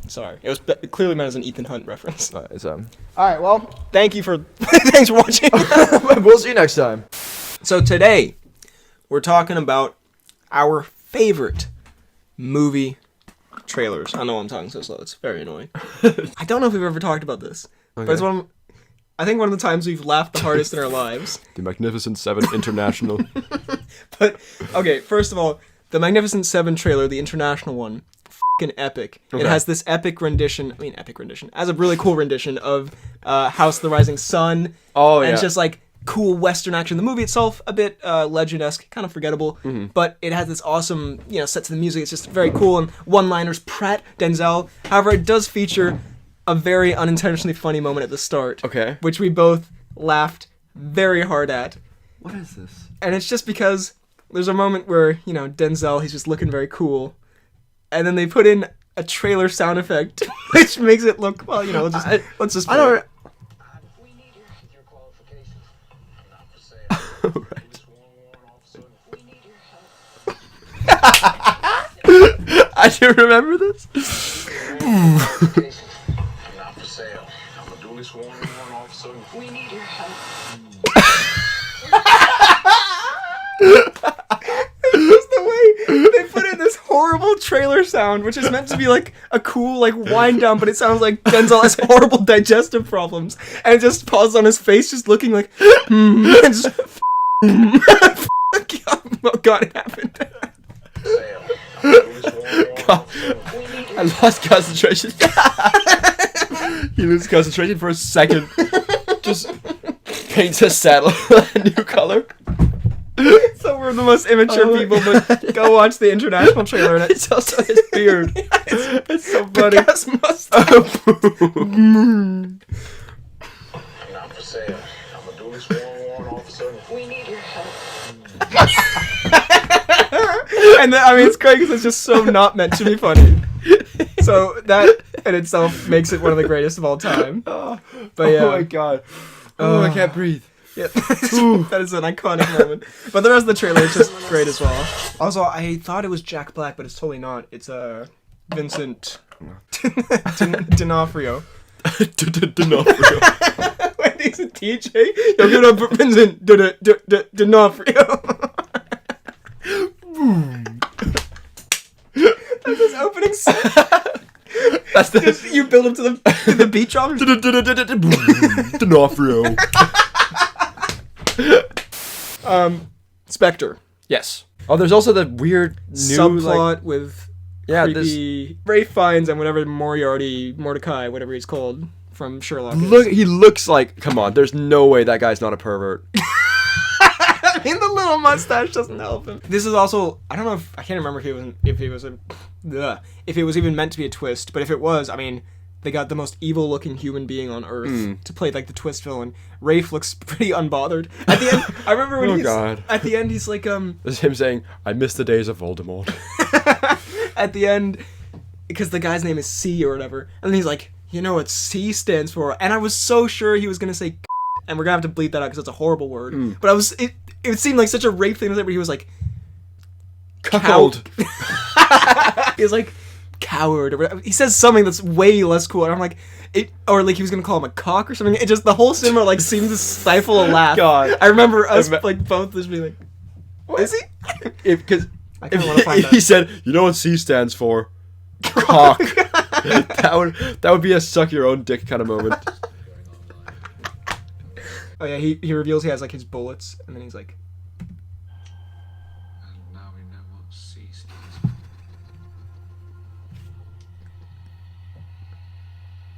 Sorry, it was clearly meant as an Ethan Hunt reference. All right, well, thanks for watching.
We'll see you next time.
So today, we're talking about our favorite movie trailers. I know I'm talking so slow; it's very annoying. I don't know if we've ever talked about this, but it's I think one of the times we've laughed the hardest in our lives.
The Magnificent Seven International.
But okay, first of all, the Magnificent Seven trailer, the international one. Epic. Okay. It has this epic rendition, as a really cool rendition of House of the Rising Sun.
Oh,
and
yeah.
it's just like cool Western action. The movie itself, a bit legend-esque, kind of forgettable, but it has this awesome, set to the music. It's just very cool, and one-liners, Pratt, Denzel. However, it does feature a very unintentionally funny moment at the start.
Okay.
Which we both laughed very hard at.
What is this?
And it's just because there's a moment where, Denzel, he's just looking very cool. And then they put in a trailer sound effect, which makes it look, let's just
I don't.
We need your qualifications. Not for sale. We need your help.
I do remember this.
Not for sale.
I'm a duly sworn officer.
We need your help.
Just the way they put in this horrible trailer sound, which is meant to be like a cool wind down, but it sounds like Denzel has horrible digestive problems, and it just pauses on his face, just looking like, and just, oh god, it happened.
Sale.
God, I lost concentration. He loses concentration for a second. Just paints a saddle a new color.
So we're the most immature people, but go watch the international trailer. And
It's also his beard. It's so funny.
Gas mustache.
Not for sale. I'm a duly sworn warrant officer. We need your help.
And then, I mean, it's great because it's just so not meant to be funny. So that in itself makes it one of the greatest of all time. But yeah,
Oh my god. Oh, I can't breathe.
yeah, that is an iconic moment. But the rest of the trailer is just great as well. Also, I thought it was Jack Black, but it's totally not. It's Vincent D'Onofrio.
D'Onofrio.
When he's a DJ, you'll get up Vincent D'Onofrio. That's his opening song.
That's the
Just, you build him to the beat drop.
D'Onofrio.
Spectre.
Yes. Oh, there's also the weird new
Subplot with
yeah,
creepy Ray Fiennes and whatever Mordecai, whatever he's called from Sherlock. is.
he looks like. Come on, there's no way that guy's not a pervert.
I mean, the little mustache doesn't help him. This is also, I don't know if, I can't remember if it was even meant to be a twist, but if it was, I mean, they got the most evil looking human being on earth to play like the twist villain. Rafe looks pretty unbothered. At the end, I remember when at the end he's like,
This is him saying, "I miss the days of Voldemort."
at the end, because the guy's name is C or whatever, and then he's like, you know what C stands for? And I was so sure he was gonna say, and we're gonna have to bleep that out because it's a horrible word. But it seemed like such a rape thing to say, but he was like,
Cuckold.
he was like, coward or whatever. He says something that's way less cool, and I'm like, or like he was gonna call him a cock or something. It just, the whole cinema like seemed to stifle a laugh.
God.
I remember us like both just being like, what is he?
Because
I kind of want to find
he
out.
said, "You know what C stands for? Cock." that would be a suck your own dick kind of moment.
Oh yeah, he reveals he has like his bullets, and then he's like,
And now we know what C stands for.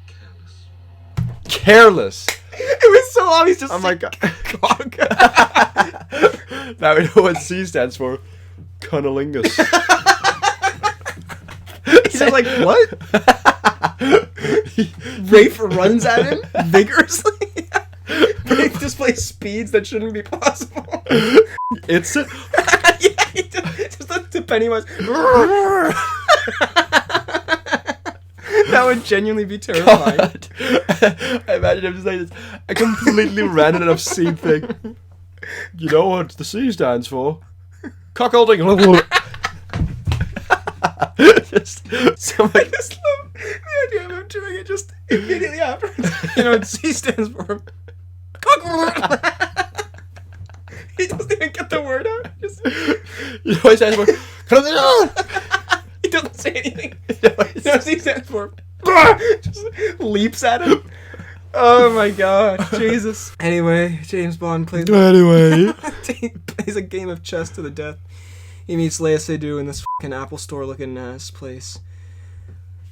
Careless.
Careless.
it was so obvious. Just
Oh my god.
cock.
Now we know what C stands for. Cunnilingus.
He's just like, what? Rafe runs at him vigorously. Rafe displays speeds that shouldn't be possible.
It's it.
Yeah, he just the Pennywise. That would genuinely be terrifying.
God. I imagine him just like this, a completely random and obscene thing. You know what the C stands for? Cuckolding. Just so
I
like,
just love the idea of him doing it just immediately after. You know what C stands for? He doesn't even get the word out. Just,
you know what it stands for?
he doesn't say anything. No, C stands for. Just leaps at him. Oh my god, Jesus. Anyway, James Bond plays plays a game of chess to the death. He meets Lea Seydoux in this fucking Apple Store looking ass place.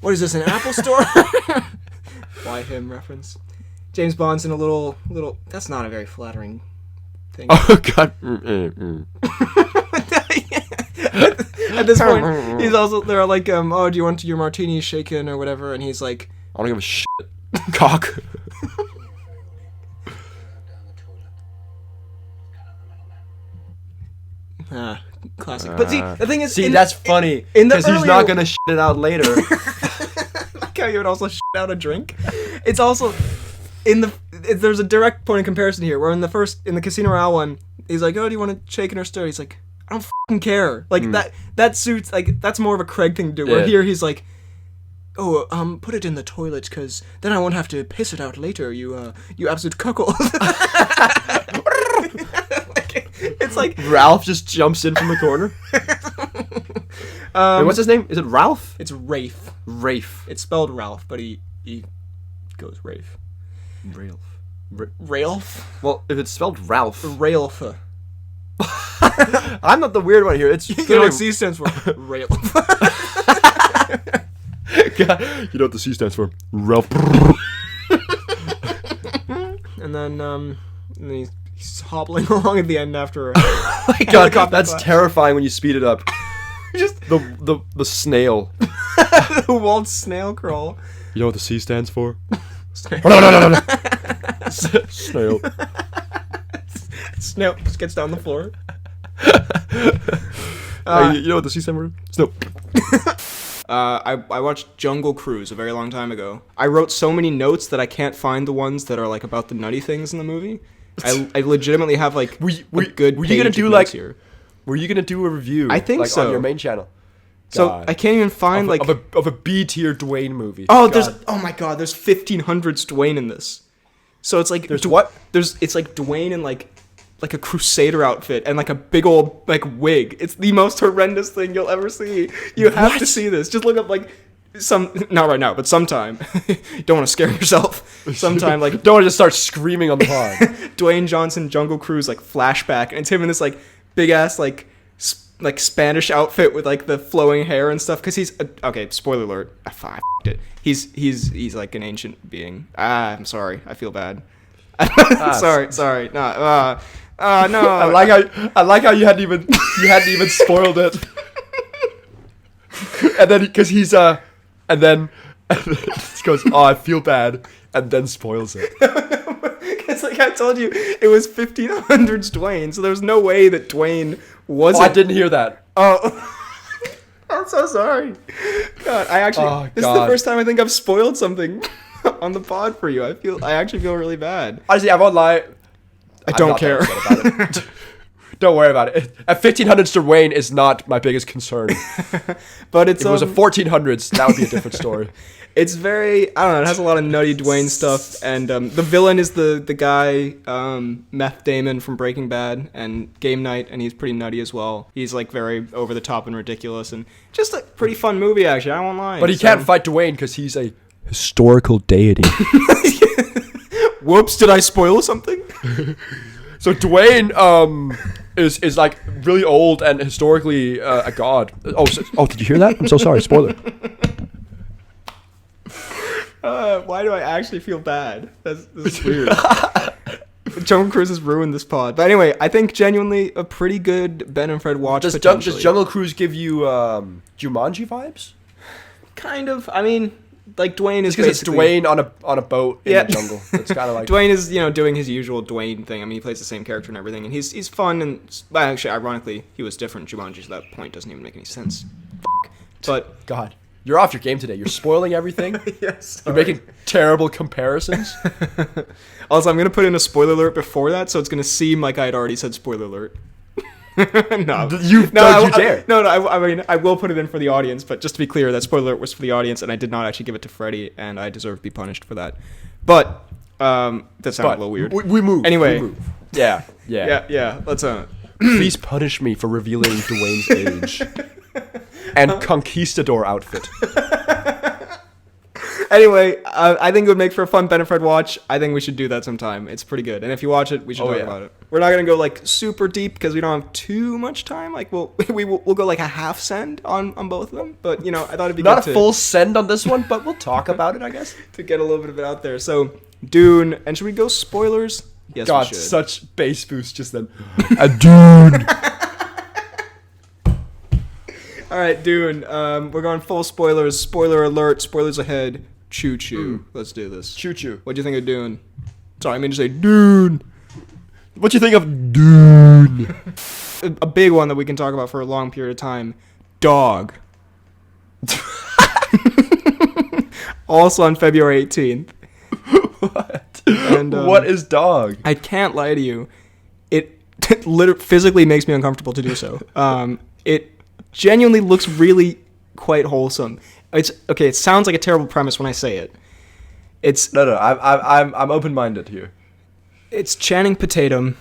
What is this, an Apple Store? Why him reference? James Bond's in a little. That's not a very flattering thing.
Oh god.
At this point, he's also, they're like, oh, do you want your martini shaken or whatever? And he's like,
I don't give a shit. Cock.
classic. But see, the thing is,
See, that's funny.
in the
Because he's
earlier-
not gonna shit it out later.
like how you would also shit out a drink. It's also there's a direct point of comparison here. Where in the Casino Royale one, he's like, "Oh, do you want a shaken or stir?" He's like, "I don't fucking care." Like that suits, like, that's more of a Craig thing to do. Where
Yeah.
here he's like, "Oh, put it in the toilet, cause then I won't have to piss it out later. You absolute cuckold." It's like
Ralph just jumps in from the corner. Wait, what's his name? Is it Ralph?
it's Rafe.
Rafe.
It's spelled Ralph, but he goes Rafe.
Ralph.
Ralph.
Well, if it's spelled Ralph.
Ralph.
I'm not the weird one here. It's
You know what C stands for? Rail.
You know what the C stands for? Ralph.
And then he's hobbling along at the end after.
Oh my god, that's terrifying when you speed it up. Just the snail.
The Walt snail crawl.
You know what the C stands for?
Snail.
Snail.
Snail just gets down the floor.
You know what the C stands for? Snail.
I watched Jungle Cruise a very long time ago. I wrote so many notes that I can't find the ones that are like about the nutty things in the movie. I legitimately have like
Were
a good.
you gonna
page
do
of
like?
notes here.
Were you gonna do a review?
I think
like,
so.
on your main channel.
So
God.
I can't even find like
of a B tier Dwayne movie.
oh
God.
oh my god, there's 1500s Dwayne in this. So it's like
There's what?
It's like Dwayne in like a crusader outfit and like a big old like wig. It's the most horrendous thing you'll ever see. You have to see this. Just look up like not right now, but sometime. Don't want to scare yourself. Sometime like
Don't want to just start screaming on the pod.
Dwayne Johnson Jungle Cruise like flashback, and it's him in this like big ass like Spanish outfit with like the flowing hair and stuff. Because he's okay. Spoiler alert. I f***ed it. He's like an ancient being. I'm sorry. I feel bad. Sorry. No. No.
I like how you hadn't even spoiled it. And then because he's and then he goes, oh, I feel bad, and then spoils it.
It's like I told you, it was 1500s Dwayne, so there's no way that Dwayne wasn't.
Oh, I didn't hear that.
Oh, I'm so sorry. God, this is the first time I think I've spoiled something on the pod for you. I actually feel really bad.
Honestly, I won't lie.
I don't care.
About it. Don't worry about it. A 1500s Dwayne is not my biggest concern.
But it's
if it was a 1400s, that would be a different story.
It's very, I don't know, it has a lot of nutty Dwayne stuff, and the villain is the guy, Meth Damon from Breaking Bad, and Game Night, and he's pretty nutty as well. He's like very over the top and ridiculous, and just a pretty fun movie actually, I won't lie.
But he can't fight Dwayne because he's a historical deity.
Whoops, did I spoil something?
So Dwayne is like really old and historically a god. Oh, did you hear that? I'm so sorry. Spoiler.
Why do I actually feel bad? This is weird. Jungle Cruise has ruined this pod. But anyway, I think genuinely a pretty good Ben and Fred watch.
Does Jungle Cruise give you Jumanji vibes?
Kind of. I mean, like Dwayne is
because it's
basically
Dwayne on a boat in the jungle. It's kind of like
Dwayne is doing his usual Dwayne thing. I mean, he plays the same character and everything, and he's fun and well, actually, ironically, he was different. Jumanji, so that point doesn't even make any sense. But
God, you're off your game today. You're spoiling everything.
yes,
you're making terrible comparisons.
Also, I'm gonna put in a spoiler alert before that, so it's gonna seem like I had already said spoiler alert. No,
you dare.
I mean, I will put it in for the audience, but just to be clear, that spoiler alert was for the audience, and I did not actually give it to Freddie, and I deserve to be punished for that. But that sounded a little weird.
We move.
Anyway,
we move. Yeah.
Let's
please punish me for revealing Dwayne's age and conquistador outfit.
Anyway, I think it would make for a fun Ben and Fred watch. I think we should do that sometime. It's pretty good. And if you watch it, we should talk about it. We're not going to go like super deep because we don't have too much time. Like we'll go like a half send on both of them. But I thought it'd be
not a full send on this one, but we'll talk about it, I guess,
to get a little bit of it out there. So Dune, and should we go spoilers? Yes,
God,
we should.
Such bass boost just then. A Dune.
All right, Dune. We're going full spoilers. Spoiler alert. Spoilers ahead. Choo choo. Let's do this.
Choo choo.
What'd you think of Dune? Sorry, I mean to say Dune.
What'd you think of Dune?
A big one that we can talk about for a long period of time. Dog. Also on February 18th.
What?
And,
what is Dog?
I can't lie to you. It literally physically makes me uncomfortable to do so. It genuinely looks really quite wholesome. It's okay. It sounds like a terrible premise when I say it. It's
no. I'm open-minded here.
It's Channing Tatum,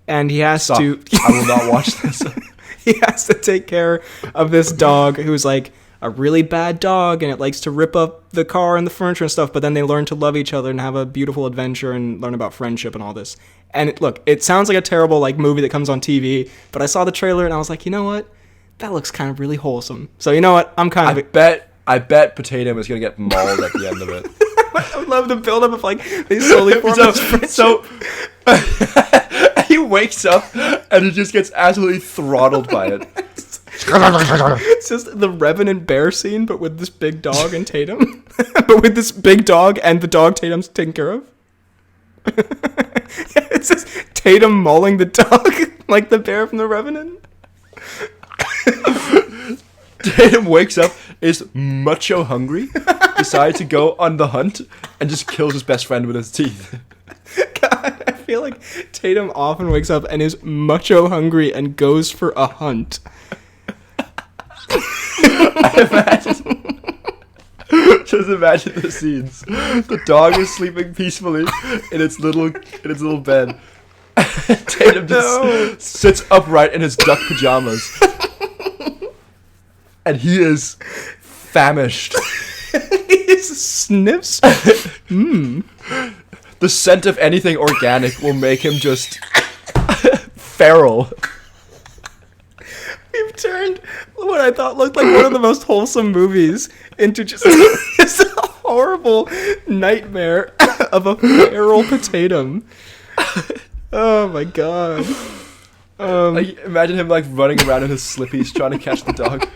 and he has to.
I will not watch this.
He has to take care of this dog who's like
a really bad dog and it likes to rip up the car and the furniture and stuff, but then they learn to love each other and have a beautiful adventure and learn about friendship and all this. And look, it sounds like a terrible like movie that comes on TV, but I saw the trailer and I was like, you know what? That looks kind of really wholesome. So you know what? I'm kind of...
I bet Potato is going to get mauled at the end of it.
I would love the build-up of like, they slowly form this friendship.
So he wakes up and he just gets absolutely throttled by it.
It's just the Revenant bear scene, but with this big dog and Tatum. But with this big dog and the dog Tatum's taking care of. It's just Tatum mauling the dog like the bear from the Revenant.
Tatum wakes up, is macho hungry, decides to go on the hunt, and just kills his best friend with his teeth.
God, I feel like Tatum often wakes up and is macho hungry and goes for a hunt.
Just imagine the scenes. The dog is sleeping peacefully in its little bed. Tatum just sits upright in his duck pajamas. And he is famished.
He sniffs.
The scent of anything organic will make him just feral.
We've turned what I thought looked like one of the most wholesome movies into just a horrible nightmare of a feral potato. Oh my god.
Like, imagine him like running around in his slippies trying to catch the dog.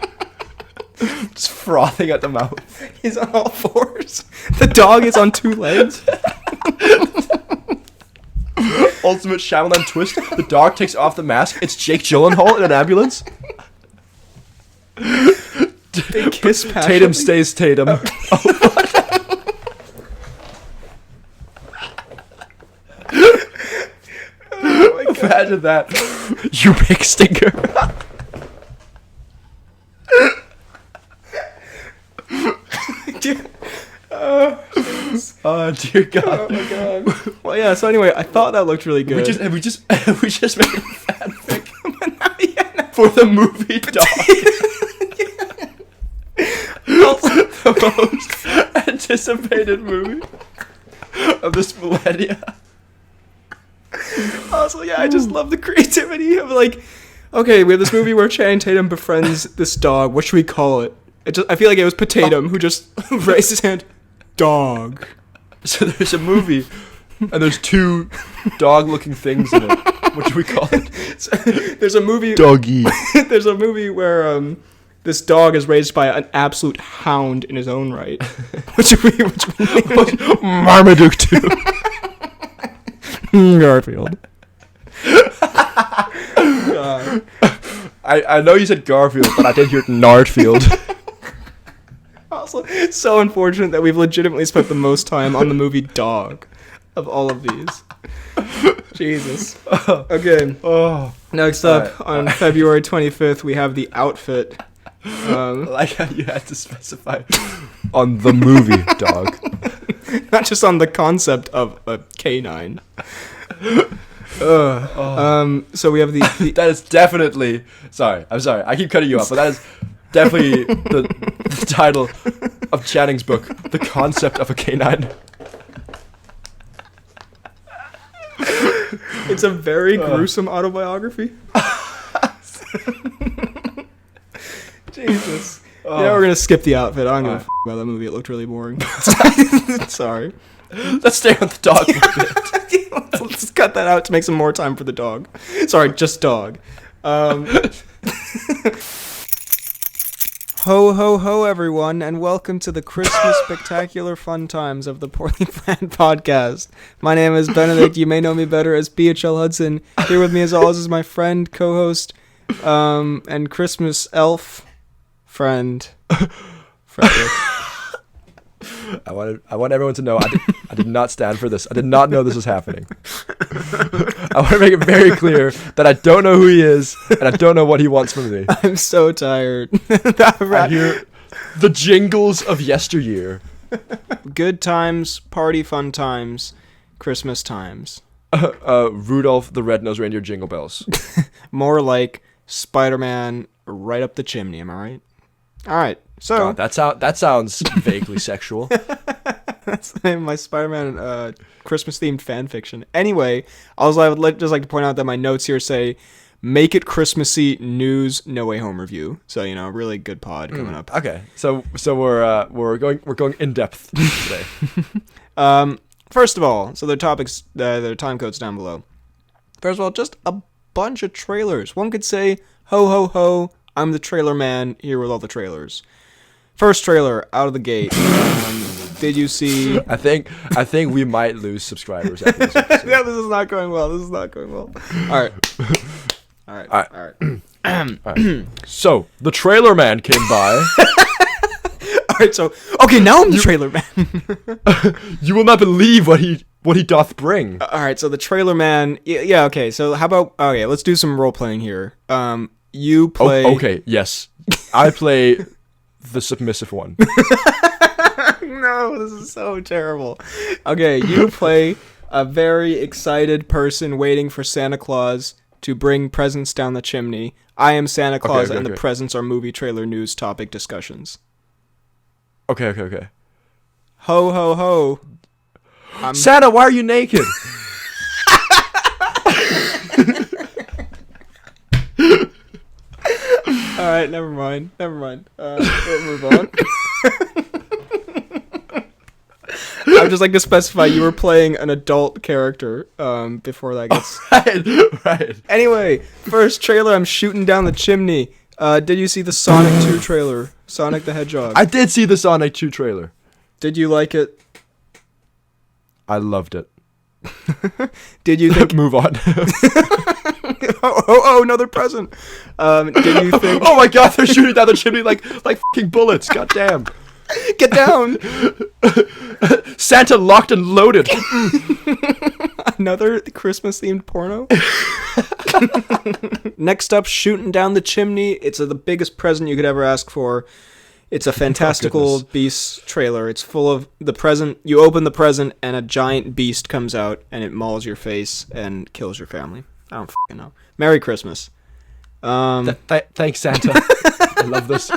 Just frothing at the mouth.
He's on all fours. The dog is on two legs.
Ultimate Shyamalan twist. The dog takes off the mask. It's Jake Gyllenhaal in an ambulance.
They kiss passionately.
Tatum stays Tatum.
Oh my god.
Imagine that. You big stinker. Oh dear God!
Oh my god! Well, yeah. So anyway, I thought that looked really good.
We just made a fanfic for the movie Dog. The most anticipated movie of this millennia.
Also, yeah, I just love the creativity of like, okay, we have this movie where Channing Tatum befriends this dog. What should we call it? I feel like it was Potatum who just raised his hand. Dog.
So there's a movie, and there's two dog-looking things in it. What should we call it?
So, there's a movie.
Doggy.
There's a movie where this dog is raised by an absolute hound in his own right. Which we
Marmaduke 2.
Garfield.
I know you said Garfield, but I did hear Nardfield.
Also, it's so unfortunate that we've legitimately spent the most time on the movie Dog of all of these. Jesus. Okay.
Oh.
Next up, on February 25th, we have The Outfit.
I like how you had to specify on the movie Dog.
Not just on the concept of a canine. So we have the
That is definitely... Sorry, I'm sorry. I keep cutting you off, but that is definitely the title of Channing's book, The Concept of a Canine.
It's a very gruesome autobiography. Jesus. Yeah, we're gonna skip The Outfit. I don't give a about that movie. It looked really boring. Sorry.
Let's stay on the dog for a bit.
Let's cut that out to make some more time for the dog. Sorry, just dog. Ho, ho, ho, everyone, and welcome to the Christmas spectacular fun times of the Poorly Planned podcast. My name is Benedict. You may know me better as BHL Hudson. Here with me, as always, is my friend, co-host, and Christmas elf friend, Frederick.
I want everyone to know I did not stand for this. I did not know this was happening. I want to make it very clear that I don't know who he is and I don't know what he wants from me.
I'm so tired.
I hear the jingles of yesteryear.
Good times, party fun times, Christmas times.
Rudolph the Red-Nosed Reindeer jingle bells.
More like Spider-Man right up the chimney, am I right? Alright, So
God, that sounds vaguely sexual.
that's the name of my Spider-Man Christmas themed fan fiction. Anyway, also I would just like to point out that my notes here say, "Make it Christmassy news, No Way Home review." So really good pod coming up.
Okay, so we're going in depth today.
First of all, so their topics, their time codes down below. First of all, just a bunch of trailers. One could say, "Ho ho ho! I'm the trailer man here with all the trailers." First trailer out of the gate. Did you see?
I think we might lose subscribers after this episode.
Yeah, this is not going well. All right.
So the trailer man came by.
All right. So okay, now I'm the trailer man.
You will not believe what he doth bring.
All right. So the trailer man. Yeah. Okay. So how about? Okay, let's do some role playing here. You play.
Oh, okay. Yes, I play the submissive one.
No, this is so terrible. Okay, you play a very excited person waiting for Santa Claus to bring presents down the chimney. I am Santa Claus, and the presents are movie trailer news topic discussions.
Okay.
Ho, ho, ho.
Santa, why are you naked?
All right, never mind. We'll move on. I would just like to specify you were playing an adult character before that gets...
Right.
Anyway, first trailer, I'm shooting down the chimney. Did you see the Sonic 2 trailer? Sonic the Hedgehog.
I did see the Sonic 2 trailer.
Did you like it?
I loved it.
Did you think...
Move on.
oh, another present. Did you think...
Oh my god, they're shooting down the chimney like fucking bullets. God damn.
Get down.
Santa locked and loaded.
Another Christmas-themed porno? Next up, shooting down the chimney. It's the biggest present you could ever ask for. It's a Fantastical Beasts trailer. It's full of the present. You open the present, and a giant beast comes out, and it mauls your face and kills your family. I don't fucking know. Merry Christmas.
Thanks, Santa. I love this.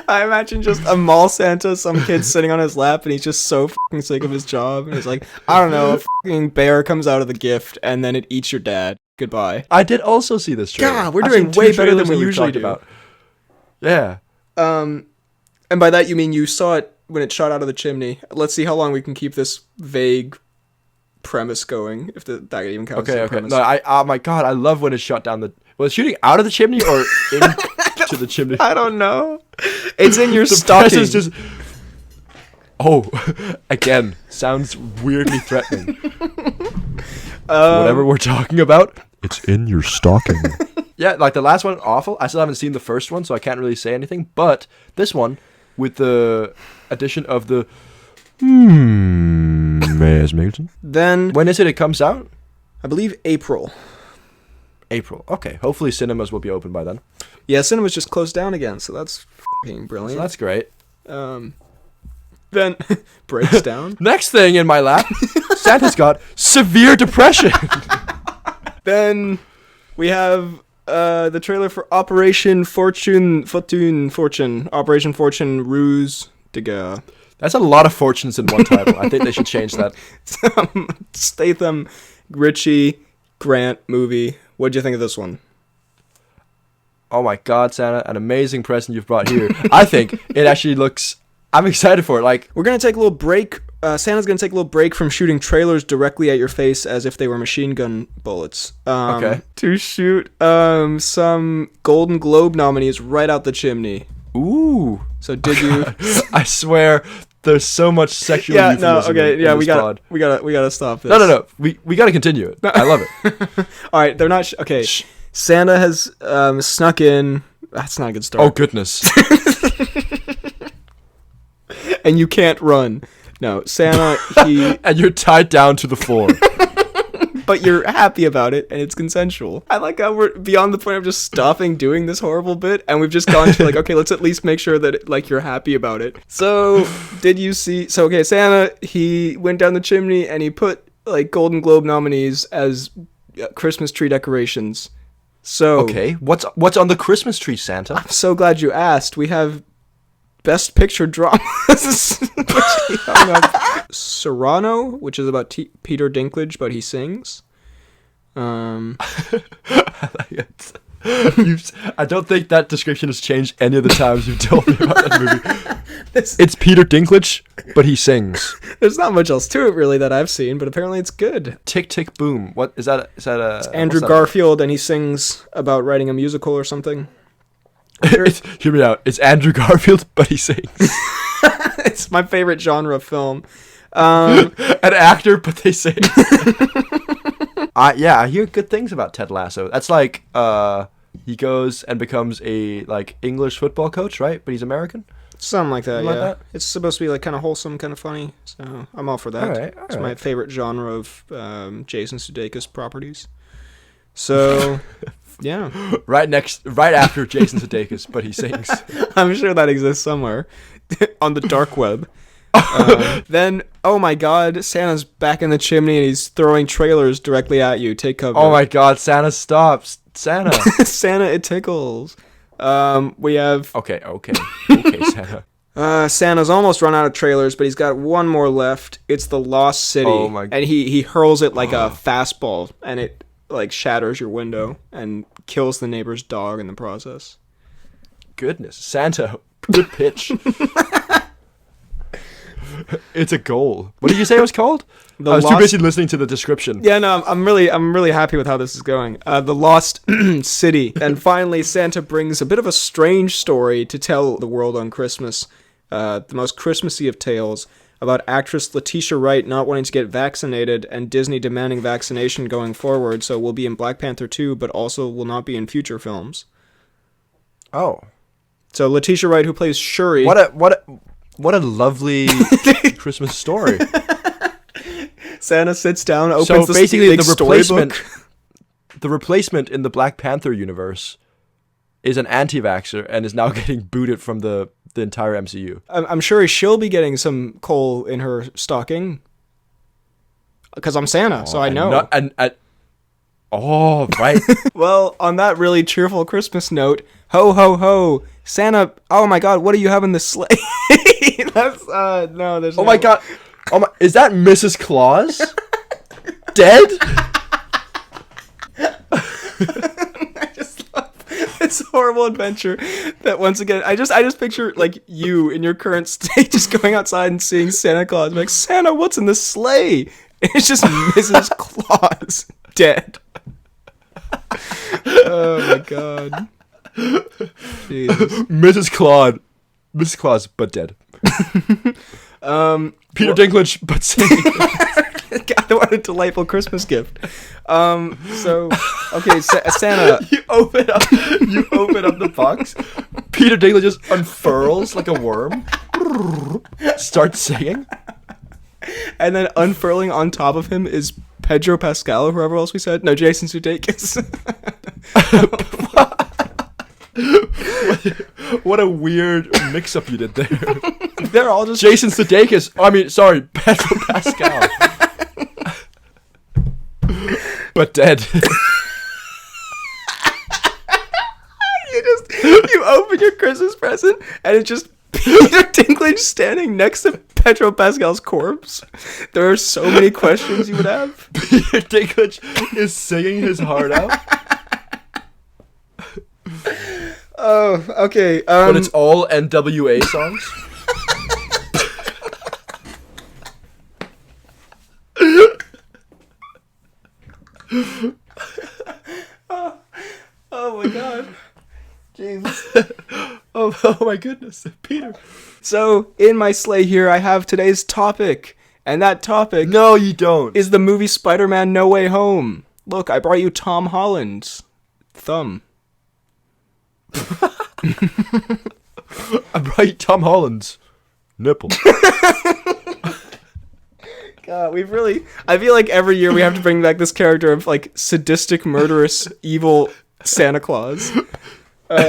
I imagine just a mall Santa, some kid sitting on his lap, and he's just so fucking sick of his job. And he's like, I don't know, a fucking bear comes out of the gift, and then it eats your dad. Goodbye.
I did also see this trailer.
God, we're doing way better than we usually do.
About. Yeah.
And by that you mean you saw it when it shot out of the chimney. Let's see how long we can keep this vague premise going, if that even counts as a premise.
No, oh my god, I love when it shot down the... Was it shooting out of the chimney or into the chimney?
I don't know. It's in your stocking.
Just... Oh, again, sounds weirdly threatening. Whatever we're talking about, it's in your stocking. Yeah, like the last one, awful. I still haven't seen the first one, so I can't really say anything. But this one, with the addition of the... Mayors Milton.
Then...
When is it comes out?
I believe April.
Okay, hopefully cinemas will be open by then.
Yeah, cinemas just closed down again, so that's f***ing brilliant.
So that's great.
Then breaks down.
Next thing in my lap, Santa's got severe depression.
Then we have the trailer for Operation Fortune Ruse de Guerre.
That's a lot of fortunes in one title. I think they should change that.
Statham, Richie, Grant movie. What'd you think of this one?
Oh my god, Santa, an amazing present you've brought here. I think it actually looks... I'm excited for it. Like,
we're going to take a little break. Santa's going to take a little break from shooting trailers directly at your face as if they were machine gun bullets.
Okay.
To shoot some Golden Globe nominees right out the chimney.
Ooh.
So did you...
I swear, there's so much sexual euphemism in this pod.
we gotta stop this.
No. We gotta continue it. I love it.
All right, they're not... okay. Santa has snuck in... That's not a good start.
Oh, goodness.
And you can't run. No, Santa, he...
And you're tied down to the floor.
But you're happy about it, and it's consensual. I like how we're beyond the point of just stopping doing this horrible bit, and we've just gone to like, okay, let's at least make sure that like you're happy about it. So, did you see... So, okay, Santa, he went down the chimney, and he put like Golden Globe nominees as Christmas tree decorations. So...
Okay, what's on the Christmas tree, Santa?
I'm so glad you asked. We have Best Picture Drama. Serrano, which is about Peter Dinklage, but he sings.
I don't think that description has changed any of the times you've told me about that movie. It's Peter Dinklage, but he sings.
There's not much else to it really that I've seen, but apparently it's good.
Tick Tick Boom. What is that? Is that a?
It's Andrew Garfield, and he sings about writing a musical or something.
Hear me out. It's Andrew Garfield, but he sings.
It's my favorite genre of film.
An actor, but they sing. Yeah, I hear good things about Ted Lasso. That's like he goes and becomes a like English football coach, right? But he's American.
Something like that,
Something
yeah.
like that?
It's supposed to be like kind of wholesome, kind of funny. So I'm all for that.
All right.
It's my favorite genre of Jason Sudeikis properties. So, yeah.
Right after Jason Sudeikis, but he sings.
I'm sure that exists somewhere on the dark web. Then, oh my God, Santa's back in the chimney and he's throwing trailers directly at you. Take cover.
Oh my God, Santa stops. Santa.
Santa, it tickles. We have...
Okay, Santa.
Santa's almost run out of trailers, but he's got one more left. It's the Lost City.
Oh my...
And he hurls it like a fastball, and it like shatters your window and kills the neighbor's dog in the process.
Goodness, Santa, good pitch. It's a goal. What did you say it was called? I was too busy listening to the description.
Yeah, no, I'm really happy with how this is going. The Lost City. And finally, Santa brings a bit of a strange story to tell the world on Christmas. The most Christmassy of tales about actress Letitia Wright not wanting to get vaccinated and Disney demanding vaccination going forward, so will be in Black Panther 2, but also will not be in future films.
Oh.
So Letitia Wright, who plays Shuri...
What a lovely Christmas story.
Santa sits down, opens
so
the
basically
big
the replacement in the Black Panther universe is an anti-vaxxer and is now getting booted from the entire MCU.
I'm sure she'll be getting some coal in her stocking. Because I'm Santa, so I know.
Right.
Well, on that really cheerful Christmas note, ho, ho, ho, Santa, oh my God, what do you have in this sleigh? That's, no, there's
Oh my God. Oh my, is that Mrs. Claus? Dead?
I just love this horrible adventure that once again, I just picture, like, you in your current state just going outside and seeing Santa Claus, like, Santa, what's in this sleigh? And it's just Mrs. Claus dead. Oh my God. Jesus.
Mrs. Claus, but dead. Peter Dinklage, but singing.
God, what a delightful Christmas gift. So, okay, Santa.
You open up the box. Peter Dinklage just unfurls like a worm. Starts singing.
And then unfurling on top of him is Pedro Pascal or whoever else we said. No, Jason Sudeikis.
What a weird mix-up you did there.
They're all just...
Jason Sudeikis. I mean, sorry, Pedro Pascal. But dead.
You open your Christmas present and it's just Peter Dinklage standing next to Pedro Pascal's corpse. There are so many questions you would have.
Peter Dinklage is singing his heart out.
Oh, okay.
But it's all NWA songs.
Oh my God. Jesus.
Oh my goodness, Peter.
So, in my sleigh here, I have today's topic. And that topic...
No, you don't.
...is the movie Spider-Man No Way Home. Look, I brought you Tom Holland's thumb.
I brought you Tom Holland's nipple.
God, we've really... I feel like every year we have to bring back this character of, like, sadistic, murderous, evil Santa Claus.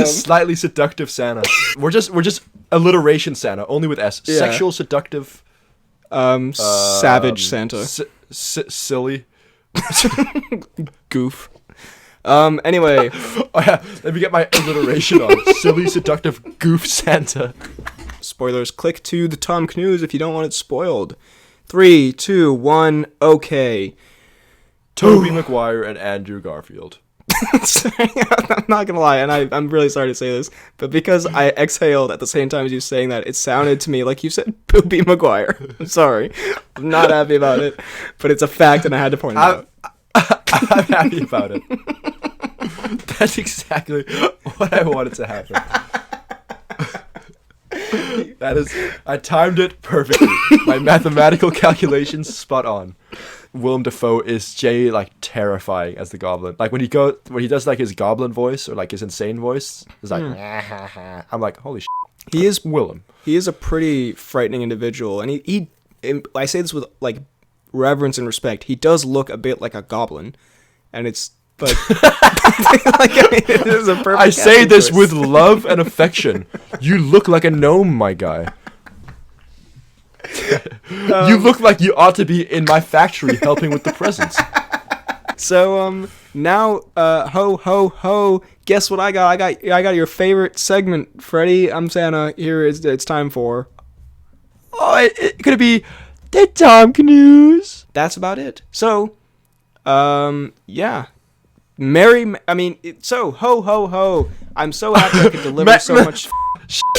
Slightly seductive Santa. We're just alliteration Santa, only with S.
Yeah.
Sexual, seductive...
savage Santa.
Silly.
Goof. Anyway.
Oh yeah, let me get my alliteration on. Silly, seductive, goof Santa.
spoilers, click to the Tom Cruise if you don't want it spoiled. 3, 2, 1, okay.
Tobey Maguire and Andrew Garfield.
Sorry, I'm not gonna lie, and I'm really sorry to say this, but because I exhaled at the same time as you saying that, it sounded to me like you said Tobey Maguire. I'm sorry. I'm not happy about it, but it's a fact and I had to point it out.
I'm happy about it. That's exactly what I wanted to happen. I timed it perfectly. My mathematical calculations spot on. Willem Dafoe is terrifying as the Goblin. Like when he does like his Goblin voice or like his insane voice, it's like I'm like, holy shit.
He is
Willem.
He is a pretty frightening individual, and he I say this with like reverence and respect. He does look a bit like a goblin, and it's but it is a perfect.
I say this
choice.
with love and affection. You look like a gnome, my guy. You look like you ought to be in my factory helping with the presents.
So now ho ho ho, guess what I got? I got your favorite segment, Freddie. I'm Santa. Here it's time for.
Oh, it could be the Tom Cruise.
That's about it. So, yeah. So ho ho ho. I'm so happy I could deliver so much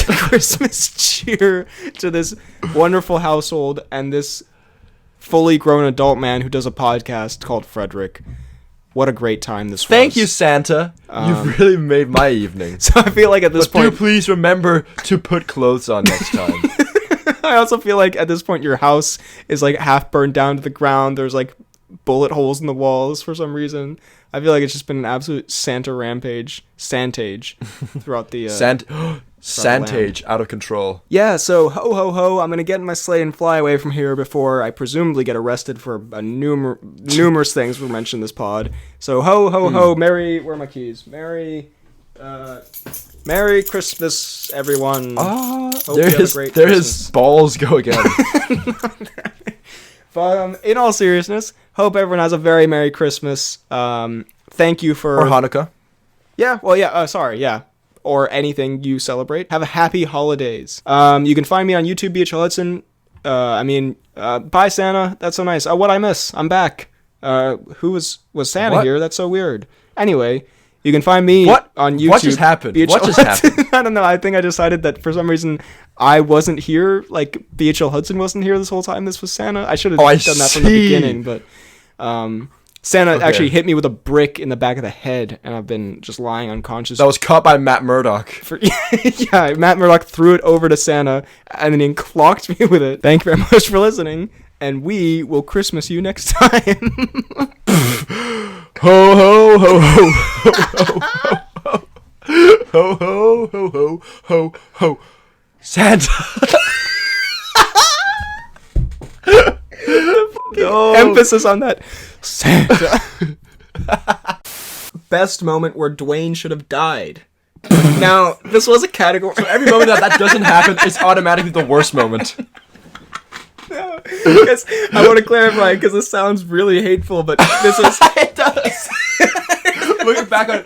Christmas cheer to this wonderful household and this fully grown adult man who does a podcast called Frederick. What a great time this was.
Thank you, Santa. You've really made my evening.
So I feel like at this
But
point,
do please remember to put clothes on next time.
I also feel like at this point your house is like half burned down to the ground. There's like bullet holes in the walls for some reason. I feel like it's just been an absolute Santa rampage, Santage throughout the
Santage out of control.
Yeah, so ho ho ho, I'm gonna get in my sleigh and fly away from here before I presumably get arrested for numerous things we mentioned in this pod. So ho ho ho, Merry, where are my keys? Merry Christmas, everyone. Hope you have a great Christmas.
His balls go again.
But in all seriousness, hope everyone has a very Merry Christmas. Thank you for
Or Hanukkah.
Yeah, well, yeah, sorry, yeah. Or anything you celebrate. Have a happy holidays. You can find me on YouTube, BHL Hudson. Bye, Santa. That's so nice. Oh, what I miss? I'm back. Who was Santa
What?
here? That's so weird. Anyway, you can find me on YouTube.
What just happened?
BHL
What just
Hudson.
happened?
I don't know. I think I decided that for some reason I wasn't here. Like, BHL Hudson wasn't here this whole time. This was Santa. I should have done that from the beginning, but... Santa actually hit me with a brick in the back of the head, and I've been just lying unconscious.
That was caught by Matt Murdock.
Yeah, Matt Murdock threw it over to Santa, and then he clocked me with it. Thank you very much for listening, and we will Christmas you next time.
Ho ho ho ho ho ho ho ho ho ho ho ho Santa. No.
Emphasis on that. Santa. Best moment where Dwayne should have died. Now, this was a category.
So every moment that doesn't happen is automatically the worst moment.
Because I want to clarify, because this sounds really hateful, but this is...
It does. Looking back on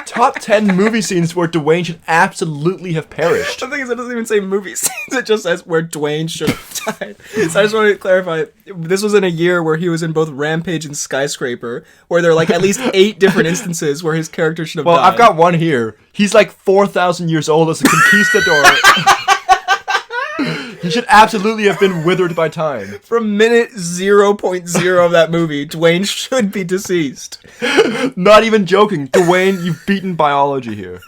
top 10 movie scenes where Dwayne should absolutely have perished.
The thing is, it doesn't even say movie scenes, it just says where Dwayne should have died. So I just wanted to clarify, this was in a year where he was in both Rampage and Skyscraper, where there are like at least 8 different instances where his character should have died.
Well, I've got one here. He's like 4,000 years old as a conquistador. He should absolutely have been withered by time.
From minute 0.0 of that movie, Dwayne should be deceased.
Not even joking. Dwayne, you've beaten biology here.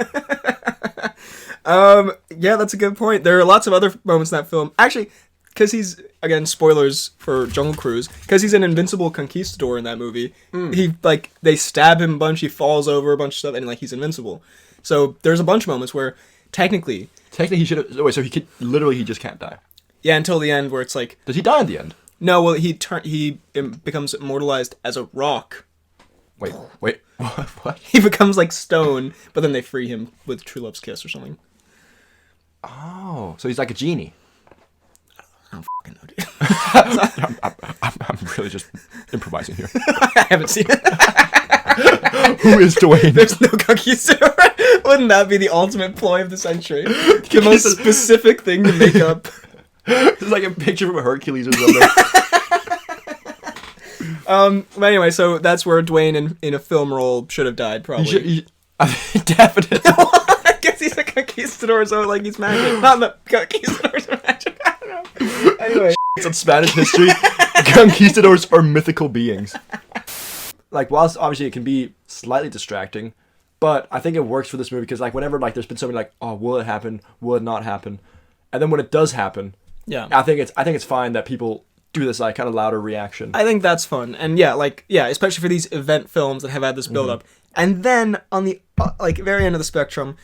Yeah, that's a good point. There are lots of other moments in that film. Actually, because he's, again, spoilers for Jungle Cruise, because he's an invincible conquistador in that movie, he, like, they stab him a bunch, he falls over a bunch of stuff, and, like, he's invincible. So there's a bunch of moments where, technically
he should have... Wait, so he just can't die.
Yeah, until the end, where it's like...
Does he die in the end?
No, well, he becomes immortalized as a rock.
Wait, what?
He becomes, like, stone, but then they free him with True Love's Kiss or something.
Oh, so he's like a genie.
I don't fucking know, dude.
I'm really just improvising here.
I haven't seen it.
Who is Dwayne?
There's no conquistador. Wouldn't that be the ultimate ploy of the century? The most specific thing to make up.
It's like a picture from Hercules or something.
But anyway, so that's where Dwayne in a film role should have died, probably.
Definitely.
I guess he's a conquistador, so like he's magic. Not the conquistadors are magic. I don't know. Anyway.
It's on Spanish history. Conquistadors are mythical beings. Like, whilst obviously it can be slightly distracting, but I think it works for this movie because, like, whenever like there's been something like, oh, will it happen? Will it not happen? And then when it does happen,
Yeah.
I think it's fine that people do this like kind of louder reaction.
I think that's fun, and yeah, especially for these event films that have had this build up. And then on the like very end of the spectrum,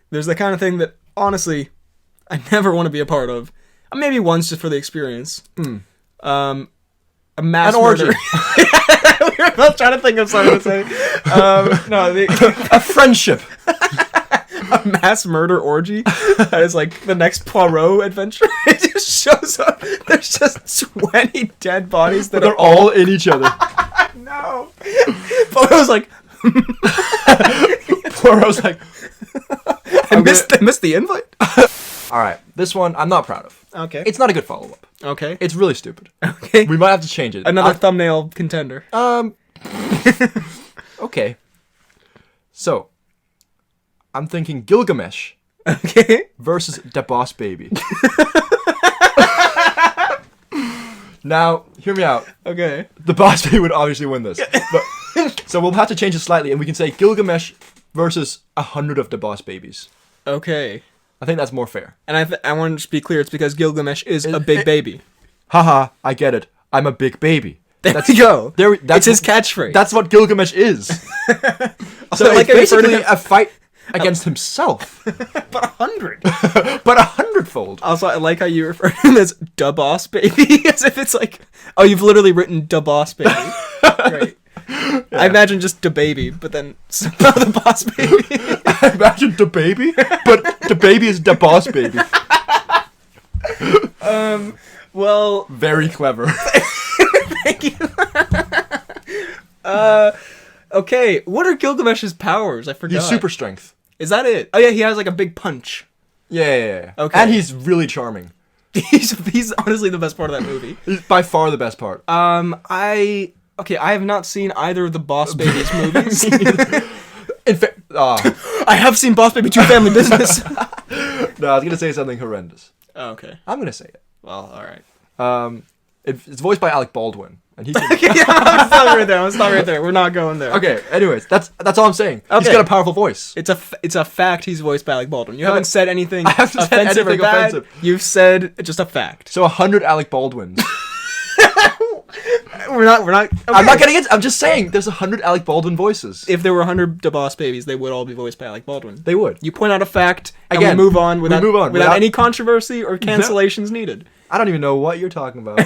there's the kind of thing that honestly I never want to be a part of. Maybe once just for the experience. A mass
An orgy.
murder. We were both trying to think of something to say.
A friendship.
A mass murder orgy that is like the next Poirot adventure. It just shows up. There's just 20 dead bodies that
They're all in each other.
no. Poirot's like,
Poirot's like,
I missed the invite.
all right, this one I'm not proud of.
Okay.
It's not a good follow-up.
Okay.
It's really stupid.
Okay.
We might have to change it.
Another thumbnail contender.
Okay. So, I'm thinking Gilgamesh
Okay.
versus the Boss Baby. Now, hear me out.
Okay.
The Boss Baby would obviously win this. But, so we'll have to change it slightly, and we can say Gilgamesh versus 100 of the Boss Babies.
Okay.
I think that's more fair.
And I want to be clear, it's because Gilgamesh is a big baby.
Haha, I get it. I'm a big baby.
There you go.
That's
it's his catchfold.
That's what Gilgamesh is. So
I like
it's
how you refer to
basically
him-
a fight against himself,
But 100.
but 100-fold.
Also, I like how you refer to him as Da Boss Baby, as if it's like, oh, you've literally written Da Boss Baby. Great. I imagine just Da Baby, but then somehow the Boss Baby.
I imagine the baby, but the baby is the Boss Baby.
Well,
Very clever.
thank you. Okay, what are Gilgamesh's powers? I forgot.
He's super strength.
Is that it? Oh yeah, he has like a big punch.
Yeah.
Okay.
And he's really charming.
He's honestly the best part of that movie.
He's by far the best part.
I have not seen either of the Boss Babies movies.
In fact,
I have seen Boss Baby 2 Family Business.
no, I was gonna say something horrendous.
Oh, okay.
I'm gonna say it.
Well, all right.
It's voiced by Alec Baldwin, and he. Can...
Yeah, I'm stop right there. We're not going there.
Okay. Anyways, that's all I'm saying. He's
Okay.
got a powerful voice.
It's a fact he's voiced by Alec Baldwin. You haven't said anything
I haven't said
offensive
anything
or bad.
offensive.
You've said just a fact.
So 100 Alec Baldwins.
We're not. Okay.
I'm not getting it. I'm just saying there's 100 Alec Baldwin voices.
If there were 100 Da Boss Babies, they would all be voiced by Alec Baldwin.
They would.
You point out a fact, and
Again,
we move on without
without-
any controversy or cancellations needed.
I don't even know what you're talking about.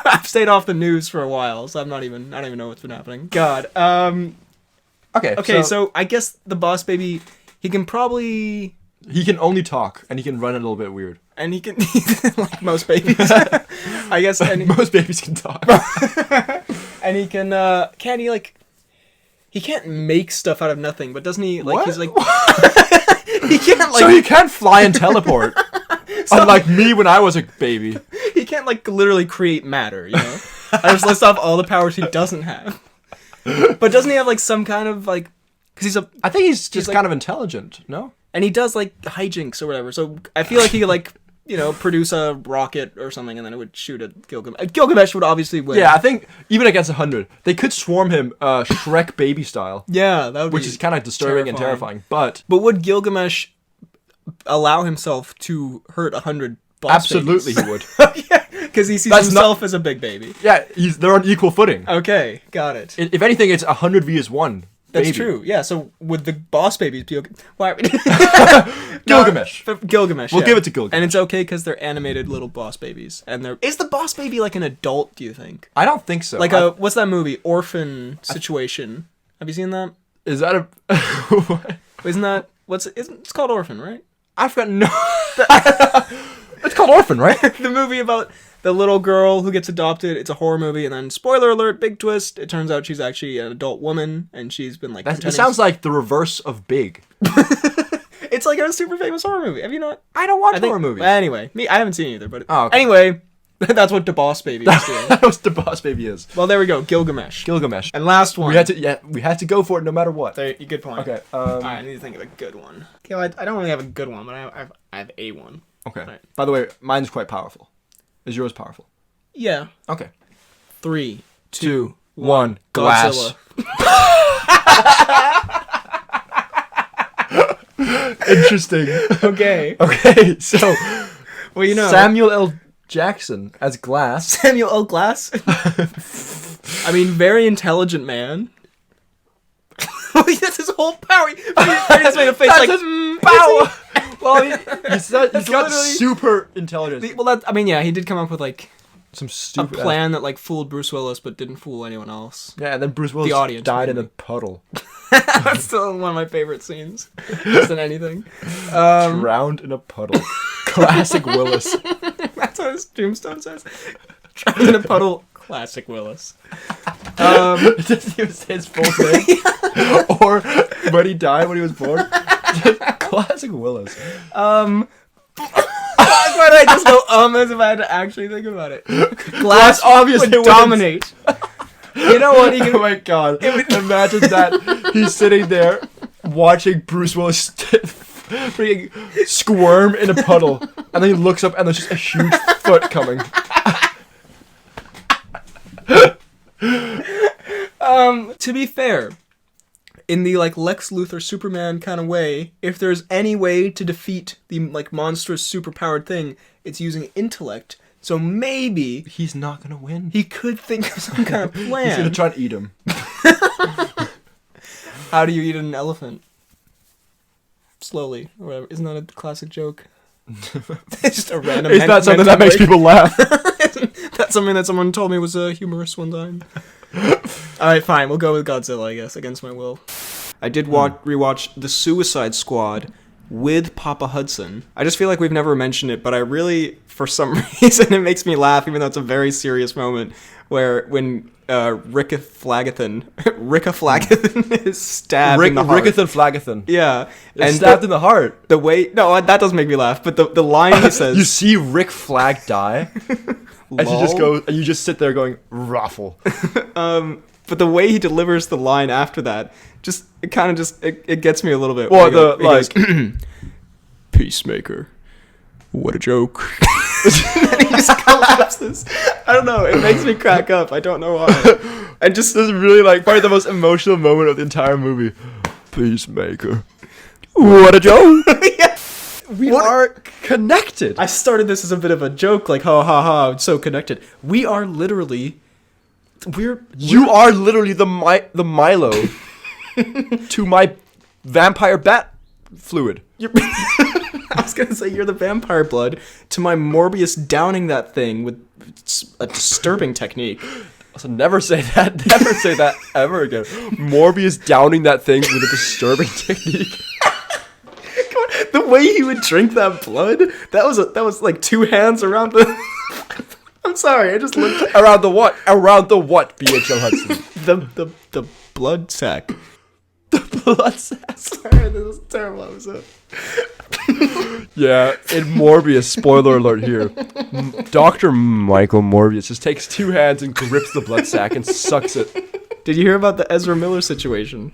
I've stayed off the news for a while, so I don't even know what's been happening. God. Okay, so I guess the Boss Baby, he can probably,
he can only talk, and he can run a little bit weird.
and he can, like most babies, I guess, and
Most babies can talk.
and he can he like, he can't make stuff out of nothing, but doesn't he, like,
What?
he's like, he can't, like,
So he can't fly and teleport. Unlike me when I was a baby.
he can't, like, literally create matter, you know? I just list off all the powers he doesn't have. But doesn't he have, like, some kind of, like, because
I think he's just
like-
kind of intelligent, no?
and he does, like, hijinks or whatever, so I feel like he could, like, you know, produce a rocket or something and then it would shoot at Gilgamesh. Gilgamesh would obviously win.
Yeah, I think even against 100, they could swarm him Shrek baby style.
Yeah, that would
Which
be
is kind of disturbing and terrifying, but...
But would Gilgamesh allow himself to hurt 100 boss
Absolutely he would.
Yeah, because he sees
That's
himself as a big baby.
Yeah, they're on equal footing.
Okay, got it.
If anything, it's 100 vs 1.
That's
baby.
true. Yeah, so would the boss babies be okay? Why?
Gilgamesh.
Gilgamesh.
We'll
yeah.
give it to Gilgamesh.
And it's okay because they're animated little boss babies. And is the boss baby like an adult? Do you think?
I don't think so.
Like what's that movie? Orphan Situation. Have you seen that?
Is that a... What?
Isn't that it's called Orphan, right?
I forgot. No. It's called Orphan, right?
The movie about
the little girl who gets adopted. It's a horror movie, and then spoiler alert, big twist. It turns out she's actually an adult woman, and she's been like.
It sounds like the reverse of Big.
It's like a super famous horror movie. Have you not?
I don't watch horror movies.
Anyway, I haven't seen either, but
okay.
Anyway, that's what the Boss Baby is doing.
That's what the Boss Baby is.
Well, there we go. Gilgamesh.
And
last one.
we had to go for it no matter what.
There, good point.
Okay.
All right, I need to think of a good one. Okay, well, I don't really have a good one, but I have a one.
Okay.
Right.
By the way, mine's quite powerful. Is yours powerful?
Yeah.
Okay.
3,
2, 1. Glass. Interesting.
Okay.
Okay, so
Well, you know,
Samuel L. Jackson as Glass.
Samuel L. Glass. I mean, very intelligent man. That's his whole power. He just made a face
That's
like
his power. Well, he's got
literally-
super intelligence.
Well, I mean, yeah, he did come up with like
Some
a
stupid
plan that like fooled Bruce Willis, but didn't fool anyone else.
Yeah, and then Bruce Willis
audience,
died in a
maybe.
puddle,
That's still one of my favorite scenes, just in anything.
drowned in a puddle. Classic Willis.
That's what his tombstone says. Drowned in a puddle. Classic Willis.
It doesn't even say his full name or when he died, when he was born. Classic Willis.
Why did I just go as if I had to actually think about it? Glass
obviously
would
wins.
dominate. You know what? He
Oh
can,
my god! Imagine that he's sitting there watching Bruce Willis freaking squirm in a puddle, and then he looks up and there's just a huge foot coming.
To be fair, in the like Lex Luthor Superman kind of way, if there's any way to defeat the like monstrous superpowered thing, it's using intellect. So maybe
He's not gonna win.
he could think of some kind of plan.
He's gonna try and eat him.
How do you eat an elephant? Slowly, or whatever. Isn't that a classic joke? It's just a random.
It's not something that makes people laugh.
That's something that someone told me was humorous one time. Alright, fine. We'll go with Godzilla, I guess, against my will. I did rewatch The Suicide Squad with Papa Hudson. I just feel like we've never mentioned it, but I really, for some reason, it makes me laugh, even though it's a very serious moment, when Ricka Flagathan is stabbed in the heart.
Rickethan Flagathan.
Yeah.
And stabbed in the heart.
The way... No, that doesn't make me laugh, but the line he says...
You see Rick Flag die, and she just goes, and you just sit there going, raffle.
But the way he delivers the line after that, it gets me a little bit.
Well,
He goes, Peacemaker, what a joke. And he just collapses. I don't know. It makes me crack up. I don't know why. And just
This is really like probably the most emotional moment of the entire movie. Peacemaker, what a joke.
Yeah.
We are connected.
I started this as a bit of a joke, like ha ha ha. I'm so connected. We are literally.
You are literally the Milo to my vampire bat fluid.
I was gonna say you're the vampire blood to my Morbius downing that thing with a disturbing technique.
So never say that. Never say that ever again. Morbius downing that thing with a disturbing technique.
The way he would drink that blood, that was like two hands around the. I'm sorry, I just looked
Around the what? Around the what? BHL Hudson.
the blood sack.
Blood sack.
Sorry, this is a terrible episode.
Yeah, in Morbius, spoiler alert here. Dr. Michael Morbius just takes two hands and grips the blood sack and sucks it.
Did you hear about the Ezra Miller situation?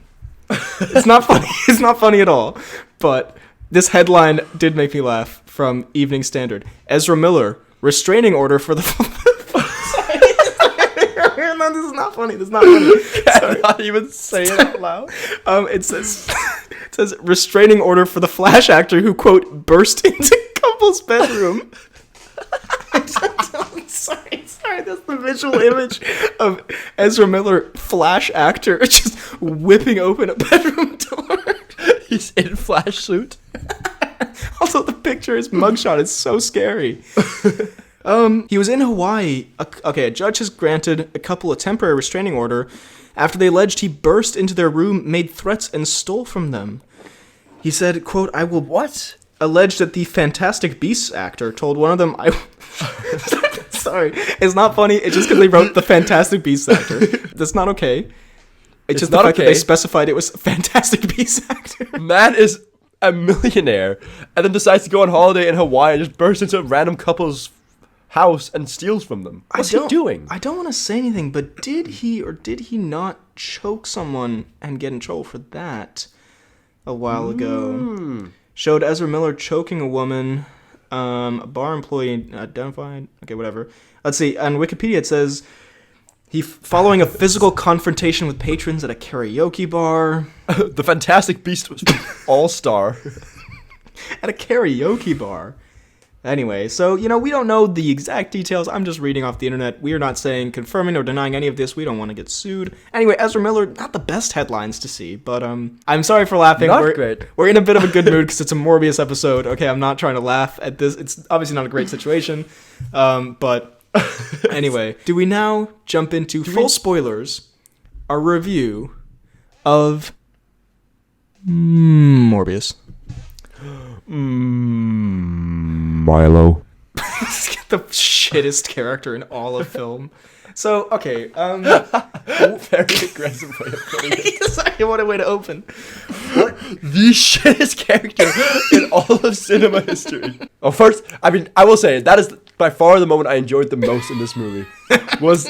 It's not funny. It's not funny at all. But this headline did make me laugh from Evening Standard. Ezra Miller, restraining order for the... Sorry. No, this is not funny. This is not funny. Sorry.
Not even say it out loud.
It says restraining order for the Flash actor who, quote, burst into couple's bedroom. Sorry, that's the visual image of Ezra Miller, Flash actor, just whipping open a bedroom door.
He's in Flash suit.
Also, the picture, his mugshot is so scary. He was in Hawaii. A judge has granted a couple a temporary restraining order after they alleged he burst into their room, made threats, and stole from them. He said, quote, I will... What? Alleged that the Fantastic Beasts actor told one of them, Sorry, it's not funny. It's just because they wrote the Fantastic Beasts actor. That's not okay. It's just the
not
fact that
okay.
they specified it was Fantastic Beasts actor.
Man is a millionaire and then decides to go on holiday in Hawaii and just bursts into a random couple's house and steals from them. What's he doing?
I don't want to say anything, but did he or did he not choke someone and get in trouble for that a while ago? Showed Ezra Miller choking a woman. A bar employee identified. Okay, whatever. Let's see. On Wikipedia, it says he following a physical confrontation with patrons at a karaoke bar.
The Fantastic Beast was all-star.
At a karaoke bar. Anyway, so, we don't know the exact details. I'm just reading off the internet. We are not saying, confirming or denying any of this. We don't want to get sued. Anyway, Ezra Miller, not the best headlines to see, but I'm sorry for laughing.
Not great.
We're in a bit of a good mood because it's a Morbius episode. Okay, I'm not trying to laugh at this. It's obviously not a great situation. But anyway, do we now jump into full spoilers, our review of Morbius?
Milo.
The shittest character in all of film. So, okay,
Very aggressive way of putting it.
sorry, what a way to open.
The shittest character in all of cinema history. Oh, first, I will say, that is by far the moment I enjoyed the most in this movie. Was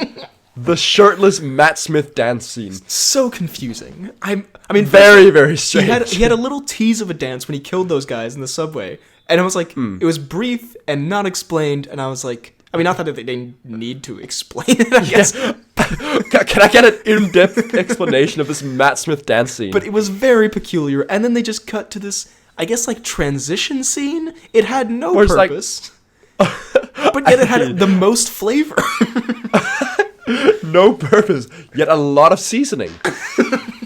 the shirtless Matt Smith dance scene.
So confusing. I mean,
Very, very strange.
he had a little tease of a dance when he killed those guys in the subway. And I was like, it was brief and not explained, and I was like, not that they didn't need to explain it, I guess.
Can I get an in-depth explanation of this Matt Smith dance scene?
But it was very peculiar, and then they just cut to this, I guess, transition scene. It had no
Where it's like-
purpose. But yet it had the most flavor.
No purpose, yet a lot of seasoning.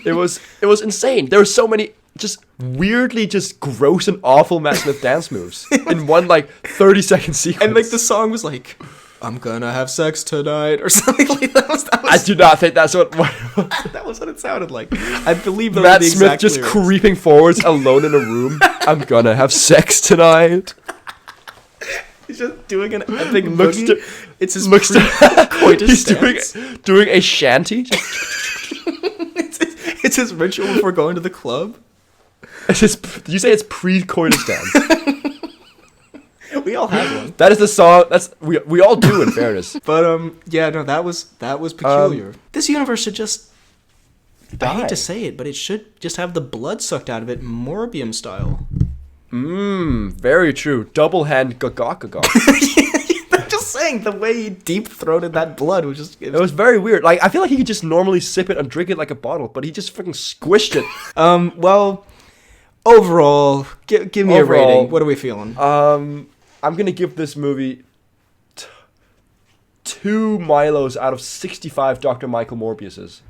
It was insane. There were so many just weirdly just gross and awful Matt Smith dance moves in one 30-second sequence.
And the song was like, I'm gonna have sex tonight, or something like that.
I do not think that's what
That was what it sounded like. I believe those
Matt
were the
Smith
exact
just
lyrics.
creeping forwards alone in a room. I'm gonna have sex tonight.
He's just doing an epic
Looks
boogie.
to-
It's his
Looks
coitus
he's
dance.
doing a shanty.
It's his ritual before going to the club.
Did you say it's pre-coitus dance?
We all have one.
That is the song. We all do, in fairness.
But yeah, no, that was peculiar. This universe should just I hate to say it, but it should just have the blood sucked out of it, Morbium style.
Very true. Double hand gagak.
I'm just saying, the way he deep-throated that blood was just...
It was very weird. I feel like he could just normally sip it and drink it like a bottle, but he just freaking squished it.
Well, overall, give me a rating. What are we feeling?
I'm gonna give this movie 2 Milos out of 65 Dr. Michael Morbiuses.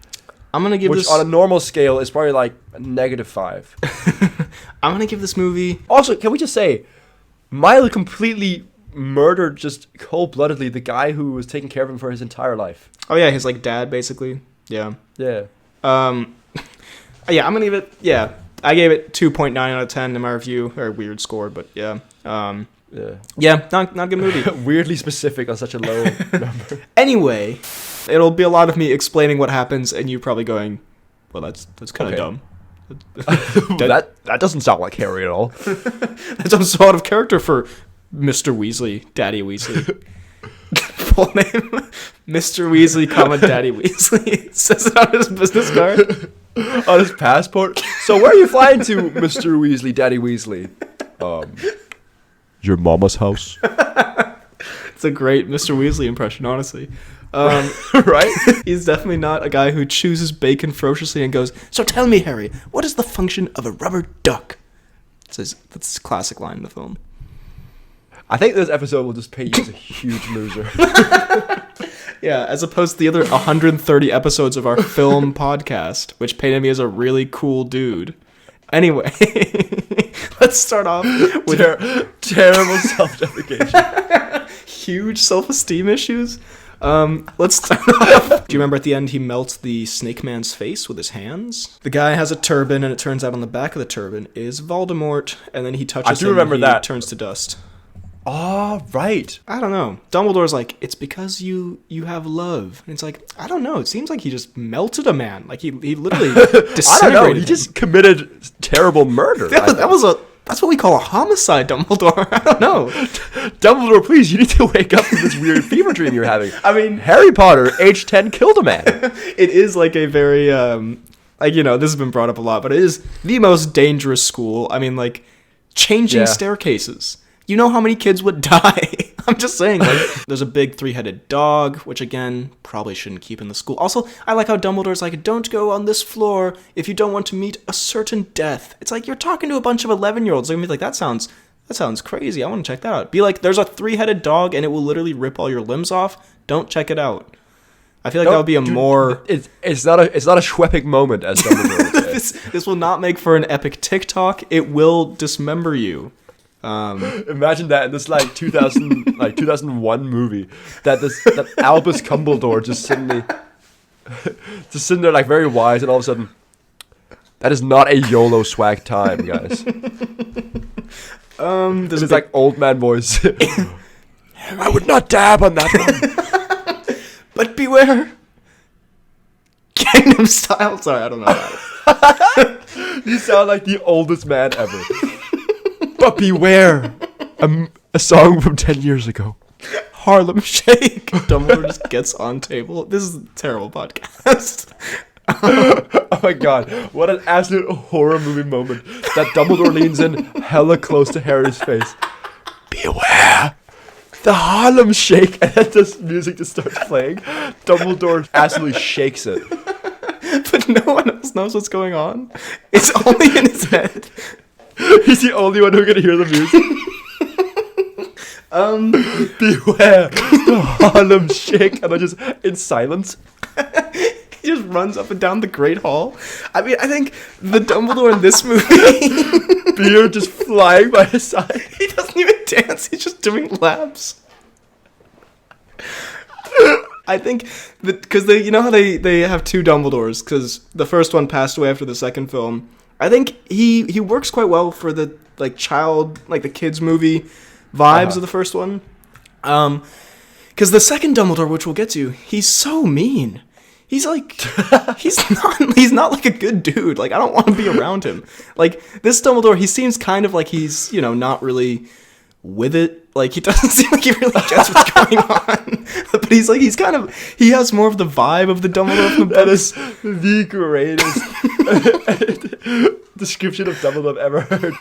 I'm gonna give
Which
this...
on a normal scale is probably like a -5.
I'm gonna give this movie...
Also, can we just say, Milo completely murdered just cold-bloodedly the guy who was taking care of him for his entire life.
Oh yeah, his dad, basically. Yeah.
Yeah.
Yeah, I'm gonna give it... Yeah, I gave it 2.9 out of 10 in my review. Very weird score, but yeah. Yeah, not a good movie.
Weirdly specific on such a low number.
Anyway, it'll be a lot of me explaining what happens, and you probably going, "Well, that's kind of dumb."
that doesn't sound like Harry at all.
That's some sort of character for Mr. Weasley, Daddy Weasley. Full name, Mr. Weasley, Daddy Weasley. It says it on his business card,
On his passport. So where are you flying to, Mr. Weasley, Daddy Weasley? Your mama's house.
It's a great Mr. Weasley impression, honestly.
Right?
He's definitely not a guy who chooses bacon ferociously and goes, "So tell me, Harry, what is the function of a rubber duck?" That's a classic line in the film.
I think this episode will just paint you as a huge loser.
Yeah, as opposed to the other 130 episodes of our film podcast, which painted me as a really cool dude. Anyway, let's start off with
Terrible self-deprecation.
huge self-esteem issues. Let's start off. Do you remember at the end he melts the Snake Man's face with his hands? The guy has a turban, and it turns out on the back of the turban is Voldemort, and then he touches
I do
him
remember
and he
that.
turns to dust.
Oh, right.
I don't know. Dumbledore's like, it's because you have love. And it's like, I don't know. It seems like he just melted a man. Like he literally disintegrated
I don't know. He
him.
just committed terrible murder.
That's what we call a homicide, Dumbledore. I don't know.
Dumbledore, please, you need to wake up from this weird fever dream you're having.
I mean,
Harry Potter, age 10, killed a man.
it is like a very, like, you know, this has been brought up a lot, but it is the most dangerous school. I mean, like, changing
Yeah.
staircases. You know how many kids would die? I'm just saying, like, there's a big three-headed dog, which, again, probably shouldn't keep in the school. Also, I like how Dumbledore's like, don't go on this floor if you don't want to meet a certain death. It's like, you're talking to a bunch of 11-year-olds. They're gonna be like, that sounds crazy. I want to check that out. Be like, there's a three-headed dog, and it will literally rip all your limbs off. Don't check it out. I feel like that would be a more...
It's not a Schwepping moment, as Dumbledore would say.
This will not make for an epic TikTok. It will dismember you.
Imagine that in this 2001 movie that Albus Dumbledore just sitting there like very wise, and all of a sudden, that is not a YOLO swag time, guys. This is like old man voice. I would not dab on that one.
But beware. Gangnam Style. Sorry, I don't know.
You sound like the oldest man ever. But beware. A song from 10 years ago.
Harlem Shake. Dumbledore just gets on table. This is a terrible podcast.
Oh my god, what an absolute horror movie moment. That Dumbledore leans in hella close to Harry's face. Beware. The Harlem Shake. And then this music just starts playing. Dumbledore absolutely shakes it.
But no one else knows what's going on. It's only in his head.
He's the only one who can hear the music. Beware the Harlem Shake. And then just in silence.
He just runs up and down the Great Hall. I mean, I think the Dumbledore in this movie...
Beard just flying by his side.
He doesn't even dance. He's just doing laps. I think that because you know how they have two Dumbledores, because the first one passed away after the second film. I think he works quite well for the the kids movie vibes of the first one. Because the second Dumbledore, which we'll get to, he's so mean. He's like, he's not like a good dude. Like, I don't want to be around him. Like, this Dumbledore, he seems kind of like he's, not really with it. Like, he doesn't seem like he really gets what's going on. But he has more of the vibe of the Dumbledore from the
That
books.
is the greatest description of Dumbledore I've ever heard.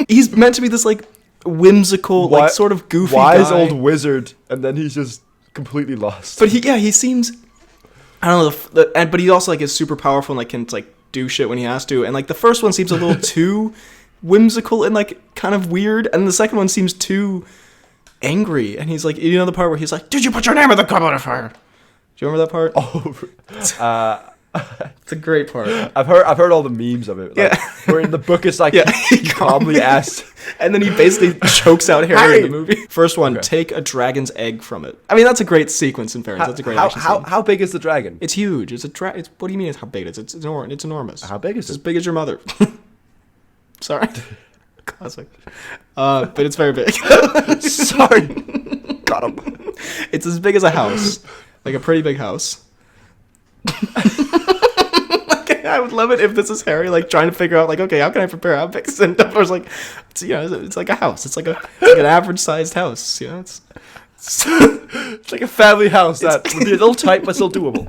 He's meant to be this, like, whimsical, like, sort of goofy
wise
guy.
old wizard, and then he's just completely lost.
But he seems... I don't know, but he also, like, is super powerful and, like, can, like, do shit when he has to. And, like, the first one seems a little too whimsical and, like, kind of weird. And the second one seems too angry. And he's, like, the part where he's like, did you put your name in the goblet of fire? Do you remember that part? It's a great part.
I've heard all the memes of it. Like,
Yeah.
where in the book it's like, he calmly asks.
And then he basically chokes out Harry in the movie. First one, take a dragon's egg from it. I mean, that's a great sequence in fairness. That's a great action scene.
How big is the dragon?
It's huge. It's what do you mean it's how big it is? It's enormous.
How big is
It's as
it?
big as your mother. Sorry. Classic. But it's very big.
Sorry. Got him.
It's as big as a house. Like a pretty big house. I would love it if this is Harry, like, trying to figure out, like, okay, how can I prepare? How big is it? And Dumbledore's like, it's like a house. It's like an average-sized house, It's
like a family house that would be a little tight but still doable.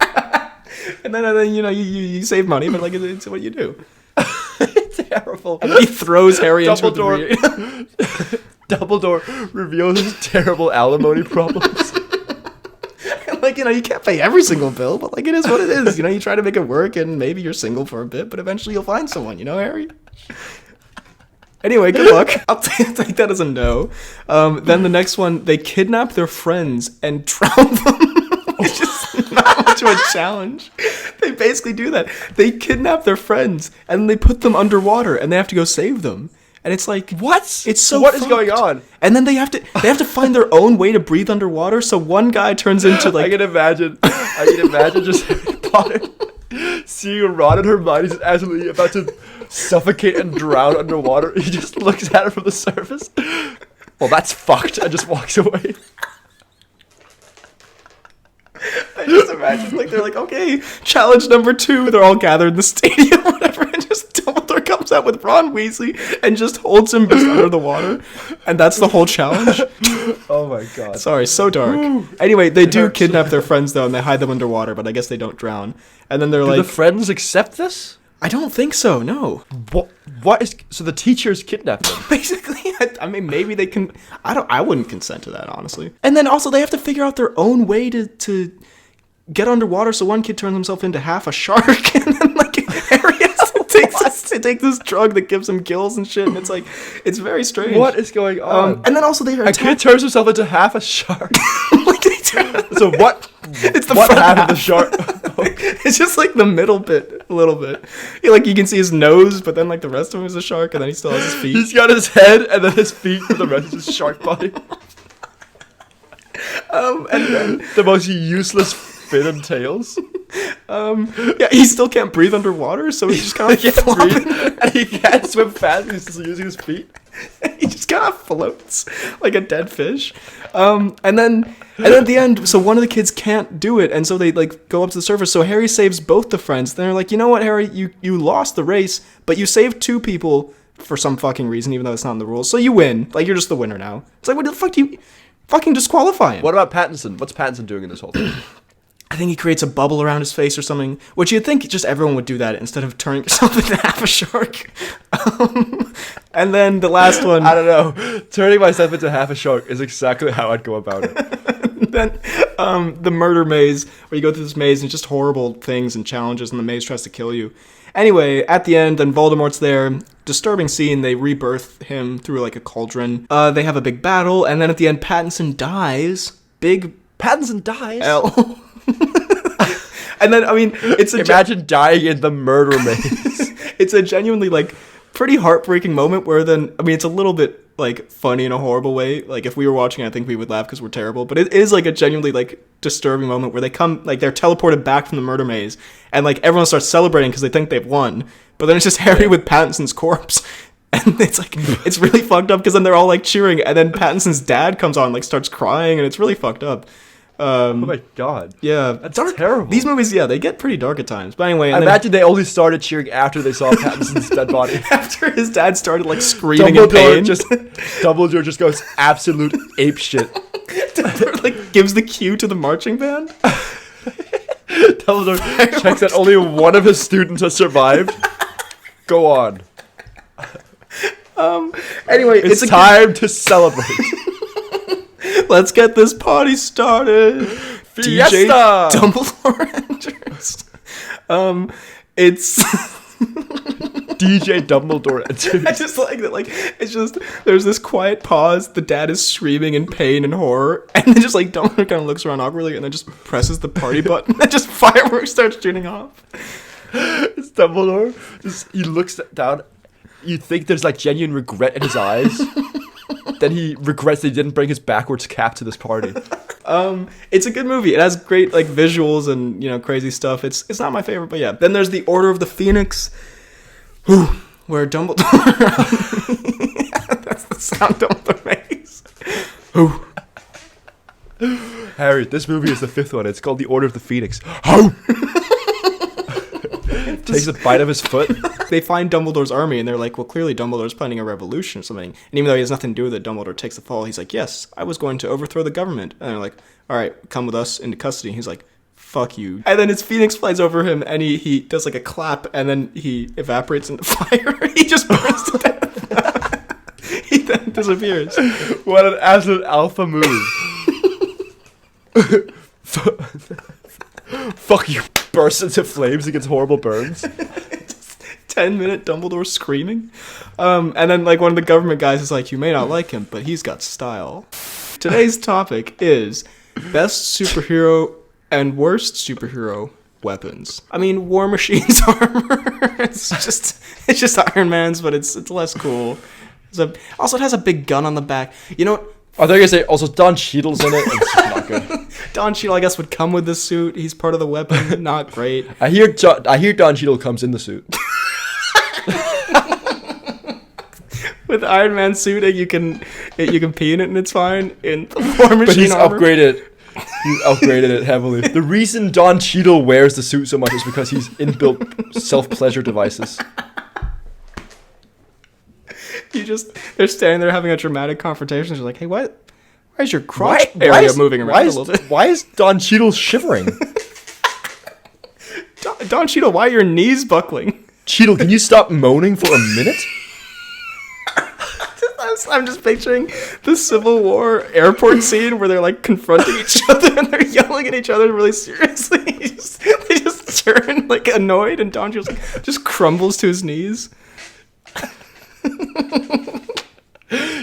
and then you save money, but, like, it's what you do.
Terrible.
And then he throws Harry into
Dumbledore. Dumbledore reveals his terrible alimony problems.
Like, you can't pay every single bill, but, like, it is what it is. You try to make it work, and maybe you're single for a bit, but eventually you'll find someone, Harry? Anyway, good luck. I'll take that as a no. Then the next one, they kidnap their friends and drown them. Which is not much of a challenge. They basically do that. They kidnap their friends, and they put them underwater, and they have to go save them. And it's like, what? It's so
What is
fucked.
going on?
And then they have to find their own way to breathe underwater. So one guy turns into, like,
I can imagine just Harry Potter seeing Ron and Hermione is absolutely about to suffocate and drown underwater. He just looks at her from the surface. well, that's fucked, and just walks away.
I just imagine, like, they're like, okay, challenge number 2. They're all gathered in the stadium, whatever, and just Dumbledore comes out with Ron Weasley and just holds him just under the water, and that's the whole challenge.
Oh my god.
Sorry, so dark. Anyway, they do kidnap their friends, though, and they hide them underwater, but I guess they don't drown. And then they're
Do
like,
the friends accept this?
I don't think so, no.
What is... So the teachers kidnapped them.
Basically, I mean, maybe they can... I wouldn't consent to that, honestly. And then also, they have to figure out their own way to get underwater, so one kid turns himself into half a shark, and then, like, Harry has to take this drug that gives him gills and shit, and it's like, it's very strange.
What is going on?
And then also they are
A kid turns himself into half a shark.
like, they turn...
So what...
It's the
what
front
half of
half.
the shark...
It's just like the middle bit, a little bit. Like, you can see his nose, but then, like, the rest of him is a shark, and then he still has his feet.
He's got his head, and then his feet, and the rest is his shark body.
And then...
The most useless fin and tails.
Yeah, he still can't breathe underwater, so he's just kind of
He can't breathe, and he can't swim fast, he's just using his feet.
He just kind of floats like a dead fish. And then at the end, so one of the kids can't do it, and so they like go up to the surface. So Harry saves both the friends. Then they're like, you know what, Harry, you lost the race, but you saved 2 people for some fucking reason, even though it's not in the rules. So you win. Like, you're just the winner now. It's like, what the fuck do you fucking disqualify him?
What about Pattinson? What's Pattinson doing in this whole thing?
I think he creates a bubble around his face or something, which you'd think just everyone would do that instead of turning yourself into half a shark. And then the last one...
I don't know. Turning myself into half a shark is exactly how I'd go about it.
Then the murder maze, where you go through this maze and just horrible things and challenges, and the maze tries to kill you. Anyway, at the end, then Voldemort's there. Disturbing scene. They rebirth him through like a cauldron. They have a big battle, and then at the end, Pattinson dies. Big
Pattinson dies?
L. And then, I mean, it's a
Imagine dying in the murder maze.
it's a genuinely like pretty heartbreaking moment where then, I mean, it's a little bit like funny in a horrible way. Like, if we were watching, I think we would laugh because we're terrible, but it is like a genuinely like disturbing moment where they come, like, they're teleported back from the murder maze, and like everyone starts celebrating because they think they've won, but then it's just Harry with Pattinson's corpse. And it's like, it's really fucked up because then they're all like cheering, and then Pattinson's dad comes on, like, starts crying, and it's really fucked up.
Oh my god.
Yeah,
That's terrible.
These movies, yeah, they get pretty dark at times. But anyway,
I imagine they only started cheering after they saw Pattinson's dead body.
after his dad started like screaming in pain,
Dumbledore just goes absolute ape shit.
Dumbledore like gives the cue to the marching band.
Dumbledore checks that only one of his students has survived. Go on.
Anyway,
It's time to celebrate.
Let's get this party started.
Fiesta!
DJ Dumbledore enters. It's
DJ Dumbledore enters.
I just like that. Like, it's just there's this quiet pause. The dad is screaming in pain and horror, and then just like Dumbledore kind of looks around awkwardly, and then just presses the party button, and just fireworks start shooting off.
It's Dumbledore. He looks down. You think there's like genuine regret in his eyes. Then he regrets that he didn't bring his backwards cap to this party.
It's a good movie. It has great like visuals and, you know, crazy stuff. It's not my favorite, but yeah. Then there's the Order of the Phoenix, where Dumbledore. That's the sound Dumbledore makes.
Harry, this movie is the 5th one. It's called The Order of the Phoenix. Takes a bite of his foot.
They find Dumbledore's army, and they're like, well, clearly Dumbledore's planning a revolution or something. And even though he has nothing to do with it, Dumbledore takes the fall. He's like, yes, I was going to overthrow the government. And they're like, all right, come with us into custody. He's like, fuck you. And then his phoenix flies over him, and he does like a clap, and then he evaporates into fire. He just burns to death. He then disappears.
What an absolute alpha move. Fuck you. Bursts into flames and gets horrible burns.
10-minute Dumbledore screaming. And then like one of the government guys is like, you may not like him, but he's got style. Today's topic is best superhero and worst superhero weapons. I mean, War Machine's armor. it's just Iron Man's, but it's less cool. Also, it has a big gun on the back. You know what?
I thought you were gonna say also Don Cheadle's in it. It's just not good.
Don Cheadle, I guess, would come with the suit. He's part of the weapon. Not great.
I hear Don Cheadle comes in the suit.
with Iron Man suiting, you can pee in it and it's fine. In the War Machine
But he's
armor,
upgraded. He's upgraded it heavily. The reason Don Cheadle wears the suit so much is because he's inbuilt self-pleasure devices.
they're standing there having a dramatic confrontation. You're like, hey, why is your crotch area moving around a little bit?
Why is Don Cheadle shivering?
Don Cheadle, why are your knees buckling?
Cheadle, can you stop moaning for a minute?
I'm just picturing the Civil War airport scene where they're like confronting each other and they're yelling at each other really seriously. They just turn like annoyed, and Don just crumbles to his knees.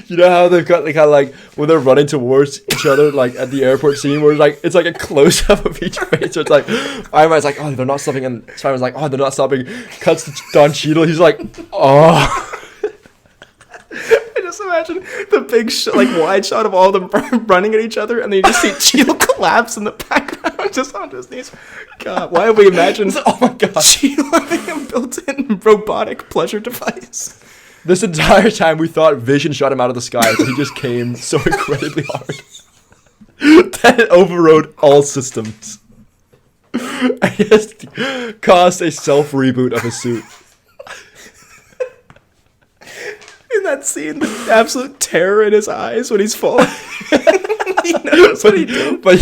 You know how they've got like when they're running towards each other, like at the airport scene, where it's like a close up of each face. So it's like Iron Man's like, oh, they're not stopping, and Spider-Man's like, oh, they're not stopping. Cuts to Don Cheadle. He's like, oh.
I just imagine the big like wide shot of all of them running at each other, and then you just see Cheadle collapse in the background, just onto his knees. God, why have we imagined?
Oh my God,
Cheadle having a built-in robotic pleasure device?
This entire time we thought Vision shot him out of the sky, but he just came so incredibly hard that it overrode all systems. I just caused a self-reboot of his suit.
In that scene, the absolute terror in his eyes when he's falling. He knows what he did.
But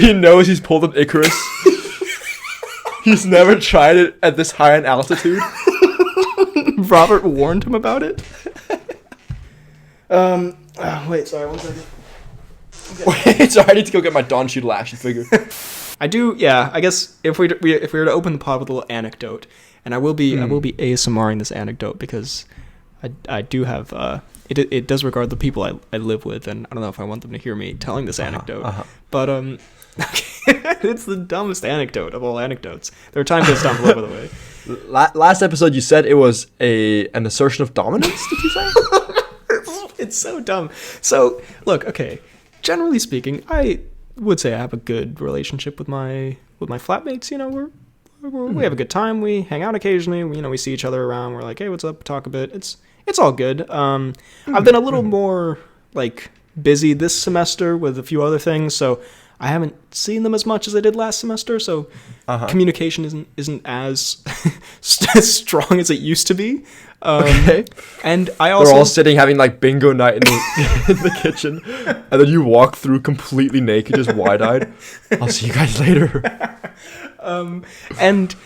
he knows he's pulled an Icarus. He's never tried it at this high an altitude.
Robert warned him about it. Wait, sorry, 1 second.
Wait, sorry, I need to go get my Don Cheadle action figure.
I do, yeah. I guess if we were to open the pod with a little anecdote, and I will be ASMRing this anecdote because I do have it does regard the people I live with, and I don't know if I want them to hear me telling this anecdote. But it's the dumbest anecdote of all anecdotes. There are times it's dumb, by the way.
Last episode, you said it was an assertion of dominance. Did you say?
It's so dumb. So look, okay. Generally speaking, I would say I have a good relationship with my flatmates. You know, we have a good time. We hang out occasionally. We see each other around. We're like, hey, what's up? Talk a bit. It's all good. I've been a little more like busy this semester with a few other things, so I haven't seen them as much as I did last semester. So communication isn't as strong as it used to be.
Okay.
And I also
they're all sitting having like bingo night in the kitchen, and then you walk through completely naked, just wide-eyed. I'll see you guys later.
And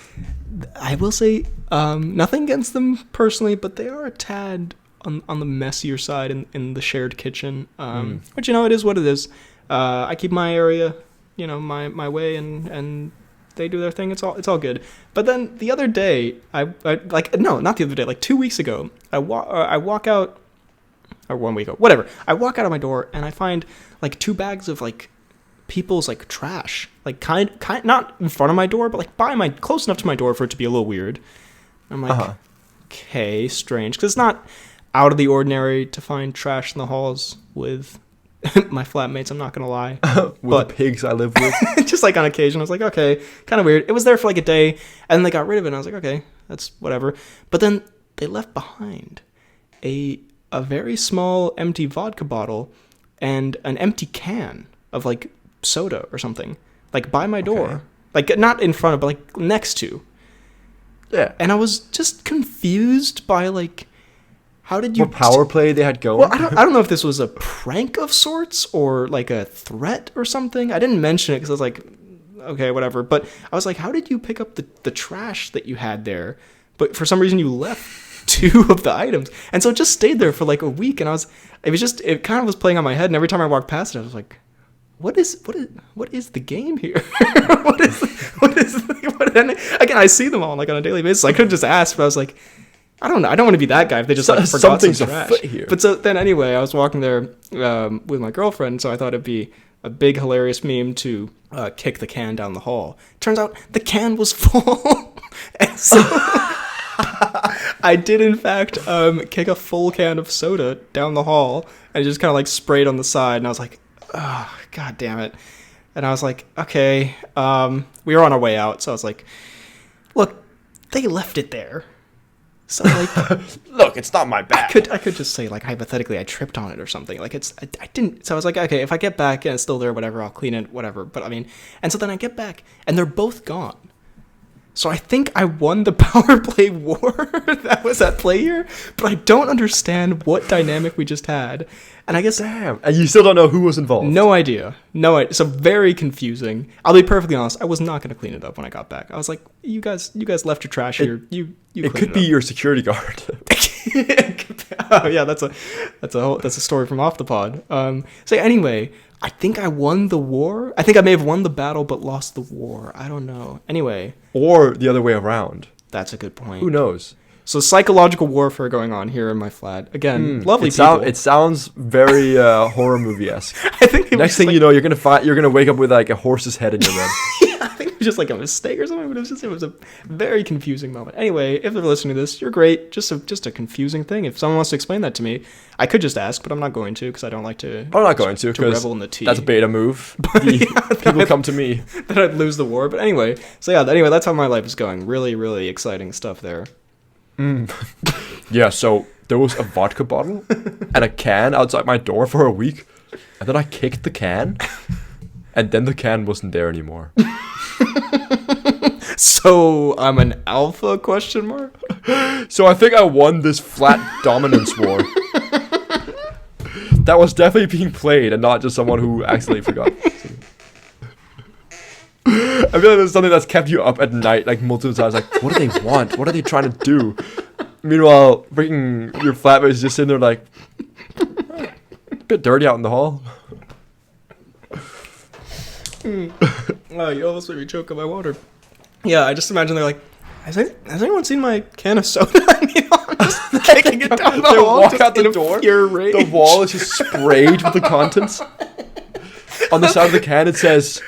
I will say nothing against them personally, but they are a tad on the messier side in the shared kitchen. But it is what it is. I keep my area, my way, and they do their thing. It's all good. But then the other day, not the other day, like 2 weeks ago, I walk out, or 1 week ago, whatever. I walk out of my door and I find like 2 bags of like people's like trash, like kind not in front of my door, but like close enough to my door for it to be a little weird. I'm like, okay, strange, because it's not out of the ordinary to find trash in the halls with my flatmates, I'm not gonna lie.
With the pigs I live with.
Just like on occasion, I was like, okay, kind of weird. It was there for like a day, and then they got rid of it, and I was like, okay, that's whatever. But then they left behind a very small empty vodka bottle and an empty can of like soda or something, like by my door. Okay. Like not in front of, but like next to.
Yeah.
And I was just confused by like, how did you...
What power play they had going?
Well, I don't know if this was a prank of sorts or like a threat or something. I didn't mention it because I was like, okay, whatever. But I was like, how did you pick up the trash that you had there? But for some reason you left 2 of the items. And so it just stayed there for like a week. And it kind of was playing on my head. And every time I walked past it, I was like, what is the game here? Again, I see them all like on a daily basis. I could have just asked, but I was like, I don't know. I don't want to be that guy if they just like forgot some trash.
Afoot here.
But so then anyway, I was walking there with my girlfriend, so I thought it'd be a big hilarious meme to kick the can down the hall. Turns out the can was full, and so I did in fact kick a full can of soda down the hall and just kind of like sprayed on the side, and I was like, oh, god damn it. And I was like, okay, we were on our way out, so I was like, look, they left it there. So like,
Look, it's not my bag.
I could just say like hypothetically I tripped on it or something. Like I didn't. So I was like, okay, if I get back and it's still there, whatever, I'll clean it, whatever. But I mean, and so then I get back and they're both gone. So I think I won the power play war that was at play here, but I don't understand what dynamic we just had. And I guess
Damn. And you still don't know who was involved.
no idea. No idea. So very confusing. I'll be perfectly honest. I was not going to clean it up when I got back. I was like, you guys left your trash here. You
It
clean
could be
up."
your security guard.
Oh yeah, that's a story from off the pod. So anyway, I think I won the war. I think I may have won the battle but lost the war. I don't know. Anyway,
Or the other way around.
that's a good point.
Who knows?
So psychological warfare going on here in my flat. Again, lovely people.
It sounds very horror movie-esque.
I think it
Next
was
thing
like,
you know, you're gonna wake up with like a horse's head in your bed.
I think it was just like a mistake or something, but it was a very confusing moment. Anyway, if they're listening to this, you're great. Just a confusing thing. If someone wants to explain that to me, I could just ask, but I'm not going to because I don't like to.
I'm not going to because
revel in the tea.
that's a beta move. People come to me.
That I'd lose the war. But anyway, that's how my life is going. Really, really exciting stuff there.
Yeah, so there was a vodka bottle and a can outside my door for a week, and then I kicked the can, and then the can wasn't there anymore.
So I'm an alpha ?
So I think I won this flat dominance war. That was definitely being played and not just someone who accidentally forgot. I feel like there's something that's kept you up at night like multiple times. Like, what do they want? What are they trying to do? Meanwhile, freaking your flatmate is just sitting there like, a bit dirty out in the hall.
Oh, you almost made me choke on my water. Yeah, I just imagine they're like, has anyone seen my can of soda? I mean, I'm just kicking it down the
They
hall.
walk
just
out the
in a
door.
pure rage.
The wall is just sprayed with the contents. On the side of the can, it says,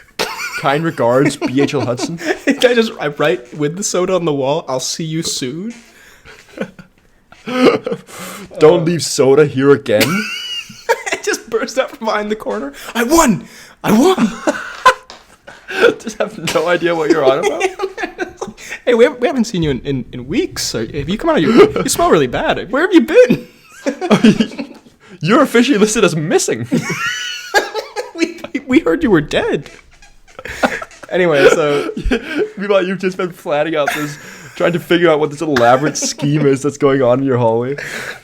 "Kind regards, BHL Hudson."
I write with the soda on the wall, "I'll see you soon."
Don't leave soda here again.
It just burst out from behind the corner. I won!
Just have no idea what you're on about.
Hey, we haven't seen you in weeks. Have you come out of your... You smell really bad. Where have you been?
You're officially listed as missing.
We heard you were dead. Anyway, so...
Meanwhile, you've just been planning out this, trying to figure out what this elaborate scheme is that's going on in your hallway.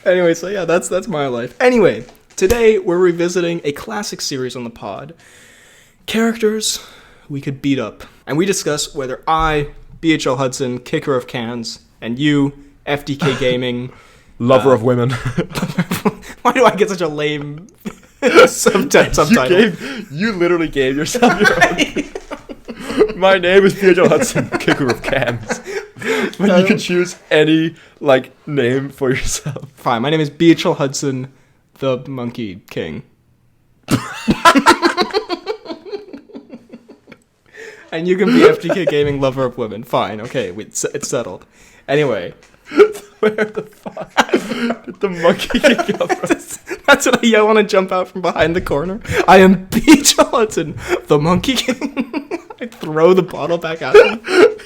Anyway, so yeah, that's my life. Anyway, today we're revisiting a classic series on the pod. Characters we could beat up. And we discuss whether I, BHL Hudson, kicker of cans, and you, FDK Gaming...
Lover of women.
Why do I get such a lame subtitle?
You literally gave yourself your own. My name is BHL Hudson, kicker of cans. But you can choose any, name for yourself.
Fine, my name is BHL Hudson, the Monkey King. And you can be FDK Gaming, lover of women. Fine, okay, it's settled. Anyway.
Where the fuck did the monkey king come from?
That's what I yell when I jump out from behind the corner. I am BHL Hudson, the Monkey King. I throw the bottle back at him.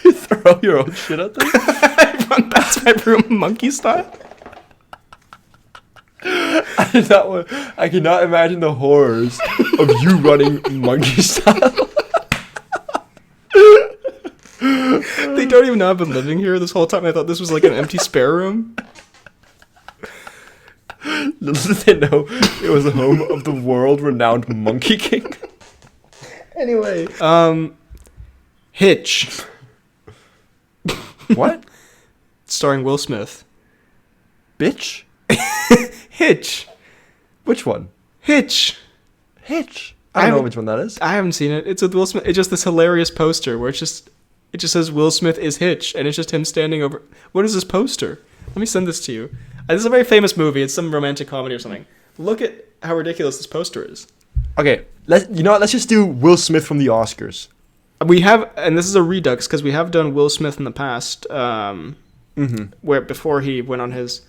You throw your own shit at them?
I run back to my room monkey style.
I cannot imagine the horrors of you running monkey style.
They don't even know I've been living here this whole time. I thought this was like an empty spare room.
Little did they know it was the home of the world-renowned Monkey King.
Anyway, Hitch.
What?
Starring Will Smith.
Bitch?
Hitch.
Which one?
Hitch.
Hitch. I don't know which one that is.
I haven't seen it. It's with Will Smith. It's just this hilarious poster where it just says Will Smith is Hitch, and it's just him standing over. What is this poster? Let me send this to you. This is a very famous movie. It's some romantic comedy or something. Look at how ridiculous this poster is.
Okay, let's just do Will Smith from the Oscars.
We have, and this is a redux because we have done Will Smith in the past, where before he went on his,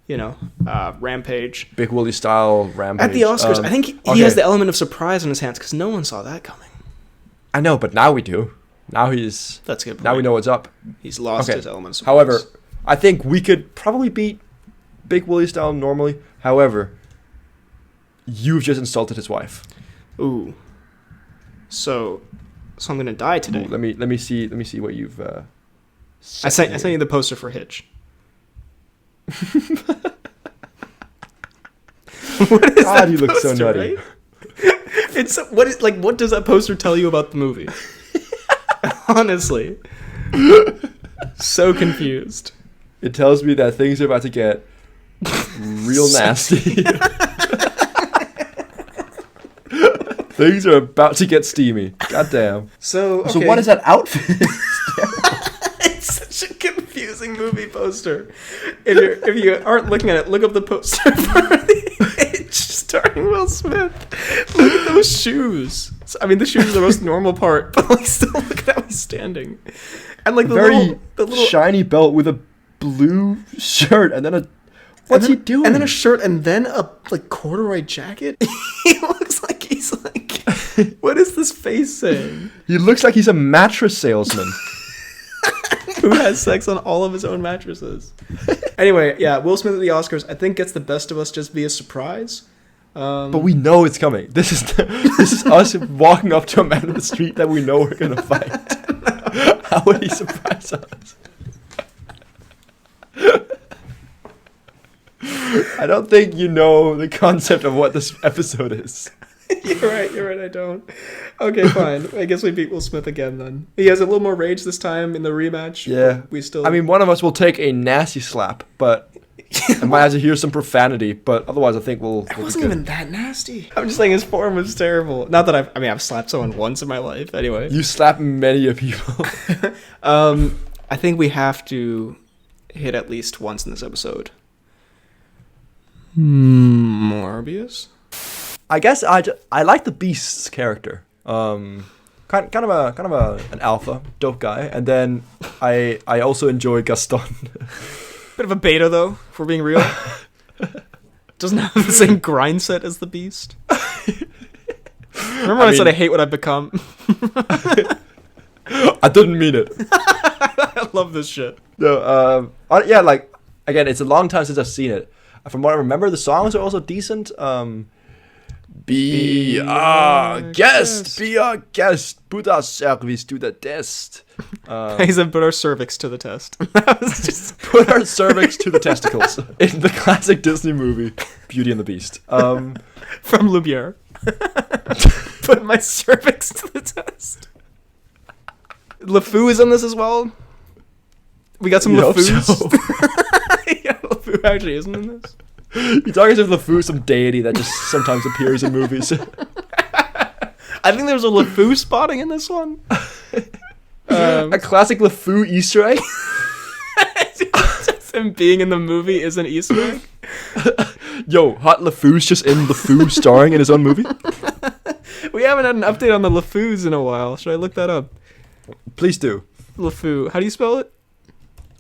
rampage.
Big Willie style rampage.
At the Oscars, I think he has the element of surprise in his hands because no one saw that coming.
I know, but now we do. Now he's...
That's a good point.
Now we know what's up.
He's lost his element of surprise.
However, I think we could probably beat Big Willie style normally. However, you've just insulted his wife.
Ooh. So I'm gonna die today.
Ooh, let me see what you've.
I sent you the poster for Hitch. What is
God,
that
you look so
poster,
nutty.
right? What does that poster tell you about the movie? Honestly. So confused.
It tells me that things are about to get real nasty. Things are about to get steamy. Goddamn.
So
So what is that outfit?
It's such a confusing movie poster. If you aren't looking at it, look up the poster for the Hitch starring Will Smith. Look at those shoes. I mean, the shoes are the most normal part, but like, still look at how he's standing. And like the little
shiny belt with a blue shirt and then a. What's he doing?
And then a shirt and then a like corduroy jacket. He looks like he's like. What is this face saying?
He looks like he's a mattress salesman.
Who has sex on all of his own mattresses. Anyway, yeah, Will Smith at the Oscars, I think, gets the best of us just via surprise.
But we know it's coming. This is us walking up to a man in the street that we know we're gonna fight. How would he surprise us? I don't think you know the concept of what this episode is.
You're right, I don't. Okay, fine. I guess we beat Will Smith again then. He has a little more rage this time in the rematch.
Yeah.
We still.
I mean, one of us will take a nasty slap, but I might have to hear some profanity, but otherwise I think we'll
it
be
wasn't
good.
even that nasty. I'm just saying his form was terrible. Not that I've slapped someone once in my life, anyway.
You slap many of people.
I think we have to hit at least once in this episode. Morbius?
I guess I like the Beast's character. Kind of an alpha, dope guy, and then I also enjoy Gaston.
Bit of a beta though, if we're being real. Doesn't have the same grind set as the Beast. Remember when I said I hate what I've become?
I didn't mean it.
I love this shit.
No, yeah, like again, it's a long time since I've seen it. From what I remember, the songs are also decent. Be our guest, put our service to the test.
He said, put our cervix to the test. That was just
Put our cervix to the testicles in the classic Disney movie Beauty and the Beast.
from Lumiere. Put my cervix to the test. LeFou is in this as well. We got some
You hope
LeFous.
so.
Yeah, LeFou actually isn't in this.
You talking as if LeFou is some deity that just sometimes appears in movies.
I think there's a LeFou spotting in this one.
A classic LeFou Easter egg.
Just him being in the movie is an Easter egg.
Yo, Hot LeFou's just in LeFou starring in his own movie.
We haven't had an update on the LeFous in a while. Should I look that up?
Please do.
LeFou. How do you spell it?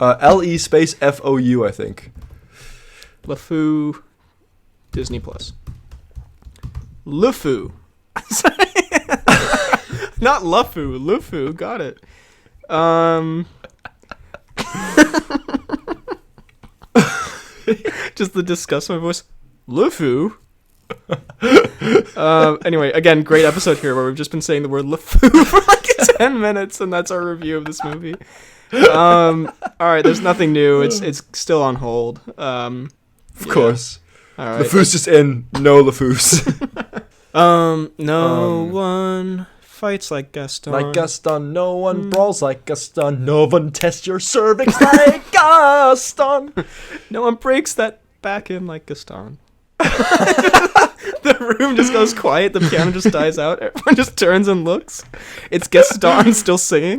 LE space FOU, I think.
LeFou. Disney Plus. LeFou. Not LeFou. LeFou. Got it. Just the disgust in my voice. LeFou. Anyway, again, great episode here where we've just been saying the word LeFou for like 10 minutes, and that's our review of this movie. All right, there's nothing new. It's still on hold.
Of course.
All right.
LeFou's just in. No LeFou's.
No one fights like Gaston.
Like Gaston, no one brawls like Gaston. No one tests your cervix like Gaston.
No one breaks that back in like Gaston. The room just goes quiet. The piano just dies out. Everyone just turns and looks. It's Gaston still singing.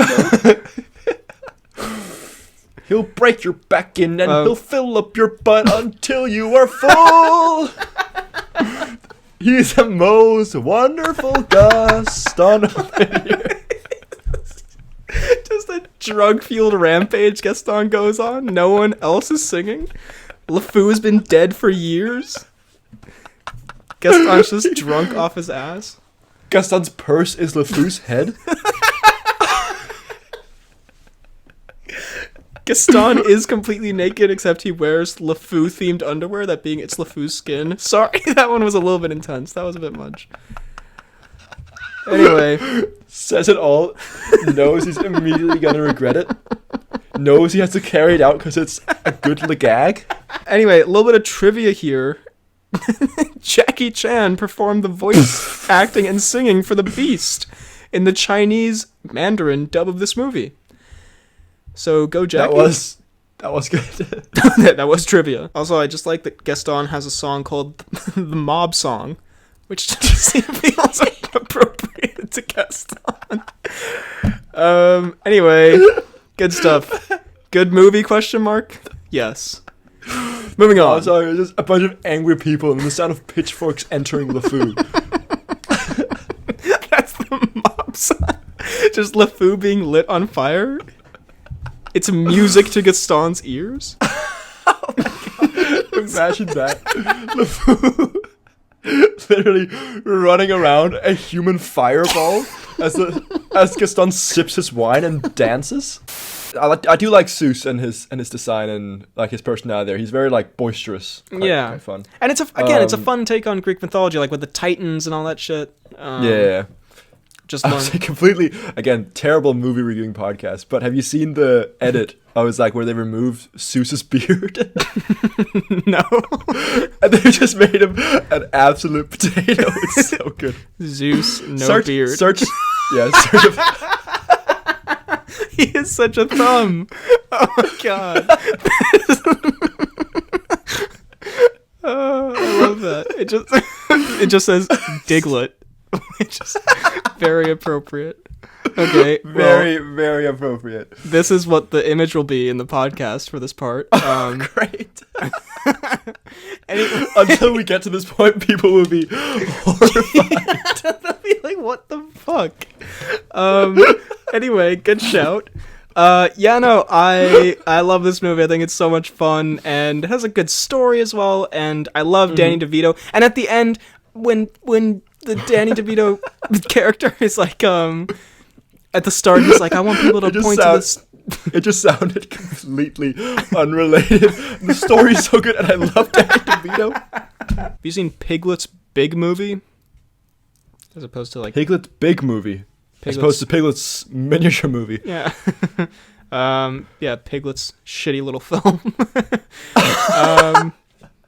He'll break your back in and he'll fill up your butt until you are full. He's the most wonderful Gaston of the year.
Just a drug-fueled rampage Gaston goes on. No one else is singing. LeFou has been dead for years. Gaston's just drunk off his ass.
Gaston's purse is LeFou's head.
Gaston is completely naked, except he wears LeFou themed underwear, that being it's LeFou's skin. Sorry, that one was a little bit intense. That was a bit much. Anyway.
Says it all. Knows he's immediately gonna regret it. Knows he has to carry it out because it's a good gag.
Anyway, a little bit of trivia here. Jackie Chan performed the voice acting and singing for the Beast in the Chinese Mandarin dub of this movie. So go Jackie.
That was good.
That was trivia. Also, I just like that Gaston has a song called the Mob Song, which just feels appropriate to Gaston. Anyway, good stuff. Good movie, question mark? Yes. Moving on.
Oh, sorry, there's just a bunch of angry people and the sound of pitchforks entering LeFou.
That's the Mob Song. Just LeFou being lit on fire. It's music to Gaston's ears.
Oh my God. Imagine that. LeFou literally running around a human fireball as Gaston sips his wine and dances. I do like Seuss and his design and like his personality there. He's very like boisterous. Quite fun.
And it's a fun take on Greek mythology, like with the Titans and all that shit.
Yeah.
Just
I was completely, again, terrible movie reviewing podcast, but have you seen the edit? I was like, where they removed Seuss's beard?
No.
And they just made him an absolute potato. It's so good.
Zeus, no beard.
Search.
He is such a thumb. Oh my God. Oh, I love that. It just says Diglett, which is very appropriate. Okay,
very appropriate.
This is what the image will be in the podcast for this part.
Great. Until we get to this point, people will be horrified.
They'll be like, what the fuck? Anyway, good shout. I love this movie. I think it's so much fun, and it has a good story as well, and I love Danny DeVito. And at the end, when the Danny DeVito character is like, at the start, he's like, I want people to point to this.
It just sounded completely unrelated. The story's so good, and I love Danny DeVito.
Have you seen Piglet's Big Movie? As opposed to like
Piglet's Big Movie. As opposed to Piglet's miniature movie.
Yeah. Piglet's shitty little film.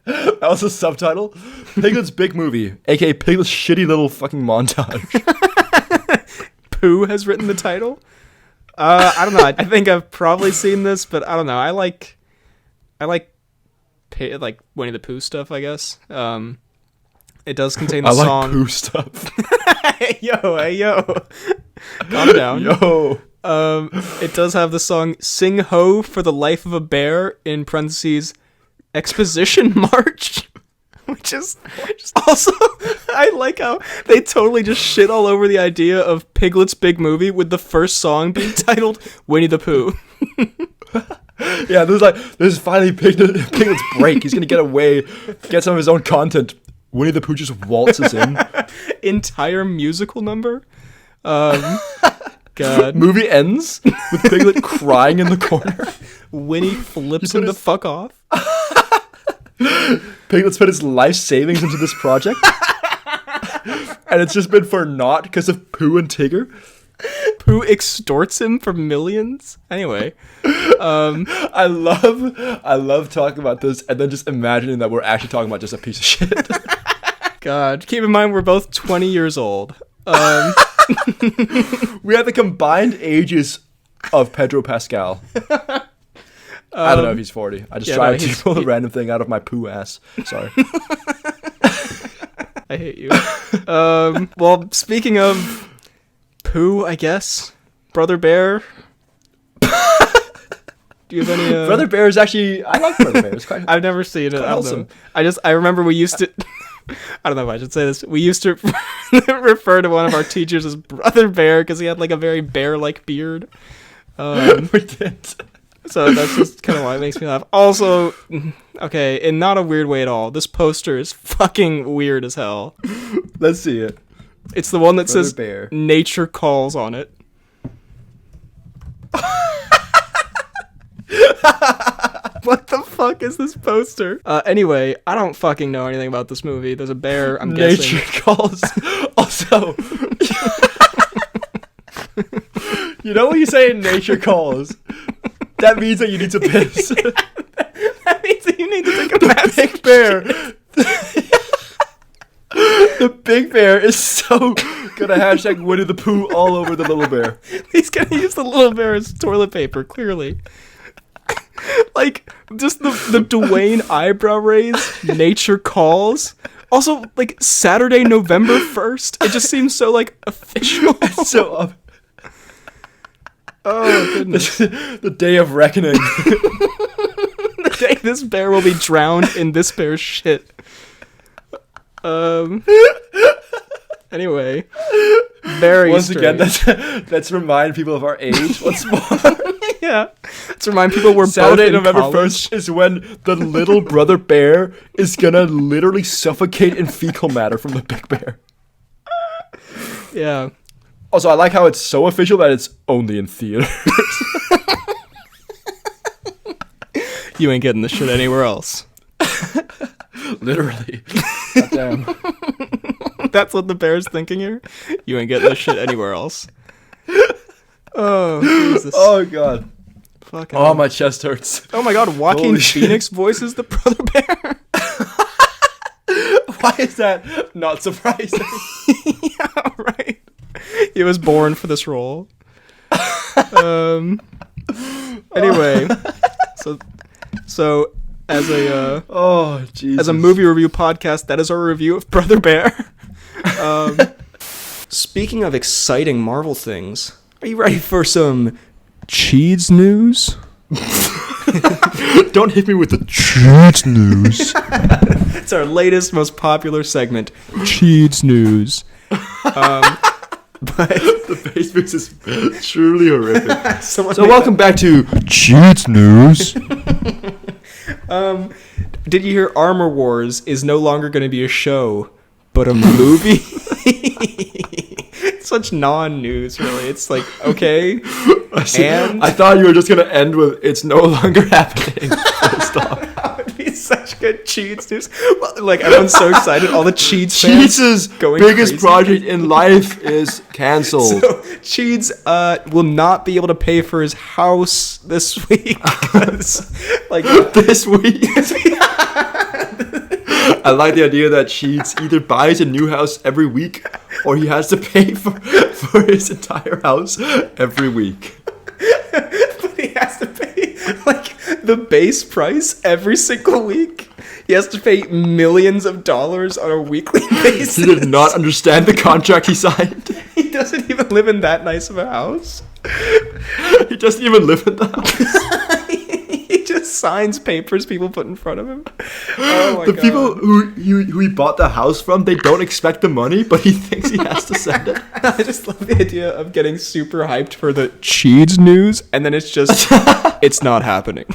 That was a subtitle. Piglet's Big Movie, aka Piglet's shitty little fucking montage.
Pooh has written the title. I don't know. I think I've probably seen this, but I don't know. I like Winnie the Pooh stuff, I guess. It does contain the song.
I like Pooh stuff.
Hey yo. Calm down.
Yo.
It does have the song "Sing Ho for the Life of a Bear" in parentheses exposition march. Which is also, I like how they totally just shit all over the idea of Piglet's Big Movie with the first song being titled Winnie the Pooh.
Yeah, there's finally Piglet's break. He's gonna get away, get some of his own content. Winnie the Pooh just waltzes in.
Entire musical number. God.
Movie ends with Piglet crying in the corner.
Winnie flips him the fuck off.
Piglet's put his life savings into this project. And it's just been for naught because of Pooh and Tigger.
Pooh extorts him for millions. Anyway.
I love talking about this and then just imagining that we're actually talking about just a piece of shit.
God. Keep in mind we're both 20 years old.
We have the combined ages of Pedro Pascal. I don't know if he's 40. I just tried to pull a random thing out of my poo ass. Sorry.
I hate you. Well, speaking of poo, I guess. Brother Bear. Do you have any...
Brother Bear is actually... I like Brother Bear. It's quite...
I've never seen it. I
awesome.
don't know. I remember we used to... I don't know if I should say this. We used to refer to one of our teachers as Brother Bear because he had like a very bear-like beard.
We did.
So that's just kind of why it makes me laugh. Also, okay, in not a weird way at all, this poster is fucking weird as hell.
Let's see it.
It's the one that
Brother
says
Bear.
Nature Calls on it.
What the fuck is this poster? Anyway, I don't fucking know anything about this movie. There's a bear, I'm guessing.
Nature calls. Also, you know when you say nature calls, that means that you need to piss.
That means that you need to take a massive
Big Bear. The Big Bear is so gonna hashtag Winnie the Pooh all over the little bear.
He's gonna use the little bear as toilet paper, clearly. Like, just the Dwayne eyebrow raise, nature calls. Also, like, Saturday, November 1st. It just seems so, like, official.
So,
oh, goodness.
the day of reckoning.
The day this bear will be drowned in this bear's shit. Anyway. Very
Once again,
strange.
let's remind people of our age once more.
Yeah. Let's remind people we're
Saturday,
both in
November
college.
1st is when the little brother bear is gonna literally suffocate in fecal matter from the Big Bear.
Yeah.
Also, I like how it's so official that it's only in theaters.
You ain't getting this shit anywhere else.
Literally. Goddamn.
That's what the bear's thinking here. You ain't getting this shit anywhere else. Oh, Jesus.
Oh god.
Fucking
Oh, my chest hurts.
Oh my god, Joaquin
Holy shit.
Phoenix voices the brother bear.
Why is that not surprising?
Yeah, right. He was born for this role. Anyway, so as a
Oh, Jesus.
as a movie review podcast, that is our review of Brother Bear. Speaking of exciting Marvel things, are you ready for some cheese news?
Don't hit me with the cheat news.
It's our latest, most popular segment, cheese news. But
The face mix is truly horrific.
someone
So welcome back to Cheat News.
Did you hear Armor Wars is no longer going to be a show, but a movie? Such non-news, really. It's like, okay, and
I thought you were just gonna end with "It's no longer happening." Full stop.
that would be such good cheats news. Well, like, everyone's so excited. All the cheats fans
Cheats'
going
biggest
crazy.
project in life is cancelled.
So Cheeds will not be able to pay for his house this week. 'Cause, like,
This week. I like the idea that Cheats either buys a new house every week or he has to pay for his entire house every week.
but he has to pay like the base price every single week. He has to pay millions of dollars on a weekly basis.
He did not understand the contract he signed.
He doesn't even live in that nice of a house.
He doesn't even live in the house.
He just signs papers people put in front of him. Oh my
The
god.
people who he bought the house from, they don't expect the money, but he thinks he has to send it.
I just love the idea of getting super hyped for the Cheeds news, and then it's just, it's not happening.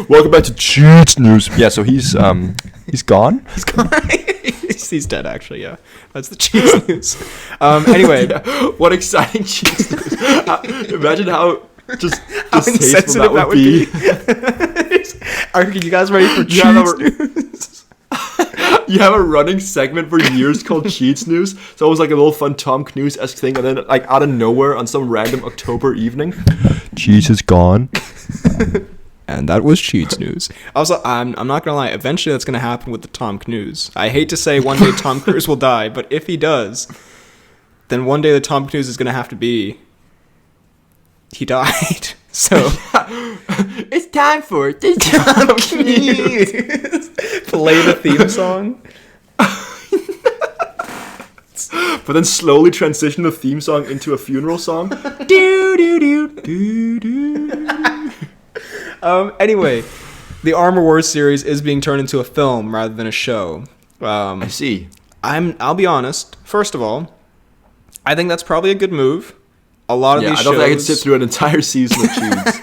Welcome back to Cheats News. Yeah, so he's gone.
He's dead, actually, yeah. That's the Cheeds news. Anyway,
Yeah, what exciting Cheats News. Imagine how just
how
distasteful
insensitive that would be. Are you guys ready for
You have
Cheeds
a-
news?
You have a running segment for years called Cheats News. So it was like a little fun Tom Cruise-esque thing, and then like out of nowhere on some random October evening, Cheats is gone.
And that was Cheats news. Also, I'm not gonna lie. Eventually, that's gonna happen with the Tom Cruise. I hate to say one day Tom Cruise will die, but if he does, then one day the Tom Cruise is gonna have to be. He died. So
It's time for the Tom Cruise.
play the theme song.
But then slowly transition the theme song into a funeral song.
Anyway, the Armor Wars series is being turned into a film rather than a show.
I see.
I'll be honest. First of all, I think that's probably a good move. A lot of
Yeah,
these
I
shows,
don't think I could sit through an entire season of Cheats.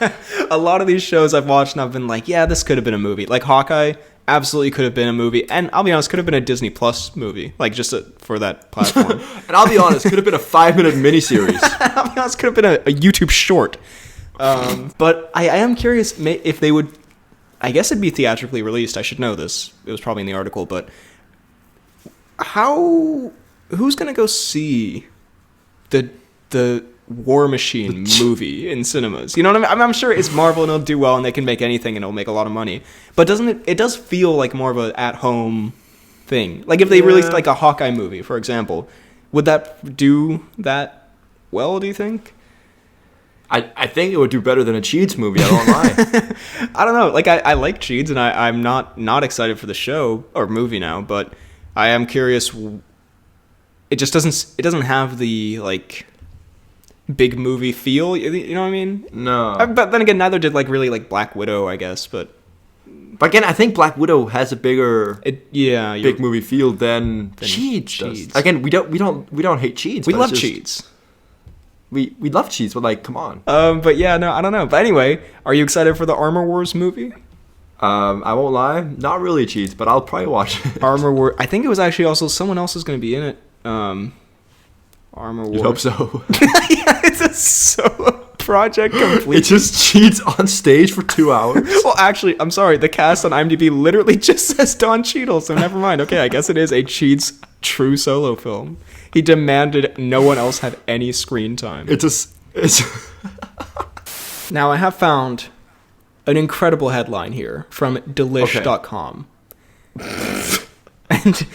a lot of these shows I've watched and I've been like, yeah, this could have been a movie. Like Hawkeye, absolutely could have been a movie, and I'll be honest, could have been a Disney Plus movie, like just for that platform.
And I'll be honest, could have been a 5-minute miniseries.
I'll be honest, could have been a YouTube short.
But I am curious if they would. I guess it'd be theatrically released. I should know this. It was probably in the article, but who's gonna go see the War Machine movie in cinemas? You know what I mean? I'm sure it's Marvel and it'll do well and they can make anything and it'll make a lot of money. But doesn't it? It does feel like more of a at-home thing. Like if they released like a Hawkeye movie, for example, would that do that well? Do you think?
I think it would do better than a Cheats movie. I don't lie.
I don't know. Like I like Cheats and I'm not excited for the show or movie now, but I am curious. It just doesn't have the like big movie feel. You know what I mean?
No.
But then again, neither did like really like Black Widow, I guess. But
again, I think Black Widow has a bigger big movie feel than Cheats. Again, we don't hate Cheats.
We love Cheats.
We love Cheats, but like, come on.
But yeah, no, I don't know. But anyway, are you excited for the Armor Wars movie?
I won't lie, not really Cheats, but I'll probably watch it.
Armor Wars. I think it was actually also someone else is going to be in it. Armor Wars.
You hope so.
Yeah, it's a solo project complete.
It just Cheats on stage for 2 hours.
Well, actually, I'm sorry. The cast on IMDb literally just says Don Cheadle, so never mind. Okay, I guess it is a Cheats true solo film. He demanded no one else have any screen time.
It's
Now, I have found an incredible headline here from delish.com. Okay. And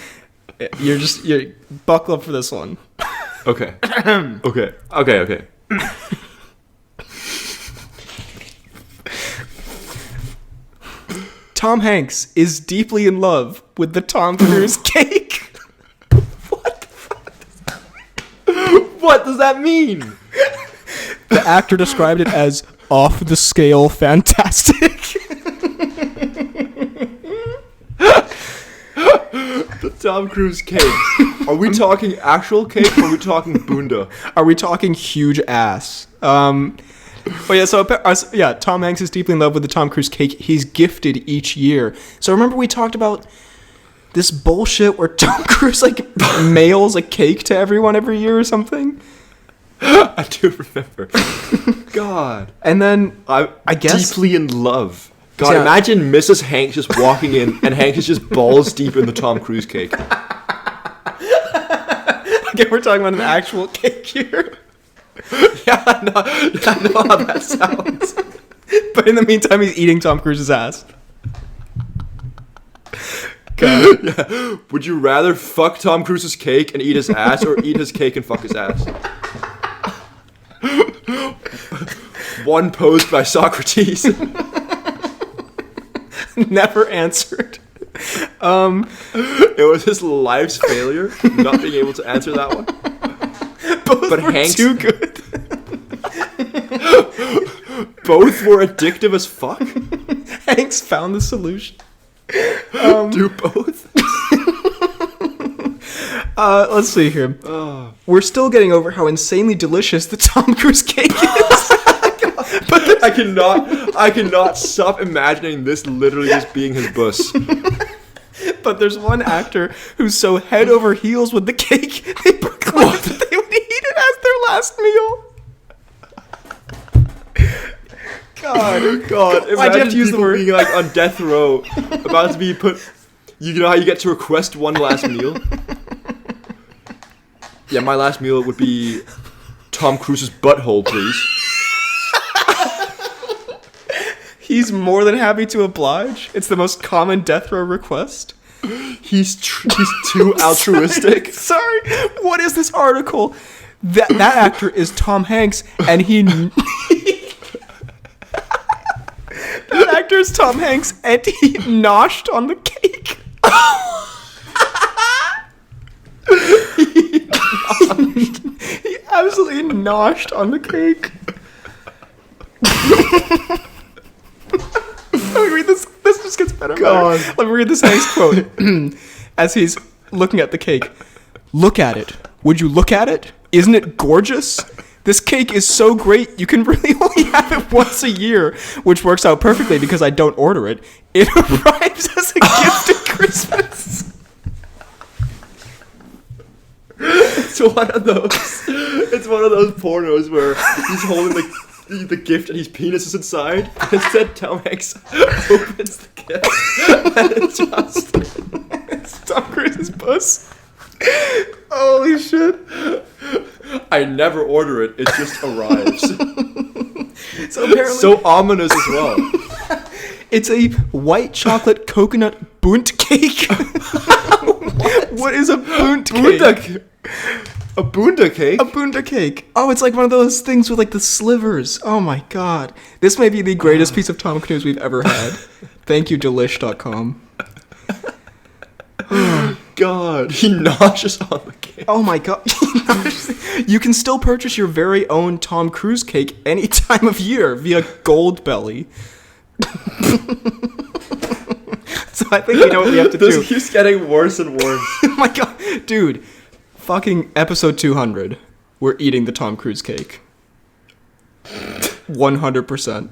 you're buckle up for this one.
Okay. Okay.
Tom Hanks is deeply in love with the Tom Cruise cake.
What does that mean?
The actor described it as off the scale fantastic.
The Tom Cruise cake. Are we talking actual cake or are we talking bunda?
Are we talking huge ass? Tom Hanks is deeply in love with the Tom Cruise cake he's gifted each year. So remember we talked about this bullshit where Tom Cruise like mails a cake to everyone every year or something?
I do remember. God.
And then I guess
deeply in love. God, yeah. Imagine Mrs. Hanks just walking in and Hanks is just balls deep in the Tom Cruise cake.
Again, we're talking about an actual cake here.
Yeah, I know how that sounds.
But in the meantime, he's eating Tom Cruise's ass. God.
Yeah. Would you rather fuck Tom Cruise's cake and eat his ass or eat his cake and fuck his ass? One posed by Socrates.
Never answered.
It was his life's failure not being able to answer that one.
Both were
Hanks,
too good.
Both were addictive as fuck.
Hanks found the solution.
Do both?
Let's see here. We're still getting over how insanely delicious the Tom Cruise cake is.
But I cannot stop imagining this literally just being his bus.
But there's one actor who's so head over heels with the cake, they proclaimed that they would eat it as their last meal. God.
Why'd you have to use the word? Being like on death row, about to be put. You know how you get to request one last meal? Yeah, my last meal would be Tom Cruise's butthole, please.
He's more than happy to oblige. It's the most common death row request.
He's too altruistic.
Sorry, what is this article? That actor is Tom Hanks, and that actor is Tom Hanks, and he noshed on the cake. He absolutely noshed on the cake. Let me read this. This just gets better.
God.
Let me read this next quote. As he's looking at the cake. Look at it. Would you look at it? Isn't it gorgeous? This cake is so great, you can really only have it once a year, which works out perfectly because I don't order it. It arrives as a gift at Christmas.
It's one of those pornos where he's holding the gift and his penis is inside. Instead, Tom Hanks opens the gift and it's just
It's Tom Cruise's puss. Holy shit.
I never order it. It just arrives.
So apparently,
So ominous as well.
it's a white chocolate coconut bunt cake. What is a bunt cake?
A bunda cake?
A bunda cake. Oh, it's like one of those things with like the slivers. Oh my god. This may be the greatest piece of Tom Cruise we've ever had. Thank you, delish.com.
God, he noshes on the cake.
Oh my god. You can still purchase your very own Tom Cruise cake any time of year via Goldbelly. So I think we know what we have to
This
do.
keeps getting worse and worse.
Oh my god. Dude, fucking episode 200. We're eating the Tom Cruise cake. 100%.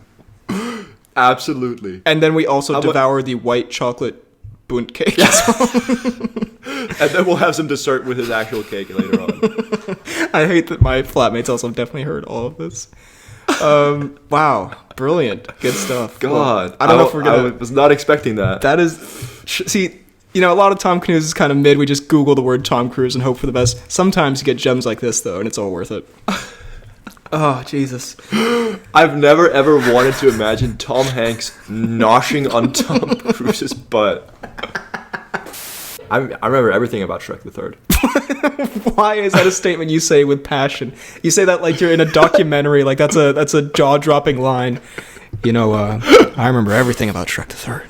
Absolutely.
And then we also devour the white chocolate bunt cake.
And then we'll have some dessert with his actual cake later on.
I hate that my flatmates also definitely heard all of this. Wow. Brilliant. Good stuff.
God.
Well, I don't know if we're gonna...
I was not expecting that.
That is... See, you know, a lot of Tom Cruise is kind of mid. We just Google the word Tom Cruise and hope for the best. Sometimes you get gems like this, though, and it's all worth it. Oh, Jesus.
I've never ever wanted to imagine Tom Hanks noshing on Tom Cruise's butt. I remember everything about Shrek the Third.
Why is that a statement you say with passion? You say that like you're in a documentary, like that's a jaw-dropping line. You know, I remember everything about Shrek the Third.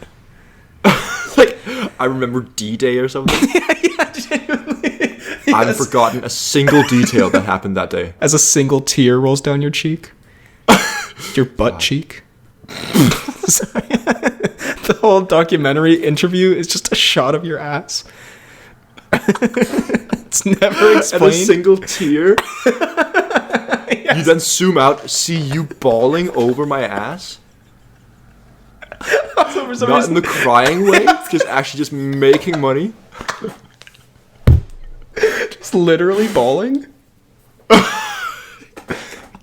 Like, I remember D-Day or something.
Yeah, genuinely.
I haven't forgotten a single detail that happened that day.
As a single tear rolls down your cheek. Your butt cheek. Sorry. The whole documentary interview is just a shot of your ass. It's never
And a
explained.
single tear.
Yes.
You then zoom out, see you bawling over my ass.
Also, for some
Not
reason,
in the crying way, just making money.
just literally bawling.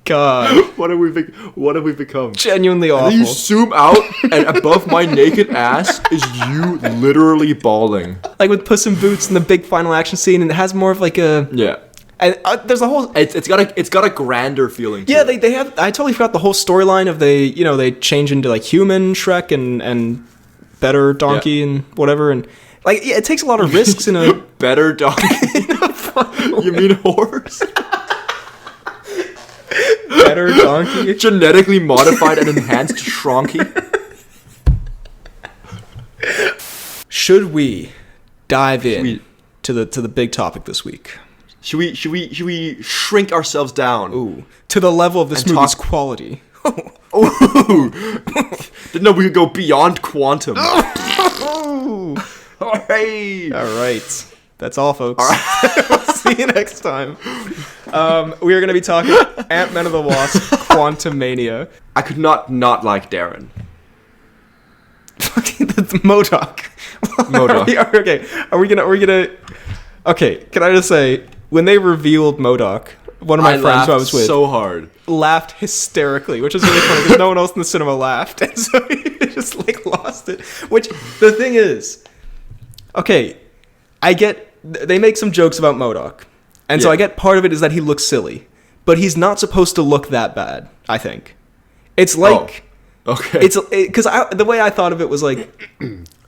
God,
What have we become?
genuinely
And then
awful.
you zoom out, and above my naked ass is you literally bawling.
Like with Puss in Boots and the big final action scene, and it has more of like a.
Yeah,
And there's a whole.
it's got a grander feeling. To
Yeah,
it.
they have. I totally forgot the whole storyline of they change into like human Shrek and better donkey and whatever, and like yeah, it takes a lot of risks in a.
better donkey. You mean horse?
Better donkey.
Genetically modified and enhanced shronky.
Should we dive in to the big topic this week?
Should we shrink ourselves down?
Ooh, to the level of this
And
movie's
talk-
quality.
Ooh. Didn't know we could go beyond quantum.
Ooh.
Hey.
All right. That's all, folks. See you next time. We are going to be talking Ant-Man of the Wasp, Quantumania.
I could not like Darren.
Fucking that's MODOK.
MODOK.
Okay. Are we gonna? Okay. Can I just say when they revealed MODOK, one of my friends who I was with
so hard.
laughed hysterically, which was really funny because no one else in the cinema laughed, and so he just like lost it. Which the thing is, okay, I get they make some jokes about MODOK, and so
Yeah.
I get part of it is that he looks silly, but he's not supposed to look that bad. I think it's like
Okay.
it's because the way I thought of it was like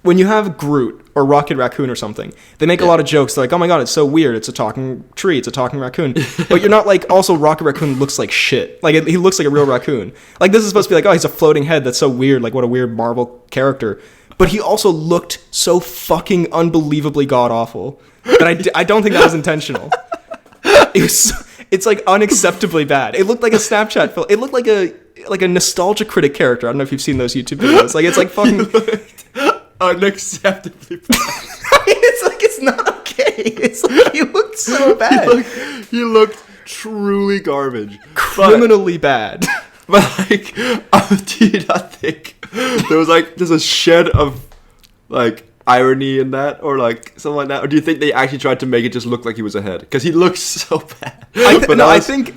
when you have Groot or Rocket Raccoon or something, they make a lot of jokes. They're like, oh my god, it's so weird. It's a talking tree. It's a talking raccoon. But you're not like, also Rocket Raccoon looks like shit. Like he looks like a real raccoon. Like this is supposed to be like, oh, he's a floating head. That's so weird. Like what a weird Marvel character. But he also looked so fucking unbelievably god awful that I don't think that was intentional. It's like unacceptably bad. It looked like a Snapchat film. It looked like a nostalgia critic character. I don't know if you've seen those YouTube videos. Like it's like fucking
unacceptably bad.
it's like it's not okay. It's like he looked so bad.
He looked truly garbage.
Criminally bad.
But like, do you not think there's a shed of like irony in that, or like something like that, or do you think they actually tried to make it just look like he was ahead? Because he looks so bad.
I think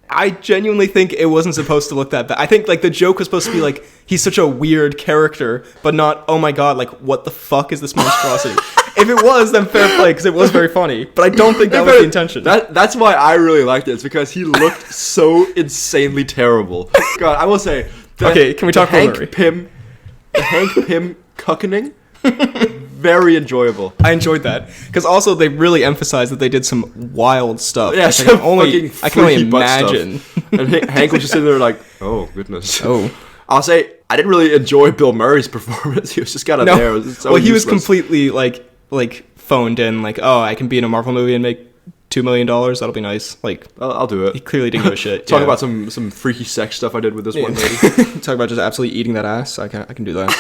I genuinely think it wasn't supposed to look that bad. I think like the joke was supposed to be like he's such a weird character, but not oh my god, like what the fuck is this monstrosity? If it was, then fair play because it was very funny. But I don't think that was the intention.
That's why I really liked it. It's because he looked so insanely terrible. God, I will say.
Okay, can we talk about Murray?
The Hank Pym cuckening, very enjoyable.
I enjoyed that because also they really emphasized that they did some wild stuff.
Yeah,
I can only
freaky butt
imagine.
stuff. And Hank was just sitting there like, oh goodness.
Oh.
I'll say I didn't really enjoy Bill Murray's performance. He was just kind of there. It was so
he was
useless.
completely like phoned in. Like, oh, I can be in a Marvel movie and make $2 million. That'll be nice. Like,
I'll do it.
He clearly didn't give a shit.
Talk about some freaky sex stuff I did with this one lady.
Talk about just absolutely eating that ass. I can do that.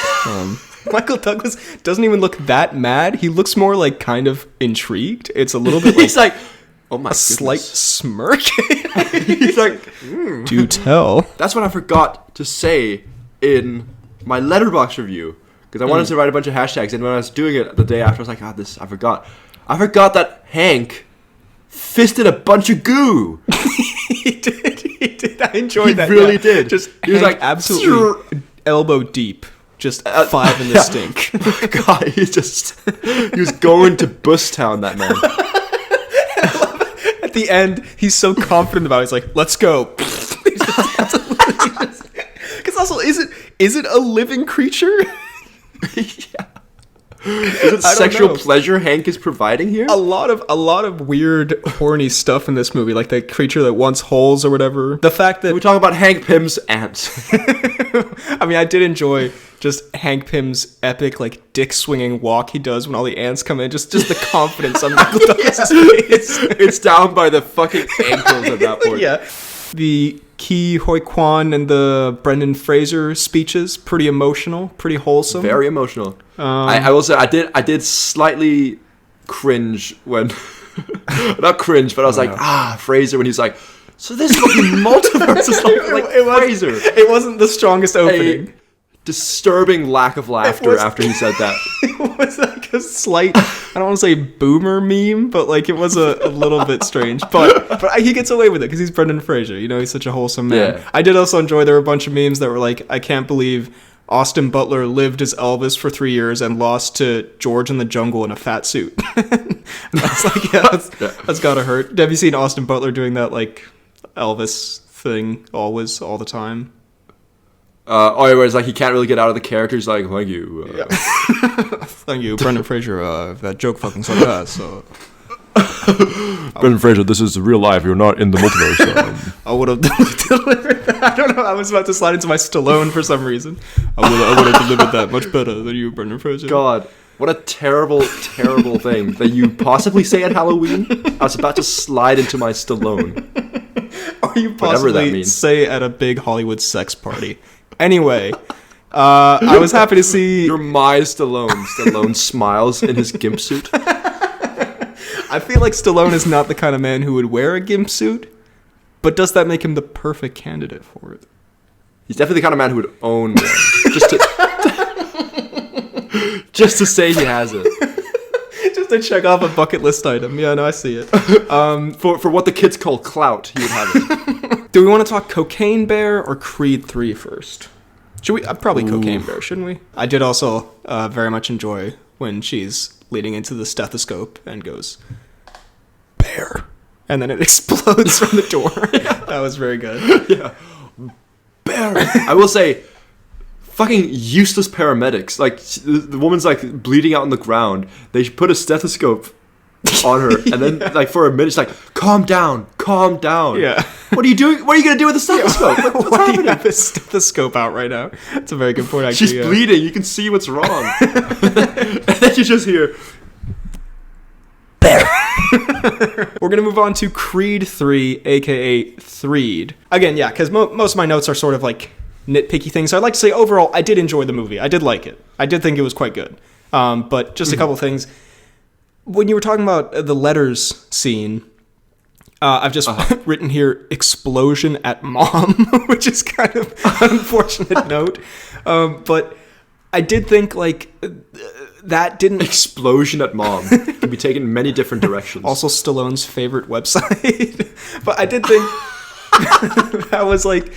Michael Douglas doesn't even look that mad. He looks more like kind of intrigued. It's a little bit.
He's like, oh my
a
goodness.
slight smirk.
He's like,
do tell.
That's what I forgot to say in my letterbox review because I wanted to write a bunch of hashtags, and when I was doing it the day after, I was like, God, I forgot. I forgot that Hank fisted a bunch of goo.
He did. I enjoyed that.
He really did.
Just
he was like
absolutely elbow deep. Just 5 in the stink.
God, he was going to Bustown, that man.
At the end, he's so confident about it. He's like, let's go. Because also, is it a living creature?
Yeah. Is it sexual pleasure Hank is providing here?
A lot of weird, horny stuff in this movie, like the creature that wants holes or whatever. The fact that
we talk about Hank Pym's ants.
I mean, I did enjoy just Hank Pym's epic, like dick swinging walk he does when all the ants come in. Just the confidence on Michael Douglas's face.
It's down by the fucking ankles at that point.
Yeah. The Ki Hoi Kwan and the Brendan Fraser speeches, pretty emotional, pretty wholesome.
Very emotional. I will say I did slightly cringe when not cringe, but I was like, Fraser when he's like, so this will be multiverses like Fraser.
It wasn't the strongest opening.
Disturbing lack of laughter after he said that.
It was like a slight, I don't want to say boomer meme, but like it was a little bit strange. But he gets away with it because he's Brendan Fraser. You know, he's such a wholesome man.
Yeah.
I did also enjoy there were a bunch of memes that were like, I can't believe Austin Butler lived as Elvis for 3 years and lost to George in the Jungle in a fat suit. That's like, that's gotta hurt. Have you seen Austin Butler doing that like Elvis thing always, all the time?
Whereas like he can't really get out of the character. He's like, thank you.
Thank you, Brendan Fraser. That joke fucking sucked ass. So.
Brendan Fraser, this is real life. You're not in the multiverse.
I would have delivered that. I don't know. I was about to slide into my Stallone for some reason. I would have delivered that much better than you, Brendan Fraser.
God, what a terrible, terrible thing that you possibly say at Halloween. I was about to slide into my Stallone.
Or you possibly say at a big Hollywood sex party. Anyway, I was happy to see...
You're my Stallone. Stallone smiles in his gimp suit.
I feel like Stallone is not the kind of man who would wear a gimp suit, but does that make him the perfect candidate for it?
He's definitely the kind of man who would own one. Just to say he has it.
Just to check off a bucket list item. Yeah, no, I see it.
For what the kids call clout, he would have it.
Do we want to talk Cocaine Bear or Creed 3 first? Should we? Probably Cocaine Bear, shouldn't we? I did also very much enjoy when she's leading into the stethoscope and goes, Bear. And then it explodes from the door. That was very good.
Yeah. Bear. I will say, fucking useless paramedics. Like, the woman's like bleeding out on the ground. They put a stethoscope on her, and then like for a minute, she's like, calm down.
Yeah.
What are you doing? What are you gonna do with the stethoscope? What's
Why do
happening?
you have this stethoscope out right now? That's a very good point, actually.
She's bleeding. You can see what's wrong. And then you just hear,
Bear. We're going to move on to Creed 3, a.k.a. Threed. Again, yeah, because most of my notes are sort of like nitpicky things. So I'd like to say overall, I did enjoy the movie. I did like it. I did think it was quite good. But just a couple things. When you were talking about the letters scene, I've just written here, explosion at mom, which is kind of an unfortunate note. But I did think, like, that didn't...
explosion at mom. Can be taken in many different directions.
Also Stallone's favorite website. But I did think... That was like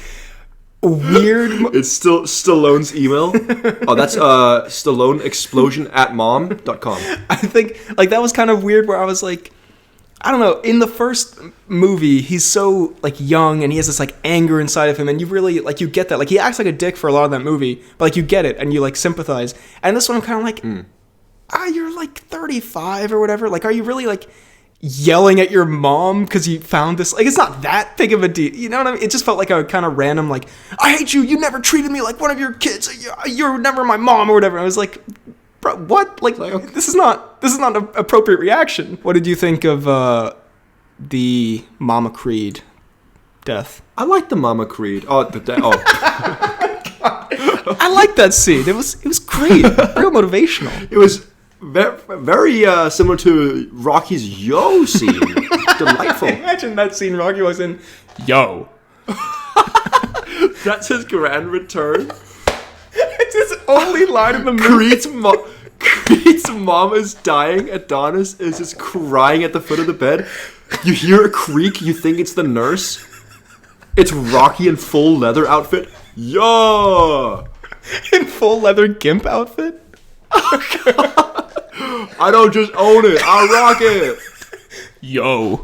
weird.
It's still Stallone's email. Oh, that's StalloneExplosion@mom.com.
I think like that was kind of weird where I was like, I don't know, in the first movie he's so like young and he has this like anger inside of him, and you really like you get that. Like he acts like a dick for a lot of that movie, but like you get it and you like sympathize. And this one I'm kind of like, you're like 35 or whatever. Like, are you really like yelling at your mom because you found this? Like, it's not that big of a deal. You know what I mean? It just felt like a kind of random, like, I hate you. You never treated me like one of your kids. You're never my mom or whatever. I was like, bro, what? Like, this is not an appropriate reaction. What did you think of the Mama Creed death?
I like the Mama Creed. Oh,
I like that scene. It was great. Real motivational.
it was very similar to Rocky's Yo scene. Delightful.
Imagine that scene Rocky was in. Yo.
That's his grand return.
It's his only line in the movie.
Creed's mom is dying. Adonis is just crying at the foot of the bed. You hear a creak. You think it's the nurse. It's Rocky in full leather outfit. Yo!
In full leather gimp outfit?
I don't just own it. I rock it.
Yo.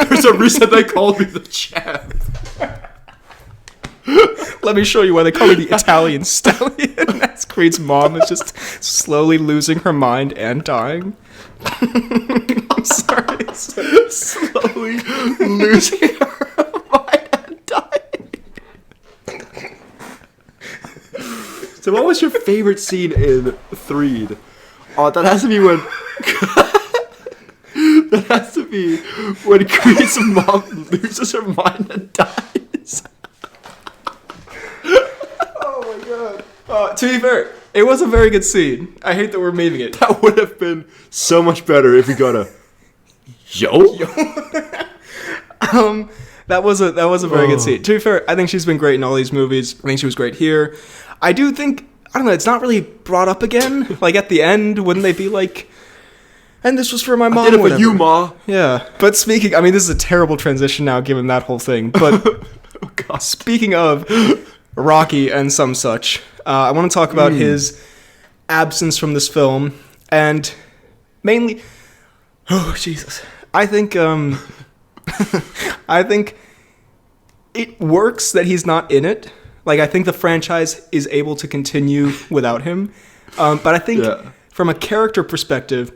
There's a reason they called me the champ.
Let me show you why they call me the Italian stallion. That's Creed's mom is just slowly losing her mind and dying. I'm sorry.
Slowly losing her mind and dying. So what was your favorite scene in Threed? Oh, that has to be when... that has to be when Creed's mom loses her mind and dies.
Oh my god. To be fair, it was a very good scene. I hate that we're memeing it.
That would have been so much better if we got a... Yo?
That was a very good scene. To be fair, I think she's been great in all these movies. I think she was great here. I do think, I don't know, it's not really brought up again. Like at the end, wouldn't they be like, and this was for my mom?
I did it
or
for you, Ma.
Yeah. But speaking, I mean, this is a terrible transition now given that whole thing. But speaking of Rocky and some such, I want to talk about his absence from this film. And mainly, oh, Jesus. I think it works that he's not in it. Like, I think the franchise is able to continue without him. But I think from a character perspective,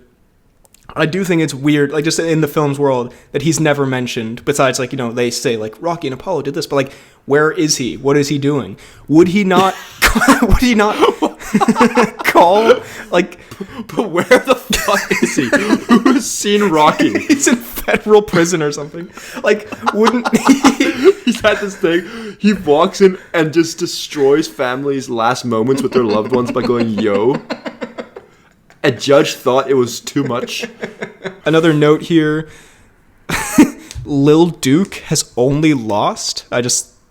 I do think it's weird, like, just in the film's world, that he's never mentioned, besides, like, you know, they say, like, Rocky and Apollo did this, but, like, where is he? What is he doing? Would he not call, like...
But where the fuck is he? Who's seen Rocky?
He's in federal prison or something. Like, wouldn't he...
He's had this thing. He walks in and just destroys families' last moments with their loved ones by going, yo. A judge thought it was too much.
Another note here. Lil Duke has only lost.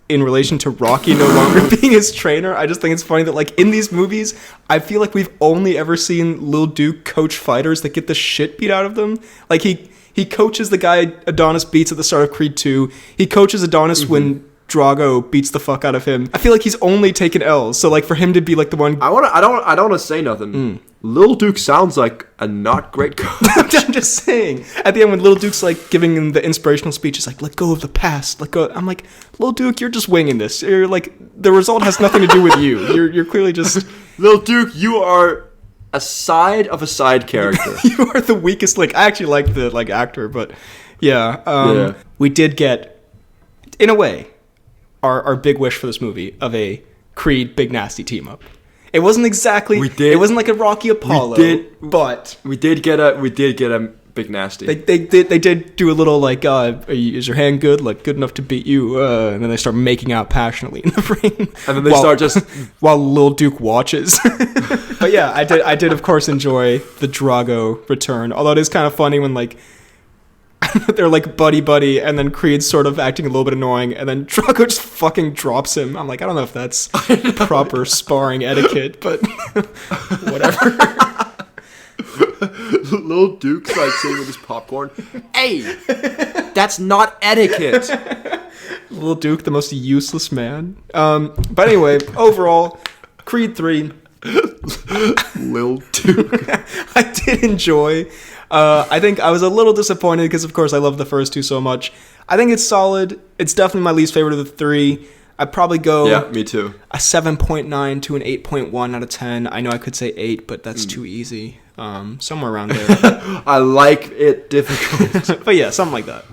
In relation to Rocky no longer being his trainer, I just think it's funny that, like, in these movies, I feel like we've only ever seen Lil Duke coach fighters that get the shit beat out of them. Like, he coaches the guy Adonis beats at the start of Creed 2. He coaches Adonis when Drago beats the fuck out of him. I feel like he's only taken L's. So, like, for him to be like the one...
I don't want to say nothing. Lil Duke sounds like a not great coach.
I'm just saying. At the end, when Lil Duke's like giving him the inspirational speech, it's like, let go of the past. Let go. I'm like, Lil Duke, you're just winging this. You're like, the result has nothing to do with you. You're clearly just...
Lil Duke, you are a side of a side character.
You are the weakest link. I actually like the actor, but yeah. We did get, in a way, our big wish for this movie of a Creed Big Nasty team up. It wasn't exactly. It wasn't like a Rocky Apollo. But
we did get a Big Nasty.
They did do a little like, is your hand good? Like good enough to beat you? And then they start making out passionately in the ring.
And then they start just
while Lil Duke watches. But yeah, I did of course enjoy the Drago return. Although it is kind of funny when like they're like buddy, and then Creed's sort of acting a little bit annoying, and then Drago just fucking drops him. I'm like, I don't know if that's proper sparring etiquette, but whatever.
Lil Duke's like sitting with his popcorn. Hey, that's not etiquette.
Lil Duke, the most useless man. But anyway, overall, Creed 3.
Lil Duke.
I did enjoy. I think I was a little disappointed because, of course, I love the first two so much. I think it's solid. It's definitely my least favorite of the three. I'd probably go
Yeah, me too.
a 7.9 to an 8.1 out of 10. I know I could say 8, but that's too easy. Somewhere around there.
I like it difficult.
But yeah, something like that.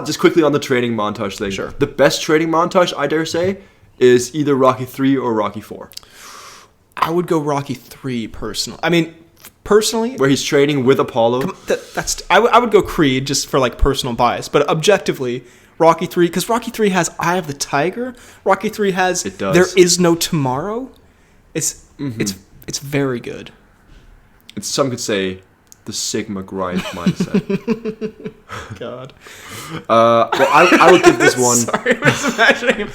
Just quickly on the training montage thing.
Sure.
The best training montage, I dare say, is either Rocky 3 or Rocky 4.
I would go Rocky 3 personally. I mean, personally,
Where he's training with Apollo.
I would go Creed just for like personal bias, but objectively, Rocky 3, because Rocky 3 has Eye of the Tiger. Rocky 3 has
It does.
There Is No Tomorrow. It's very good.
Some could say the Sigma grind mindset.
God.
Well, I would give this one.
Sorry, I was imagining him.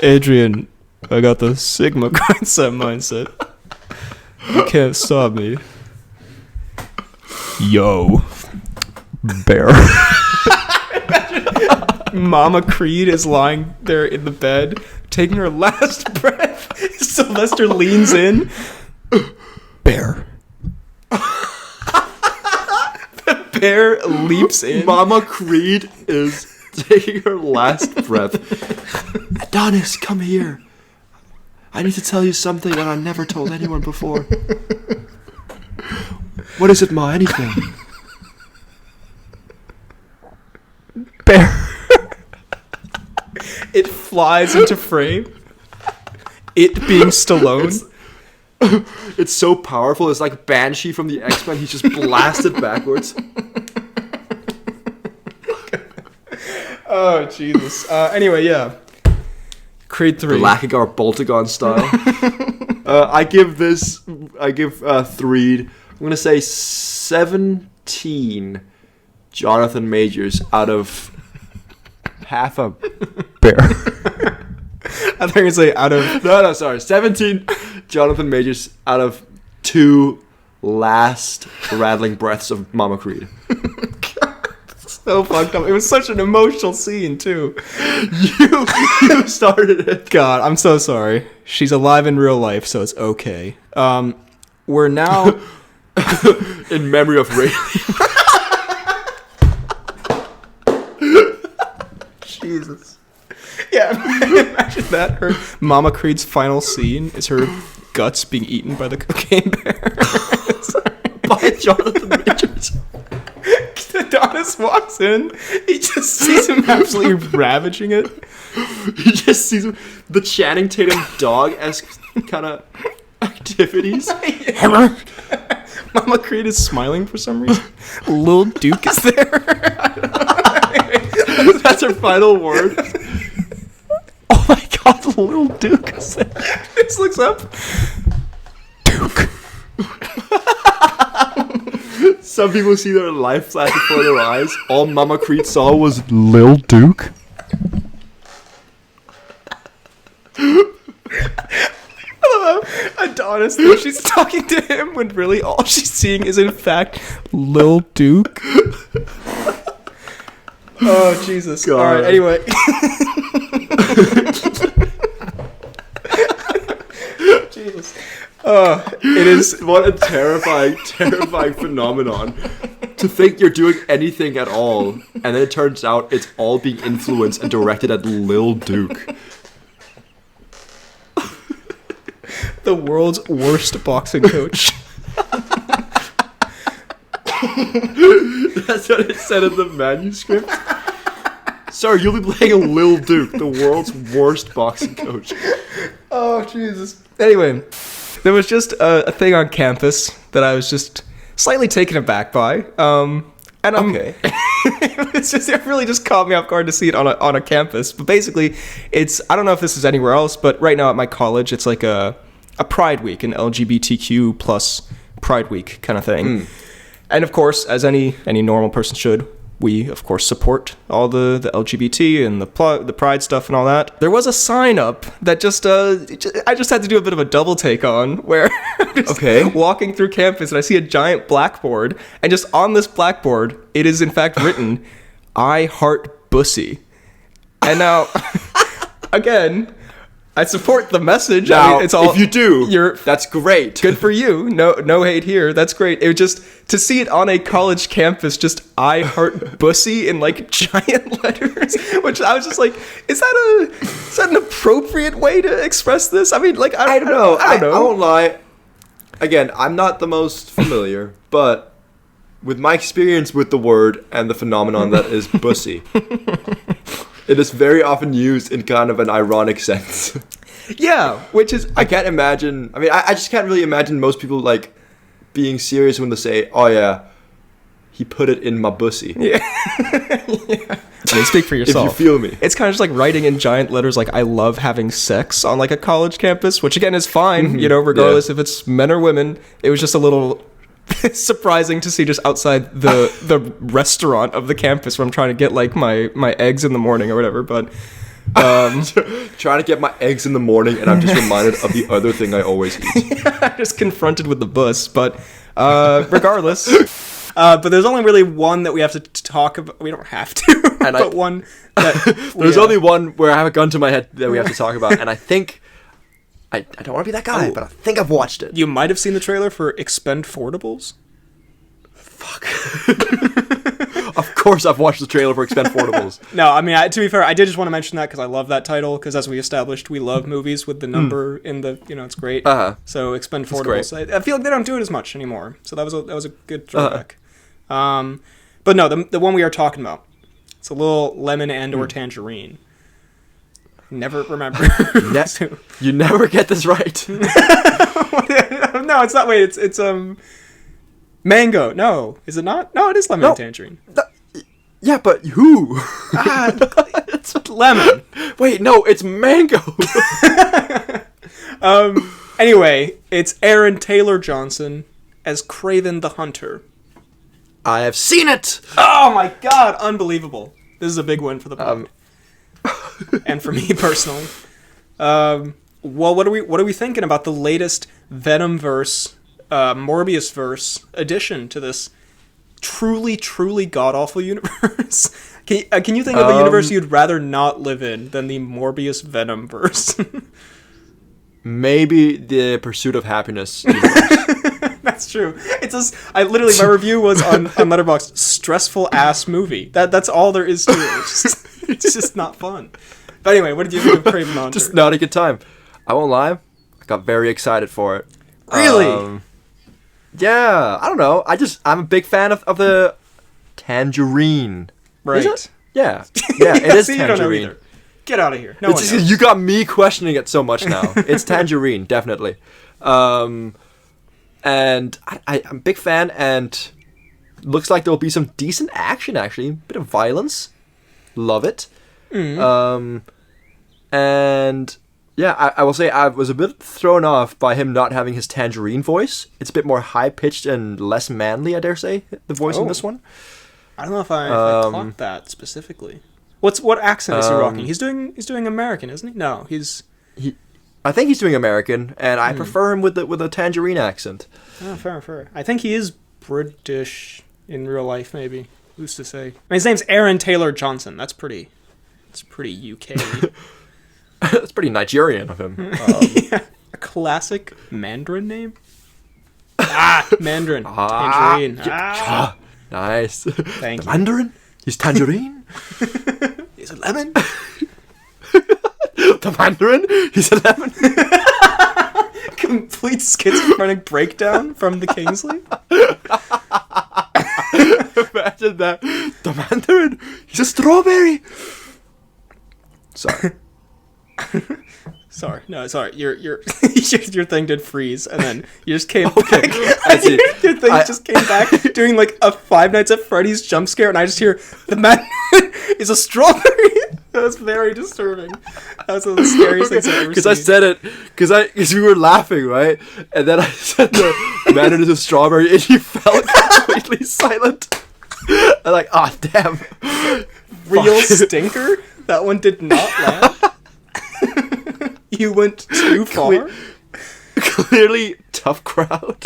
Adrian, I got the Sigma mindset. You can't stop me. Yo, bear. Mama Creed is lying there in the bed, taking her last breath. Sylvester leans in. Bear. The bear leaps in.
Mama Creed is taking her last breath. Adonis, come here. I need to tell you something that I never told anyone before. What is it, Ma? Anything?
Bear. It flies into frame. It being Stallone.
It's so powerful. It's like Banshee from the X-Men. He's just blasted backwards.
Oh, Jesus. Anyway, yeah. Creed 3.
Lakigar Boltagon style. I give 3. I'm going to say 17 Jonathan Majors out of half a bear.
I think it's like out of...
No, sorry. 17 Jonathan Majors out of 2 last rattling breaths of Mama Creed.
So fucked up. It was such an emotional scene, too.
You started it.
God, I'm so sorry. She's alive in real life, so it's okay. We're now...
In memory of Ray.
Jesus. Yeah, imagine that. Her Mama Creed's final scene is her guts being eaten by the cocaine bear.
By Jonathan Majors.
Adonis walks in. He just sees him absolutely ravaging it.
He just sees the Channing Tatum dog-esque kind of activities.
Mama Creed is smiling for some reason. Lil Duke is there.
That's her final word.
Oh my God, Lil Duke is there. Just looks up. Duke.
Some people see their life flash before their eyes. All Mama Creed saw was Lil Duke.
Adonis, though, she's talking to him when really all she's seeing is in fact Lil Duke. Oh, Jesus.
God.
Alright, anyway. Jesus.
It is what a terrifying phenomenon. To think you're doing anything at all, and then it turns out it's all being influenced and directed at Lil Duke.
The world's worst boxing coach.
That's what it said in the manuscript. Sorry, you'll be playing Lil Duke, the world's worst boxing coach.
Oh, Jesus. Anyway, there was just a thing on campus that I was just slightly taken aback by. And I'm...
Okay.
it really just caught me off guard to see it on a campus. But basically, it's... I don't know if this is anywhere else, but right now at my college, it's like a Pride Week, an LGBTQ plus Pride Week kind of thing. And of course, as any normal person should, we of course support all the LGBT and the Pride stuff and all that. There was a sign up that I just had to do a bit of a double take on, where I'm just walking through campus and I see a giant blackboard, and just on this blackboard, it is in fact written, "I heart Bussy."
And now, again, I support the message.
Now,
it's all,
if you do,
you're
that's great.
good for you. No hate here. That's great. It was just to see it on a college campus, just "I heart Bussy" in like giant letters, which I was just like, is that an appropriate way to express this? I mean, like
I don't know.
I don't know.
I won't lie. Again, I'm not the most familiar, but with my experience with the word and the phenomenon that is bussy, it is very often used in kind of an ironic sense.
Yeah, which is
I can't imagine. I mean, I just can't really imagine most people like being serious when they say, "Oh yeah, he put it in my bussy."
yeah. I mean, speak for
If
yourself.
you feel me.
It's kind of just like writing in giant letters, like "I love having sex" on like a college campus, which again is fine, regardless if it's men or women. It was just a little surprising to see just outside the restaurant of the campus where I'm trying to get like my eggs in the morning or whatever. But
Trying to get my eggs in the morning, and I'm just reminded of the other thing I always eat.
I'm just confronted with the bus. But regardless. But there's only really one that we have to talk about. We don't have to, but one that
There's only one where I have a gun to my head that we have to talk about, and I think I don't want to be that guy, but I think I've watched it.
You might have seen the trailer for Expendables.
Fuck. Of course, I've watched the trailer for Expendables.
No, I mean, to be fair, I did just want to mention that because I love that title. Because as we established, we love movies with the number in the, it's great. So Expendables, I feel like they don't do it as much anymore. So that was a good throwback. But no, the one we are talking about, it's a little lemon and or tangerine. Never remember.
You never get this right.
No, it's not. Wait, it's mango. No, is it not? No, it is lemon and tangerine.
Yeah, but who?
It's lemon.
Wait, no, it's mango.
Anyway, it's Aaron Taylor Johnson as Craven the Hunter.
I have seen it.
Oh my god, unbelievable. This is a big win for the pod. And for me personally. Well, what are we thinking about the latest Venomverse, Morbiusverse addition to this truly god-awful universe? Can you think of a universe you'd rather not live in than the Morbius Venomverse?
Maybe the Pursuit of Happiness.
That's true. I literally, my review was on Letterboxd, stressful ass movie. That's all there is to it. It's just not fun. But anyway, what did you think of Craven the Hunter?
Just not a good time. I won't lie. I got very excited for it.
Really?
Yeah. I don't know. I'm a big fan of the tangerine.
Right.
Is it? Yeah. Yeah, it is
See, you don't know
tangerine.
either. Get out of here. No
It's
one
just,
knows.
you got me questioning it so much now. It's tangerine, definitely. And I'm a big fan, and looks like there'll be some decent action, actually. A bit of violence. Love it. And yeah, I will say I was a bit thrown off by him not having his tangerine voice. It's a bit more high-pitched and less manly, I dare say, the voice in this one.
I don't know if I clocked that specifically. What accent is he rocking? He's doing American, isn't he? No,
I think he's doing American, and I prefer him with a tangerine accent.
Oh, fair. I think he is British in real life, maybe. Who's to say? I mean, his name's Aaron Taylor Johnson. That's pretty UK.
That's pretty Nigerian of him.
Yeah, a classic Mandarin name. Mandarin. Tangerine.
Nice.
Thank
The
you.
Mandarin? He's tangerine?
Is it lemon?
The Mandarin? He's a lemon?
Complete schizophrenic breakdown from the Kingsley.
Imagine that. The Mandarin? He's a strawberry? Sorry.
Sorry. Your thing did freeze, and then you just came back.
I see.
Your thing just came back doing like a Five Nights at Freddy's jump scare, and I just hear the man is a strawberry. That was very disturbing. That was one of the scariest things I've ever seen.
Because I said it, because we were laughing, right? And then I said the Mandarin is a strawberry, and you felt completely silent. I'm like, oh, damn.
Real stinker. That one did not land. You went too far.
Clearly, tough crowd.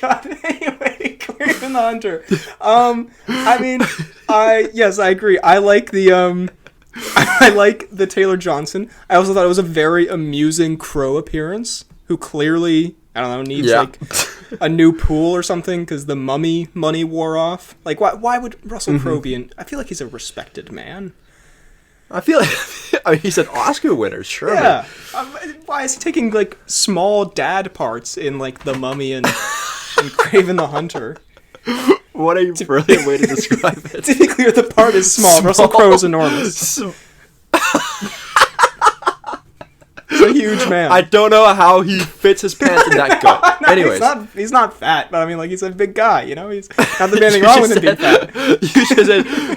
God, anyway, Craven the Hunter. I mean, I agree. I like the I like the Taylor Johnson. I also thought it was a very amusing Crow appearance, who clearly, I don't know, needs
Yeah.
like a new pool or something because the Mummy money wore off. Like, why would Russell Crowe be in? I feel like he's a respected man.
I feel like I mean, he's an Oscar winner, sure.
Yeah. Why is he taking like small dad parts in like the Mummy and Craven the Hunter?
What a brilliant way to describe it.
To be clear, the part is small. Russell Crowe is enormous. He's a huge man.
I don't know how he fits his pants in that gut.
No,
Anyways,
he's not fat, but I mean, like, he's a big guy, you know? He's not that there's anything wrong with him being fat.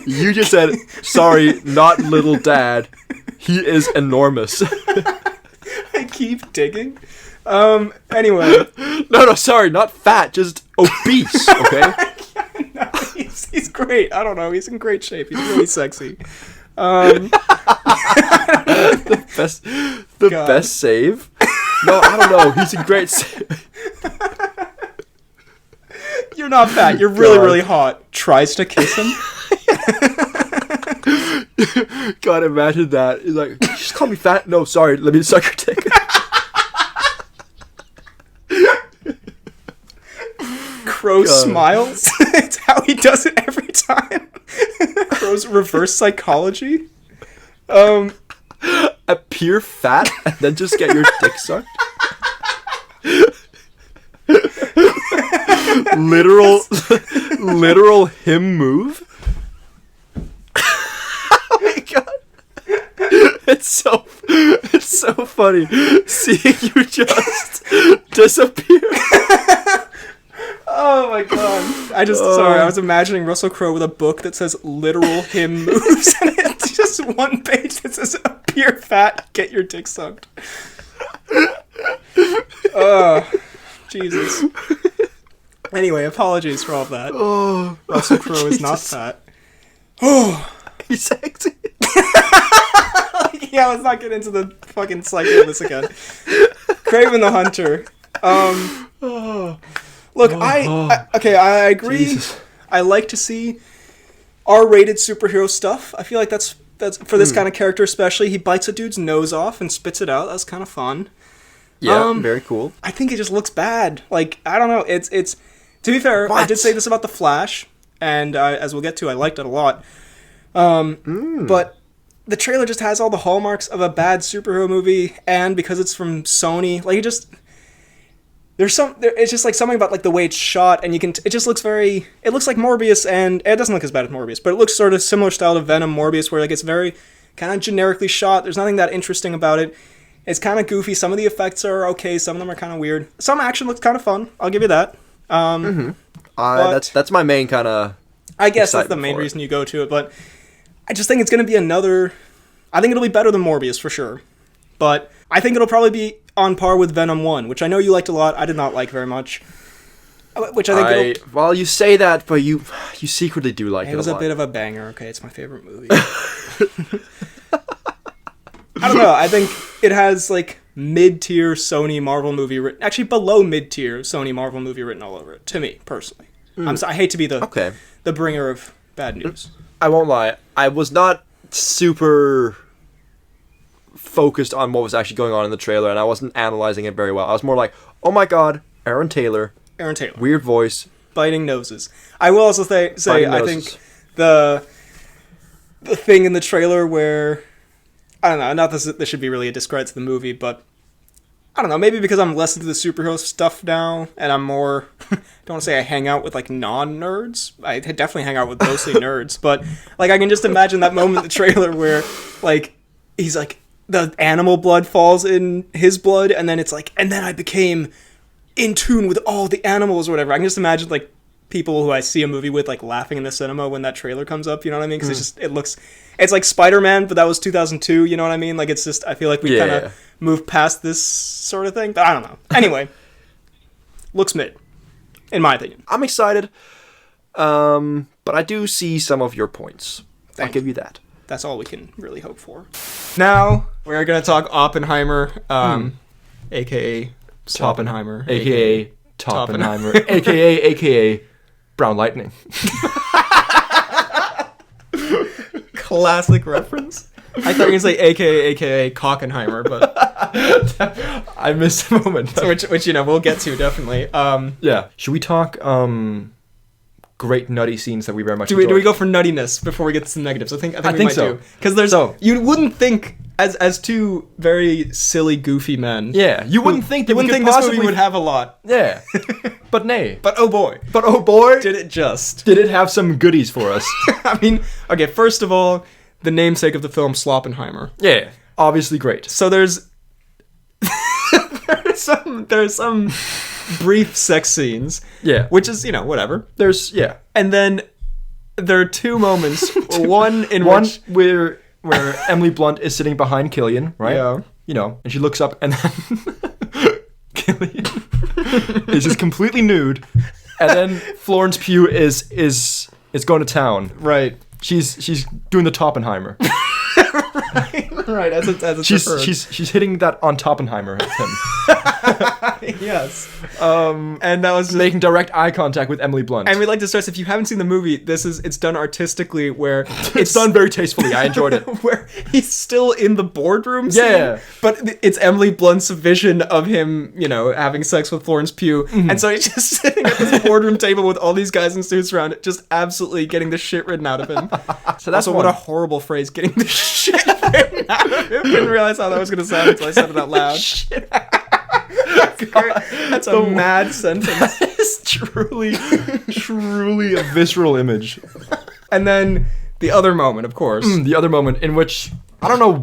you just said, sorry, not little dad. He is enormous.
I keep digging. Anyway.
No, sorry, not fat, just obese, okay?
No, he's great. I don't know. He's in great shape. He's really sexy.
The best save? No, I don't know. He's in great shape.
You're not fat. You're really, really hot. Tries to kiss him.
God, imagine that. He's like, you just call me fat? No, sorry, let me suck your dick.
Crow smiles. It's how he does it every time. Crow's reverse psychology.
Appear fat and then just get your dick sucked? literal him move? Oh my god. It's so funny seeing you just disappear.
Oh my god. Sorry, I was imagining Russell Crowe with a book that says literal him moves, and it's just one page that says appear fat, get your dick sucked. Oh, Jesus. Anyway, apologies for all of that.
Oh,
Russell Crowe is not fat.
he's sexy.
Yeah, let's not get into the fucking cycle of this again. Craven the Hunter. Look, I agree.
Jesus.
I like to see R-rated superhero stuff. I feel like that's for this kind of character especially. He bites a dude's nose off and spits it out. That's kind of fun.
Yeah, very cool.
I think it just looks bad. Like, I don't know. It's to be fair, I did say this about The Flash, and as we'll get to, I liked it a lot. But the trailer just has all the hallmarks of a bad superhero movie, and because it's from Sony, like, it's just like something about like the way it's shot, and it just looks it looks like Morbius, and it doesn't look as bad as Morbius, but it looks sort of similar style to Venom Morbius, where like it's very kind of generically shot. There's nothing that interesting about it. It's kind of goofy. Some of the effects are okay. Some of them are kind of weird. Some action looks kind of fun. I'll give you that.
That's my main kind of.
I guess that's the main reason you go to it, but I just think it's going to be I think it'll be better than Morbius for sure. But I think it'll probably be on par with Venom 1, which I know you liked a lot. I did not like very much. Which I think
well, you say that, but you secretly do like it.
It was
a
a
lot.
bit of a banger. Okay, it's my favorite movie. I don't know. I think it has like mid-tier Sony Marvel movie written, actually below mid-tier Sony Marvel movie written all over it. To me personally, I hate to be the bringer of bad news.
I won't lie. I was not super focused on what was actually going on in the trailer, and I wasn't analyzing it very well. I was more like, oh my god, Aaron Taylor, weird voice,
biting noses. I will also say I think the thing in the trailer where, I don't know, not this should be really a discredit to the movie, but I don't know, maybe because I'm less into the superhero stuff now, and I'm more, don't want to say I hang out with like non-nerds. I definitely hang out with mostly nerds, but like I can just imagine that moment in the trailer where like he's like, the animal blood falls in his blood, and then it's like, and then I became in tune with all the animals or whatever. I can just imagine like people who I see a movie with like laughing in the cinema when that trailer comes up, you know what I mean? Because it's like Spider-Man, but that was 2002, you know what I mean? Like, it's just, I feel like we kind of moved past this sort of thing, but I don't know. Anyway, looks mid, in my opinion.
I'm excited, but I do see some of your points. I'll give you that.
That's all we can really hope for. Now, we're going to talk Oppenheimer, a.k.a. Toppenheimer.
A.k.a. Toppenheimer. A.k.a. Brown Lightning.
Classic reference.
I thought you were gonna say aka Cockenheimer, but
I missed a moment.
which we'll get to definitely.
Yeah. Should we talk great nutty scenes that we very much
Do we go for nuttiness before we get to the negatives? I think we
think
might
so.
do. Because there's
So-
you wouldn't think as two very silly, goofy men.
Yeah, you wouldn't think that
You wouldn't
we
think
could
this
possibly
movie would have a lot.
Yeah. But nay.
But oh boy,
Did
did it just.
it have some goodies for us?
I mean, okay, first of all, the namesake of the film, Sloppenheimer.
Yeah. Obviously great.
So there's there's some brief sex scenes.
Yeah.
Which is, whatever.
There's
And then there are two moments. One in
one
which
where Emily Blunt is sitting behind Killian, right?
Yeah.
And she looks up and then Killian is just completely nude, and then Florence Pugh is going to town.
right.
She's doing the Toppenheimer.
Right, as it's preferred.
She's hitting that on Toppenheimer at him.
Yes. And that was just,
Making direct eye contact with Emily Blunt.
and we'd like to stress, if you haven't seen the movie, it's done artistically where
it's done very tastefully. I enjoyed it.
where he's still in the boardroom scene,
Yeah.
but it's Emily Blunt's vision of him, having sex with Florence Pugh, and so he's just sitting at this boardroom table with all these guys in suits around it, just absolutely getting the shit written out of him.
So that's
Also, what a horrible phrase, getting the shit written out of him. Didn't realize how that was going to sound until I said it out loud. That's a mad sentence.
It's truly a visceral image.
And then the other moment, of course.
The other moment in which I don't know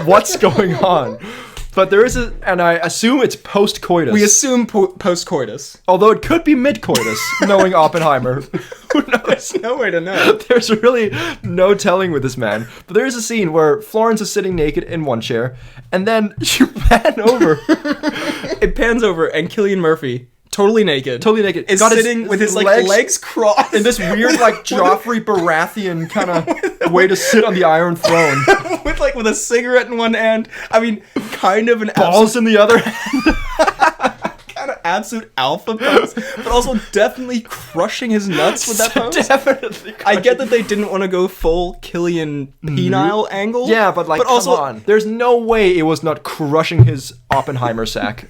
what's going on, but there is and I assume it's post-coitus.
We assume post-coitus.
Although it could be mid-coitus, knowing Oppenheimer. Who knows?
There's no way to know.
There's really no telling with this man. But there is a scene where Florence is sitting naked in one chair, and then she ran over.
It pans over, and Cillian Murphy, totally naked, is
got
sitting with his legs crossed.
in this weird, Joffrey Baratheon kind of way to sit on the Iron Throne.
with a cigarette in one hand. I mean, kind of an
Balls in the other hand.
kind of absolute alpha pose, but also definitely crushing his nuts with that pose.
Definitely.
I get that they didn't want to go full Cillian penile angle.
Yeah, but
also,
come on. There's no way it was not crushing his Oppenheimer sack.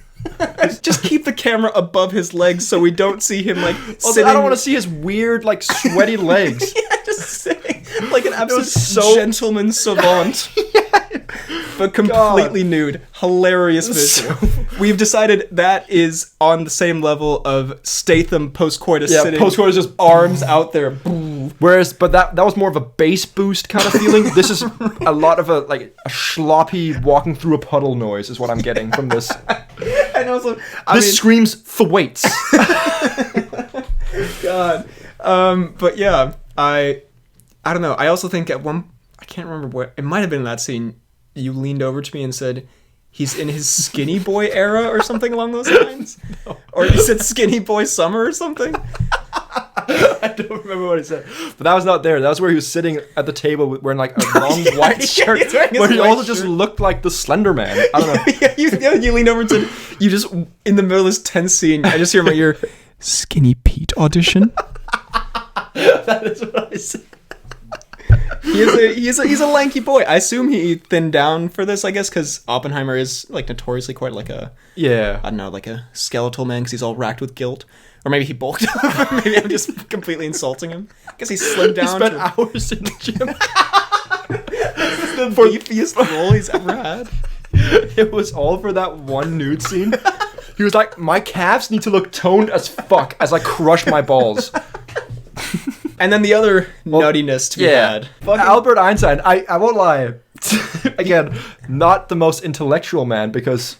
just keep the camera above his legs so we don't see him
Also,
sitting.
I don't want to see his weird, sweaty legs.
Yeah, just sitting like an absolute
so-
gentleman savant. But completely nude. Hilarious visual. We've decided that is on the same level of Statham post-coitus sitting.
post-coitus just
arms out there.
But that was more of a bass boost kind of feeling. This is a lot of a sloppy walking through a puddle noise is what I'm getting from this.
And also,
This screams Thwaites.
God. But yeah, I don't know. I also think I can't remember what, it might have been in that scene, you leaned over to me and said, he's in his skinny boy era or something along those lines? No. Or you said skinny boy summer or something?
I don't remember what he said. But that was not there. That was where he was sitting at the table wearing a long white shirt.
He's wearing his
But he
white
also
shirt.
just looked like the Slender Man. I don't know.
You leaned over and said, you just, in the middle of this tense scene, I just hear in my ear, Skinny Pete audition?
That is what I said.
He's a lanky boy. I assume he thinned down for this, I guess, because Oppenheimer is notoriously quite I don't know, like a skeletal man because he's all racked with guilt. Or maybe he bulked up. Maybe I'm just completely insulting him. I guess he slimmed down.
He spent hours in the gym.
the beefiest role he's ever had.
It was all for that one nude scene. He was like, my calves need to look toned as fuck as I crush my balls.
And then the other nuttiness to be had.
Albert Einstein, I won't lie. Again, not the most intellectual man because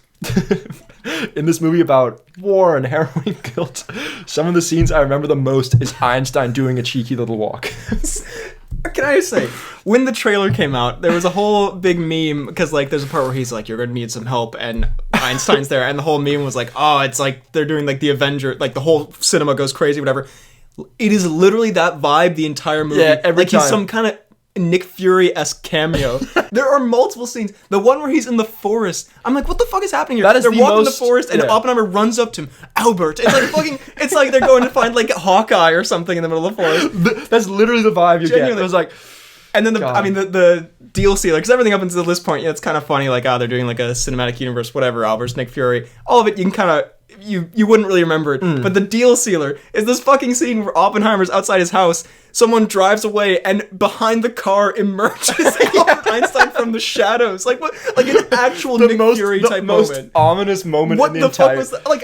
in this movie about war and heroin guilt, some of the scenes I remember the most is Einstein doing a cheeky little walk.
Can I just say, when the trailer came out, there was a whole big meme, because there's a part where he's like, you're going to need some help, and Einstein's there, and the whole meme was like, oh, it's like they're doing the Avenger, the whole cinema goes crazy, whatever. It is literally that vibe the entire movie.
Yeah, every time.
He's some kind of Nick Fury-esque cameo. There are multiple scenes. The one where he's in the forest, I'm like, what the fuck is happening here?
That is
they're
the
walking in the
most-
forest, and
yeah.
Oppenheimer runs up to him. Albert. It's like fucking. It's like they're going to find Hawkeye or something in the middle of the forest.
That's literally the vibe you
Genuinely.
get. It was like,
And then
God.
the deal sealer, because everything up until this point, yeah, it's kind of funny. Like, they're doing like a cinematic universe, whatever. Albers, Nick Fury, all of it. You can kind of you wouldn't really remember it. But the deal sealer is this fucking scene where Oppenheimer's outside his house. Someone drives away, and behind the car emerges Albert Einstein from the shadows. Like what? Like an actual Nick Fury type
most
moment.
ominous moment
What
in the
the
entire...
fuck was that? Like,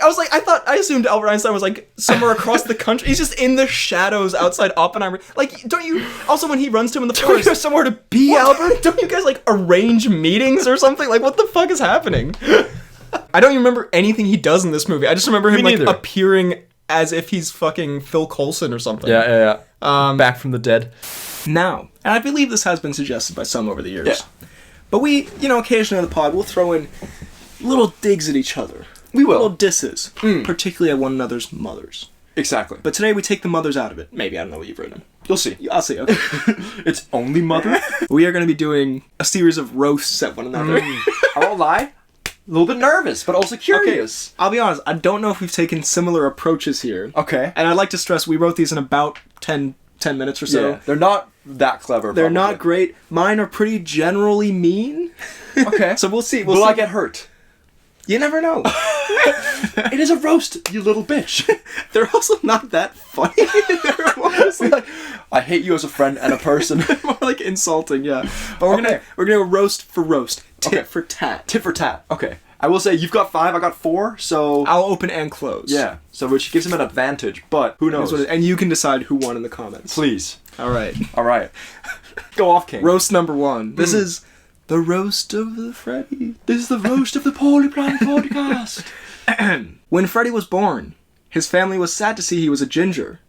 I assumed Albert Einstein was like somewhere across the country. He's just in the shadows outside Oppenheimer. Like, don't you? Also, when he runs to him in the
Don't
forest,
you have somewhere to be,
What?
Albert?
Don't you guys like arrange meetings or something? Like, what the fuck is happening? I don't even remember anything he does in this movie. I just remember him like
neither.
appearing as if he's fucking Phil Coulson or something.
Yeah. Back from the dead.
Now, and I believe this has been suggested by some over the years.
Yeah.
But we, occasionally on the pod, we'll throw in little digs at each other.
We will.
Little disses, particularly at one another's mothers.
Exactly.
But today we take the mothers out of it. Maybe, I don't know what you've written.
You'll see.
I'll see, okay.
It's only mother.
We are going to be doing a series of roasts at one another.
I won't lie. A little bit nervous, but also curious.
I'll be honest, I don't know if we've taken similar approaches here.
Okay.
And I'd like to stress, we wrote these in about 10 minutes or so.
Yeah, they're not that clever.
They're not
probably.
great. Mine are pretty generally mean.
Okay.
So we'll see.
Will
see.
I get hurt?
You never know.
It is a roast, you little bitch.
They're also not that funny. They're mostly
Like, I hate you as a friend and a person.
more like insulting, yeah. But we're
Okay.
gonna go roast for roast, tit
Okay.
for tat.
Tit for tat. Okay. I will say you've got 5, I got 4, so
I'll open and close.
yeah. So which gives him an advantage, but who knows?
And you can decide who won in the comments.
Please.
All right.
All right. Go off, King.
Roast number 1. This is the roast of the Freddy.
This is the roast of the Poorly Planned Podcast.
When Freddy was born, his family was sad to see he was a ginger.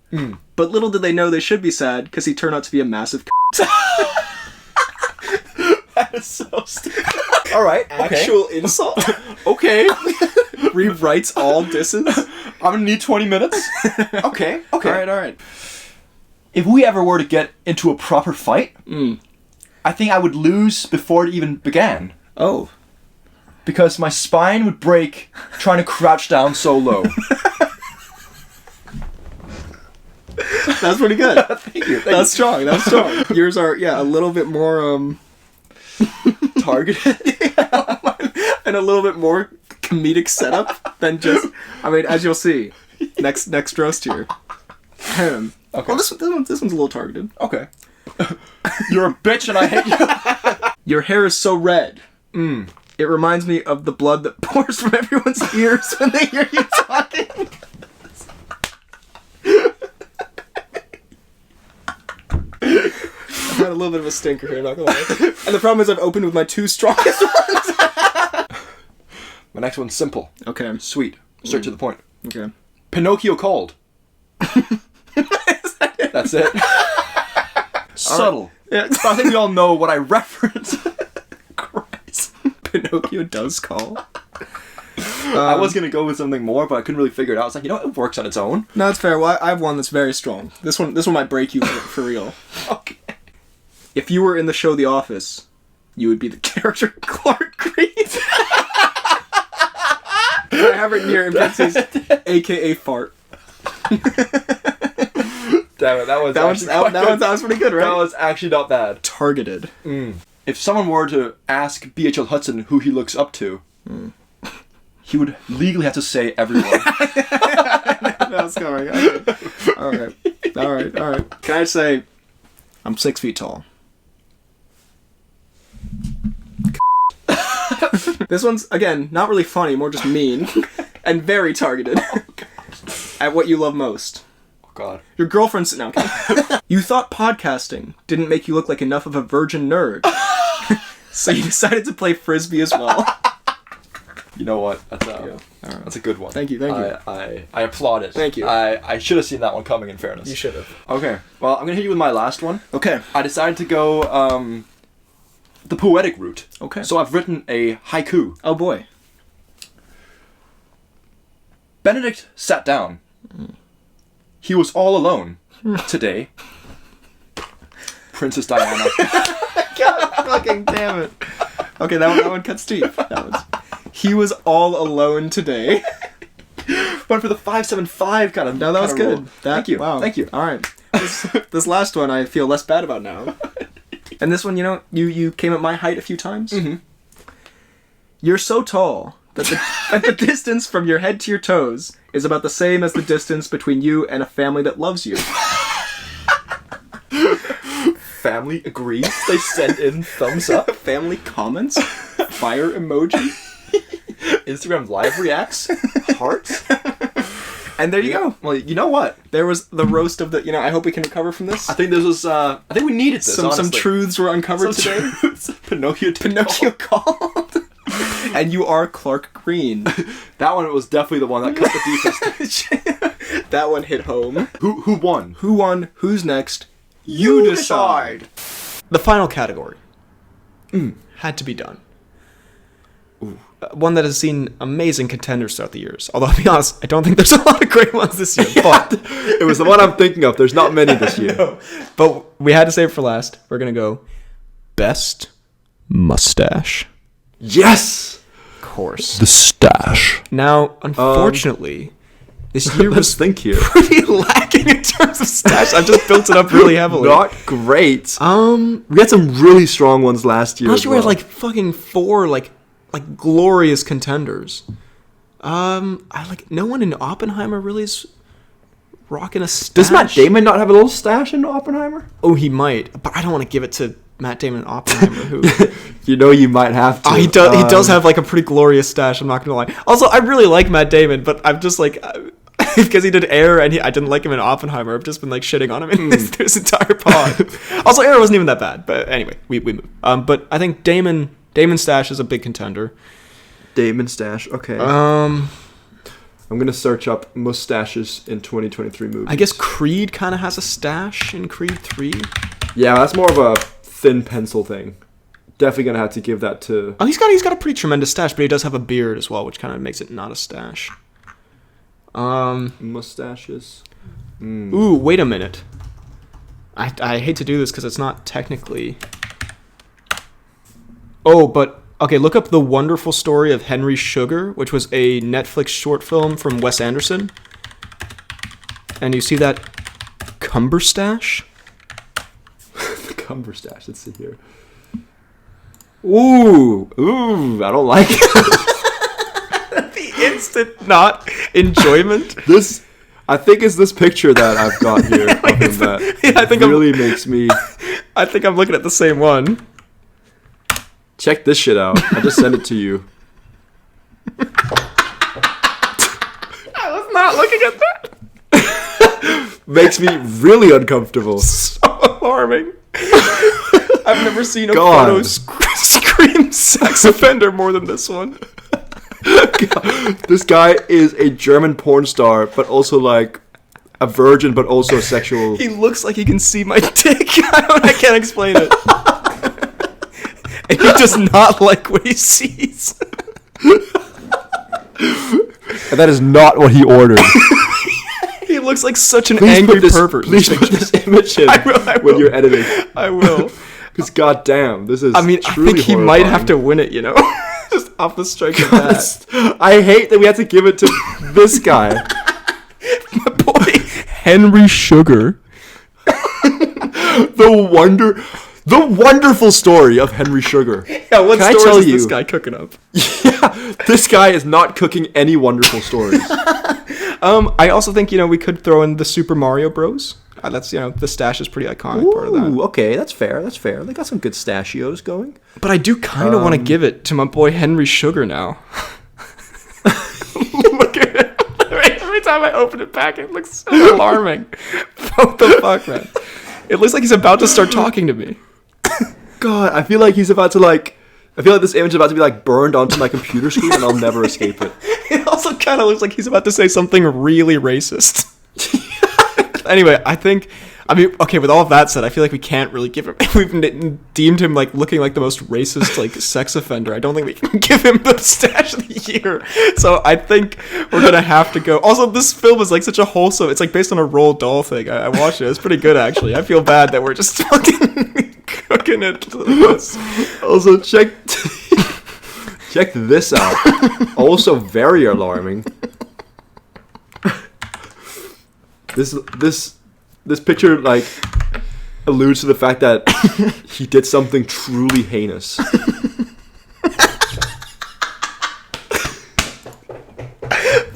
But little did they know they should be sad because he turned out to be a massive
That is so stupid. All right. Okay.
actual insult.
Okay.
Rewrites all disses.
I'm gonna need 20 minutes. Okay. Okay.
All right.
If we ever were to get into a proper fight, I think I would lose before it even began.
Oh.
Because my spine would break trying to crouch down so low.
That's pretty good.
Thank you.
That's strong. That's strong. Yours are, a little bit more, targeted. And a little bit more comedic setup than just, as you'll see, next roast here. Okay. Well, this one's a little targeted.
Okay. You're a bitch and I hate you.
Your hair is so red. It reminds me of the blood that pours from everyone's ears when they hear you talking. I've had a little bit of a stinker here, not gonna lie. And the problem is I've opened with my 2 strongest ones.
My next one's simple.
Okay.
Sweet. Straight to the point.
Okay.
Pinocchio called. That's it. Subtle.
Yeah.
But I think we all know what I reference.
Christ. Pinocchio does call.
I was gonna go with something more, but I couldn't really figure it out. I was like, it works on its own.
No, it's fair. Well, I have one that's very strong. This one might break you for real.
Okay.
If you were in the show The Office, you would be the character Clark Green. I have it here in parentheses, aka fart.
Damn it, that was
That was pretty good, right?
That was actually not bad.
Targeted.
If someone were to ask BHL Hudson who he looks up to, he would legally have to say everyone.
That's coming. All right. Can I say, I'm 6 feet tall. This one's, again, not really funny, more just mean. And very targeted. At what you love most.
Oh god.
Your girlfriend's... No, okay. You thought podcasting didn't make you look like enough of a virgin nerd. So you decided to play Frisbee as well.
You know what? That's a good one.
Thank you.
I applaud it.
Thank you.
I should have seen that one coming, in fairness.
You should have.
Okay. Well, I'm gonna hit you with my last one.
Okay.
I decided to go the poetic route.
Okay.
So I've written a haiku.
Oh boy.
Benedict sat down. He was all alone today. Princess Diana.
God fucking damn it. Okay, that one cuts deep. He was all alone today.
Went for the 575 kind of.
No, that was
kind of
good.
roll. Thank you.
Wow.
Thank you.
All right. This last one I feel less bad about now.
And this one, you came at my height a few times.
Mm-hmm.
You're so tall that the distance from your head to your toes is about the same as the distance between you and a family that loves you.
Family agrees. They send in thumbs up.
Family comments. Fire emoji.
Instagram live reacts. Hearts.
And there you go.
Well, you know what?
There was the roast of the. I hope we can recover from this.
I think this was. I think we needed this.
Some truths were uncovered today.
Pinocchio
called. And you are Clark Green.
That one was definitely the one that cut the deepest.
That one hit home.
Who won?
Who won? Who's next? You decide. The final category. Had to be done. One that has seen amazing contenders throughout the years. Although, I'll be honest, I don't think there's a lot of great ones this year. But
it was the one I'm thinking of. There's not many this year.
But we had to save it for last. We're going to go Best Mustache.
Yes!
Of course.
The stash.
Now, unfortunately, this year
Let's
was
think here.
pretty lacking in terms of stash. I've just built it up really heavily.
Not great. We had some really strong ones last year.
Last year we had like fucking 4 like glorious contenders. No one in Oppenheimer really is rocking a stash.
Does Matt Damon not have a little stash in Oppenheimer?
Oh, he might, but I don't want to give it to Matt Damon in Oppenheimer. Who
you might have to.
he does have like a pretty glorious stash. I'm not gonna lie. Also, I really like Matt Damon, but I'm just like. Because he did Air and I didn't like him in Oppenheimer. I've just been like shitting on him in this entire pod. Also, Air wasn't even that bad. But anyway, we move. But I think Damon stash is a big contender.
Damon stash. Okay.
Um,
I'm gonna search up mustaches in 2023 movies.
I guess Creed kind of has a stash in Creed 3.
Yeah, that's more of a thin pencil thing. Definitely gonna have to give that to.
Oh, he's got a pretty tremendous stash, but he does have a beard as well, which kind of makes it not a stash.
Mustaches.
Ooh, wait a minute. I hate to do this because it's not technically. Oh, but okay. Look up The Wonderful Story of Henry Sugar, which was a Netflix short film from Wes Anderson. And you see that Cumberstash?
The Cumberstash. Let's see here. Ooh, I don't like it.
Instant not enjoyment.
This, I think, is this picture that I've got here of him that
I think
really makes me.
I think I'm looking at the same one.
Check this shit out. I just sent it to you.
I was not looking at that.
Makes me really uncomfortable.
So alarming. I've never seen a
God.
photo scream sex offender more than this one.
This guy is a German porn star, but also like a virgin, but also sexual.
He looks like he can see my dick. I can't explain it. And he does not like what he sees.
And that is not what he ordered.
He looks like such an
Please
angry
put this,
pervert.
Please put this image in
I will.
when you're editing.
I will.
Because goddamn, this is.
I mean, I
truly
think he
horrifying.
might have to win it, just off the strike of that.
I hate that we had to give it to this guy.
My boy, Henry Sugar.
The wonderful story of Henry Sugar.
Yeah, what
Can I
stories
tell
is
you?
this guy cooking up?
Yeah, this guy is not cooking any wonderful stories.
I also think, we could throw in the Super Mario Bros. That's, the stash is pretty iconic part of that.
Ooh, okay, that's fair. They got some good stachios going.
But I do kind of want to give it to my boy Henry Sugar now. Look at it. Every time I open it back, it looks so alarming. What the fuck, man? It looks like he's about to start talking to me.
God, I feel like he's about to I feel like this image is about to be burned onto my computer screen and I'll never escape it.
It also kind of looks like he's about to say something really racist. Anyway, okay, with all of that said, I feel like we can't really give him, we've deemed him looking like the most racist sex offender. I don't think we can give him the stash of the year. So I think we're going to have to go. Also, this film is such a wholesome, it's based on a Roald Dahl thing. I watched it. It's pretty good, actually. I feel bad that we're just fucking cooking it to this.
Also, check this out. Also very alarming. This picture, alludes to the fact that he did something truly heinous.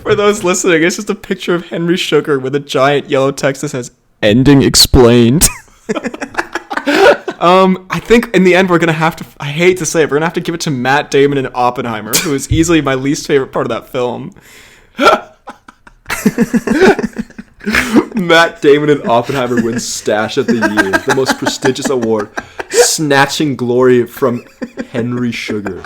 For those listening, it's just a picture of Henry Sugar with a giant yellow text that says "Ending explained." I think in the end we're gonna have to. I hate to say it, we're gonna have to give it to Matt Damon and Oppenheimer, who is easily my least favorite part of that film.
Matt Damon and Oppenheimer win Stash of the Year, the most prestigious award, snatching glory from Henry Sugar.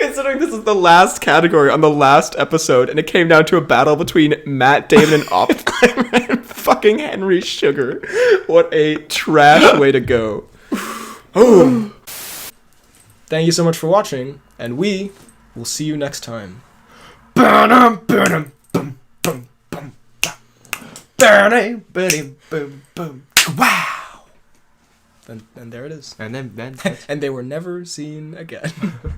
Considering this is the last category on the last episode, and it came down to a battle between Matt Damon and Oppenheimer and fucking Henry Sugar. What a trash way to go. Oh. Thank you so much for watching, and we will see you next time.
Wow.
And there it is.
And then
And they were never seen again.